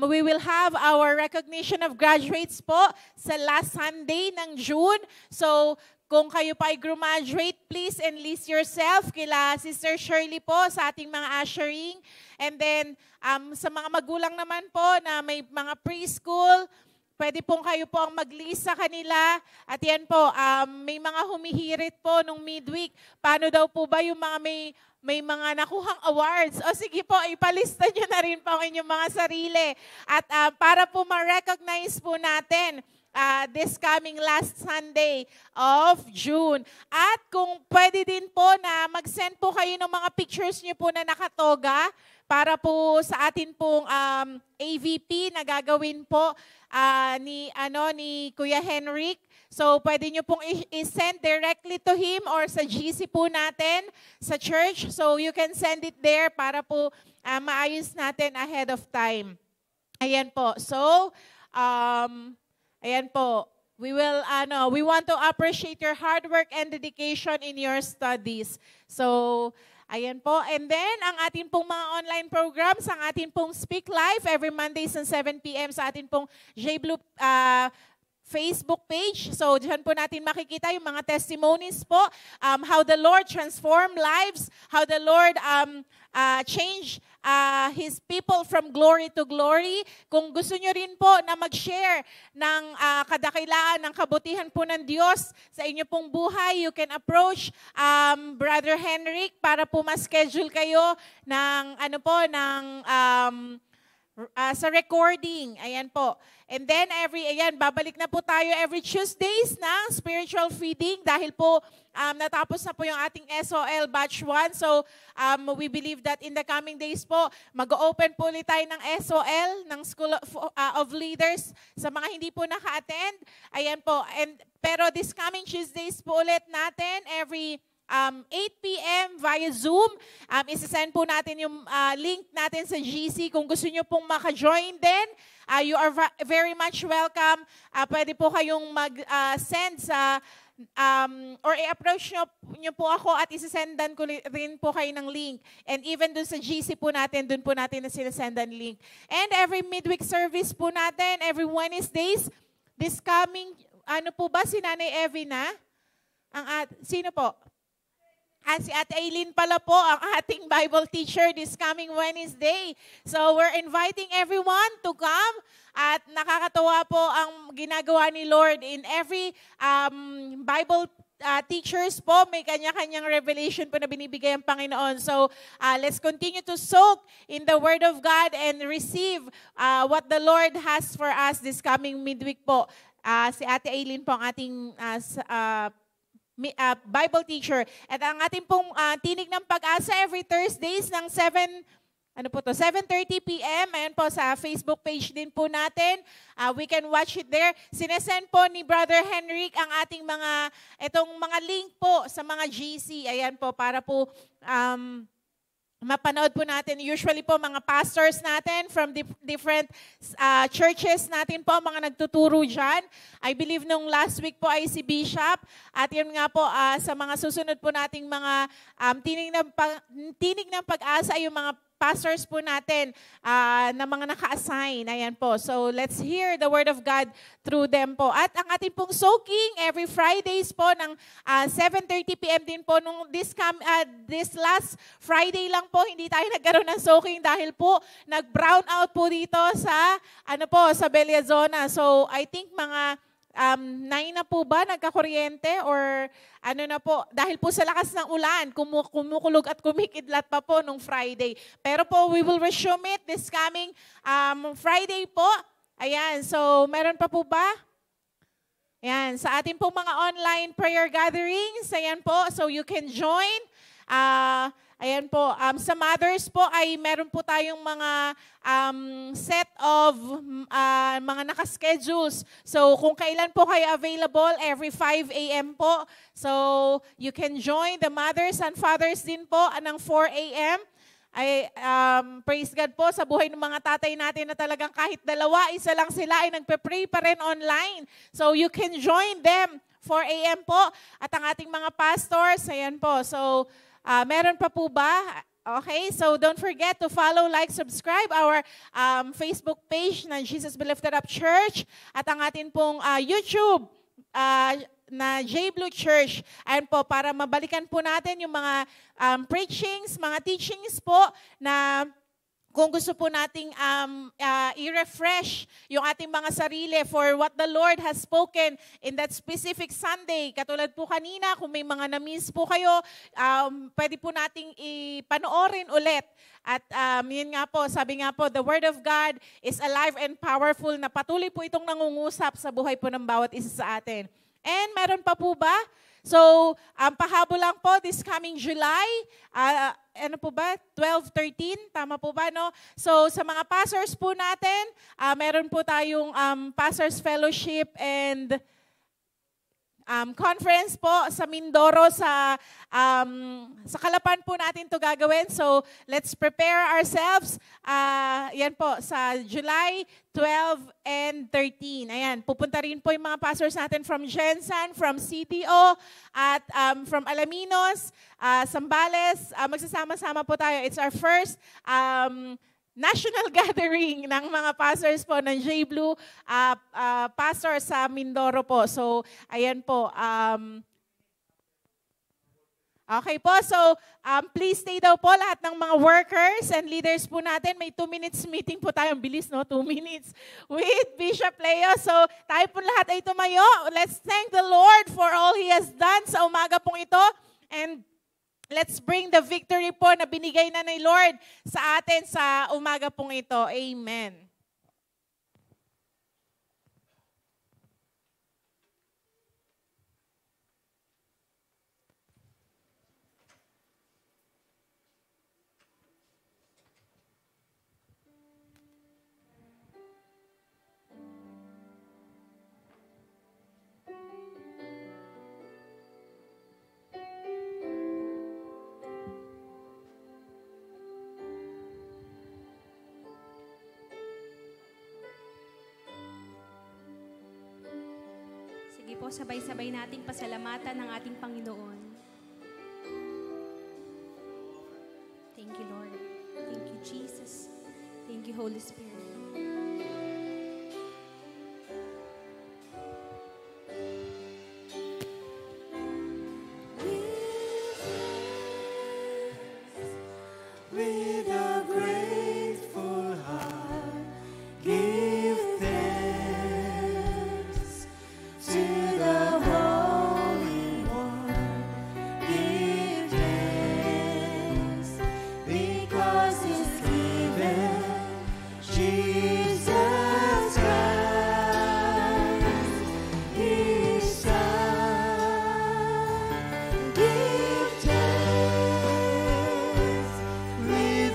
we will have our recognition of graduates po sa last Sunday ng June. So, kung kayo pa ay graduate, please enlist yourself kila Sister Shirley po sa ating mga ushering. And then, sa mga magulang naman po na may mga preschool, pwede pong kayo po ang mag-list sa kanila. At yan po, may mga humihirit po nung midweek. Paano daw po ba yung mga may mga nakuhang awards? O sige po, ipalista nyo na rin po ang inyong mga sarili. At para po ma-recognize po natin this coming last Sunday of June. At kung pwede din po na mag-send po kayo ng mga pictures nyo po na nakatoga para po sa atin pong AVP na gagawin po ni Kuya Henrik. So, pwede nyo pong i-send directly to him or sa GC po natin sa church. So, you can send it there para po maayos natin ahead of time. Ayan po. So, ayan po. We want to appreciate your hard work and dedication in your studies. So, ayan po. And then, ang ating pong mga online programs, ang ating pong Speak Live every Mondays at 7 p.m. sa ating pong J-Blue Facebook page. So, dyan po natin makikita yung mga testimonies po, how the Lord transformed lives, how the Lord changed His people from glory to glory. Kung gusto nyo rin po na mag-share ng kadakilaan, ng kabutihan po ng Diyos sa inyo pong buhay, you can approach Brother Henrik para po ma-schedule kayo ng sa recording. Ayan po. And then, babalik na po tayo every Tuesdays ng spiritual feeding dahil po natapos na po yung ating SOL Batch 1. So, we believe that in the coming days po, mag-open po ulit tayo ng SOL, ng School of Leaders sa mga hindi po naka-attend. Ayan po. Pero this coming Tuesdays po ulit natin, every 8 p.m. via Zoom. Isasend po natin yung link natin sa GC. Kung gusto nyo pong maka-join din, you are very much welcome. Pwede po kayong mag-send sa or i-approach nyo po ako at isisendan ko rin po kayo ng link. And even dun sa GC po natin, dun po natin na sinasendan link. And every midweek service po natin, every Wednesdays, this coming, si Nanay Evie na? Sino po? Si Ate Aileen pala po, ang ating Bible teacher this coming Wednesday. So we're inviting everyone to come at nakakatuwa po ang ginagawa ni Lord in every Bible teachers po, may kanya-kanyang revelation po na binibigay ang Panginoon. So let's continue to soak in the Word of God and receive what the Lord has for us this coming midweek po. Si Ate Aileen po ang ating Bible teacher. At ang ating pong Tinig ng Pag-asa every Thursdays ng 7:30 p.m. Ayan po sa Facebook page din po natin. We can watch it there. Sinesend po ni Brother Henrik ang ating itong mga link po sa mga GC. Ayan po, para po mapanood po natin. Usually po mga pastors natin from different churches natin po, mga nagtuturo dyan. I believe nung last week po ay si Bishop. At yun nga po, sa mga susunod po nating mga tinig ng pag-asa, yung mga pastors po natin na mga naka-assign. Ayan po. So let's hear the word of God through them po. At ang ating pong soaking every Fridays po ng 7:30 p.m. din po. Nung this last Friday lang po, hindi tayo nagkaroon ng soaking dahil po nag-brown out po dito sa sa Bellazona. So I think mga 9 na po ba nagkakuryente or na po, dahil po sa lakas ng ulan, kumukulog at kumikidlat pa po nung Friday. Pero po, we will resume it this coming Friday po. Ayan, so meron pa po ba? Ayan, sa ating pong mga online prayer gatherings, ayan po, so you can join. Ayan po, sa mothers po ay meron po tayong mga set of mga nakaschedules. So kung kailan po kayo available, every 5 a.m. po. So you can join the mothers and fathers din po ng 4 a.m. Ay, praise God po sa buhay ng mga tatay natin na talagang kahit dalawa, isa lang sila ay nagpe-pray pa rin online. So you can join them 4 a.m. po. At ang ating mga pastors, ayan po. So meron pa po ba? Okay, so don't forget to follow, like, subscribe our Facebook page na Jesus Be Lifted Up Church at ang atin pong YouTube na J Blue Church. Ayan po, para mabalikan po natin yung mga preachings, mga teachings po na kung gusto po nating i-refresh yung ating mga sarili for what the Lord has spoken in that specific Sunday. Katulad po kanina, kung may mga na-miss po kayo, pwede po nating ipanoorin ulit. At yun nga po, sabi nga po, the Word of God is alive and powerful na patuloy po itong nangungusap sa buhay po ng bawat isa sa atin. And meron pa po ba? So, pahabol lang po this coming July, ano po ba? 12, 13, tama po ba, no? So, sa mga pastors po natin, meron po tayong Pastors Fellowship and conference po sa Mindoro, sa Calapan po natin to gagawin. So, let's prepare ourselves. Yan po, sa July 12 and 13. Ayan, pupunta rin po yung mga pastors natin from Jensen, from CTO, at from Alaminos, Zambales. Magsasama-sama po tayo. It's our first national gathering ng mga pastors po ng J Blue pastor sa Mindoro po. So, ayan po. Okay po, so please stay daw po lahat ng mga workers and leaders po natin. May 2 minutes meeting po tayo. Bilis, no? 2 minutes with Bishop Leo. So, tayo po lahat ay tumayo. Let's thank the Lord for all He has done sa umaga pong ito. And let's bring the victory po na binigay na ni Lord sa atin sa umaga pong ito. Amen. Sige po, sabay-sabay nating pasalamatan ng ating Panginoon. Thank you, Lord. Thank you, Jesus. Thank you, Holy Spirit. With a grateful heart, give thanks to the Holy One. Give thanks because He's given Jesus Christ, His Son. Give thanks with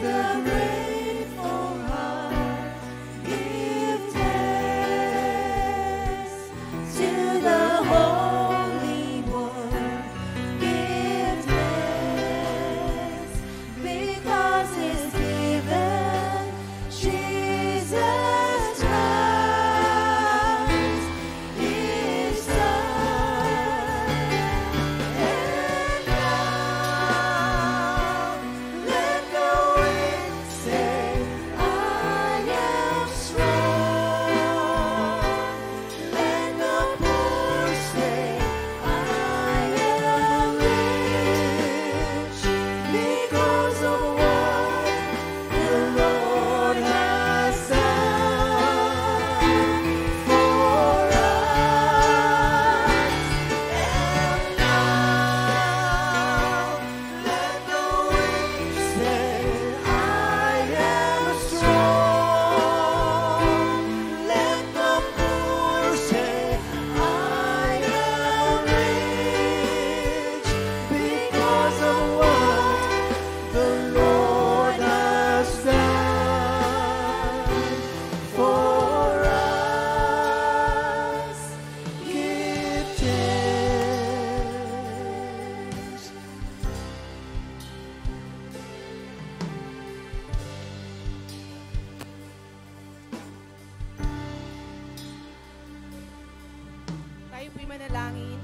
manalangin.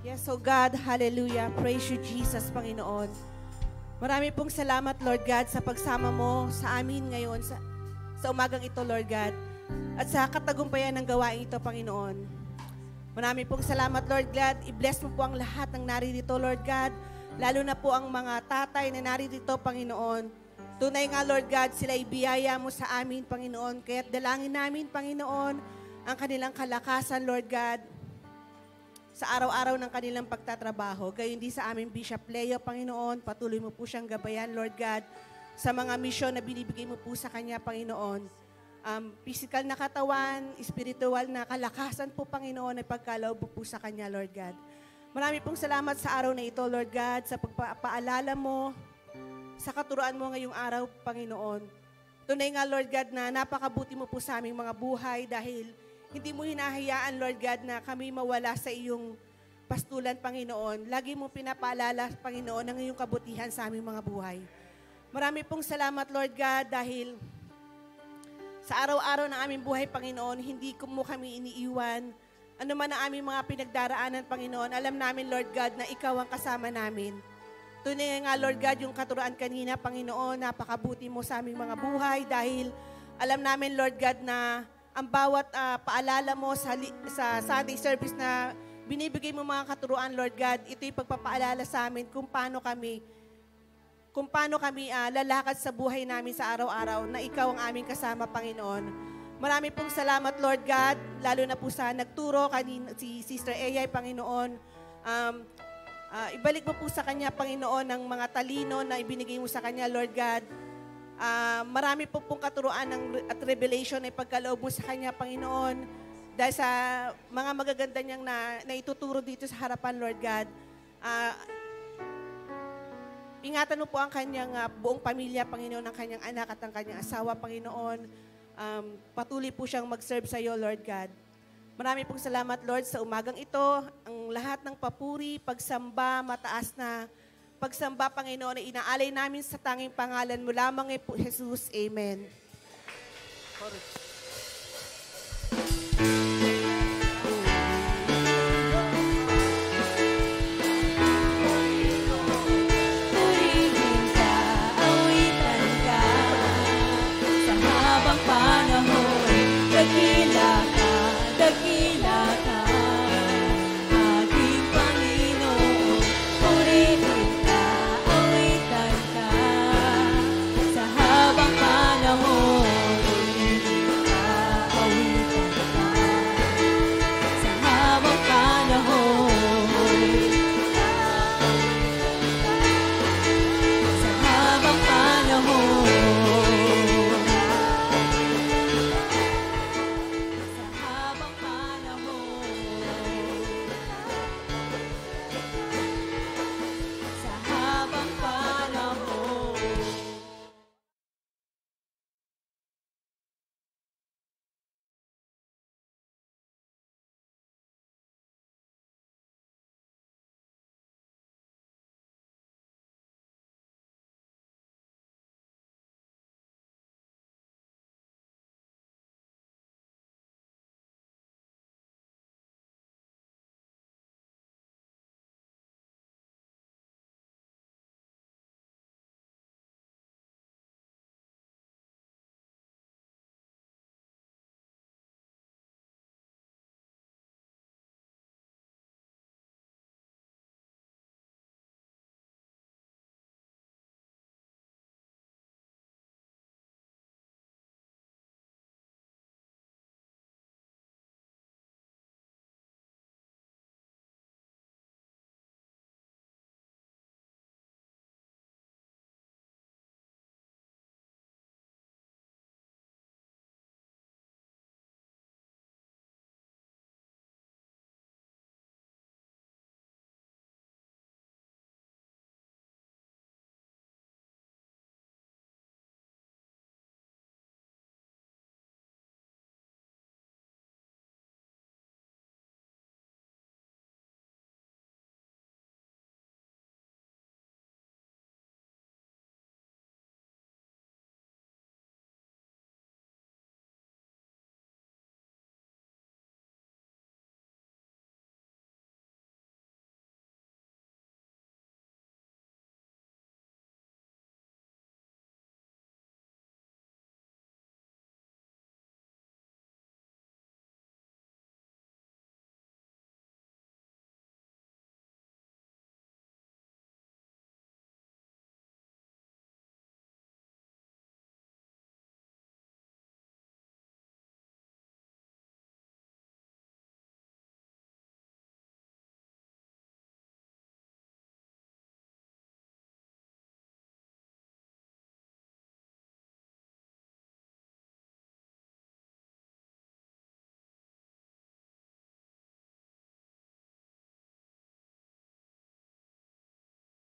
Yes, so God, hallelujah. Praise you, Jesus, Panginoon. Marami pong salamat, Lord God, sa pagsama mo sa amin ngayon, sa umagang ito, Lord God, at sa katagumpayan ng gawain ito, Panginoon. Marami pong salamat, Lord God. I-bless mo po ang lahat ng naririto, Lord God, lalo na po ang mga tatay na naririto, Panginoon. Tunay nga, Lord God, sila ibiyaya mo sa amin, Panginoon. Kaya't dalangin namin, Panginoon, ang kanilang kalakasan, Lord God, sa araw-araw ng kanilang pagtatrabaho. Gayon din sa aming Bishop Leo, Panginoon, patuloy mo po siyang gabayan, Lord God, sa mga misyon na binibigay mo po sa kanya, Panginoon. Physical na katawan, spiritual na kalakasan po, Panginoon, ay pagkaloob mo po sa kanya, Lord God. Marami pong salamat sa araw na ito, Lord God, sa pagpapaalala mo, sa katuruan mo ngayong araw, Panginoon. Tunay nga, Lord God, na napakabuti mo po sa aming mga buhay dahil hindi mo hinahayaan, Lord God, na kami mawala sa iyong pastulan, Panginoon. Lagi mo pinapaalala, Panginoon, ang iyong kabutihan sa aming mga buhay. Marami pong salamat, Lord God, dahil sa araw-araw ng aming buhay, Panginoon, hindi mo kami iniiwan. Ano man ang aming mga pinagdaraanan, Panginoon, alam namin, Lord God, na ikaw ang kasama namin. Tunay nga, Lord God, yung katuruan kanina, Panginoon, napakabuti mo sa aming mga buhay dahil alam namin, Lord God, na ang bawat paalala mo sa Sunday service na binibigay mo mga katuruan, Lord God, ito'y pagpapaalala sa amin kung paano kami lalakad sa buhay namin sa araw-araw na ikaw ang aming kasama, Panginoon. Marami pong salamat, Lord God, lalo na po sa nagturo kanina, si Sister Eyay, Panginoon. Ibalik mo po sa kanya, Panginoon, ng mga talino na ibinigay mo sa kanya, Lord God. Marami po pong katuruan at revelation ay pagkaloob mo sa kanya, Panginoon. Dahil sa mga magaganda niyang na ituturo dito sa harapan, Lord God. Ingatan mo po ang kanyang buong pamilya, Panginoon, ang kanyang anak at ang kanyang asawa, Panginoon. Patuloy po siyang mag-serve sa iyo, Lord God. Marami pong salamat, Lord, sa umagang ito. Ang lahat ng papuri, pagsamba, mataas na pagsamba, Panginoon, ay inaalay namin sa tanging pangalan mo lamang, Jesus. Amen.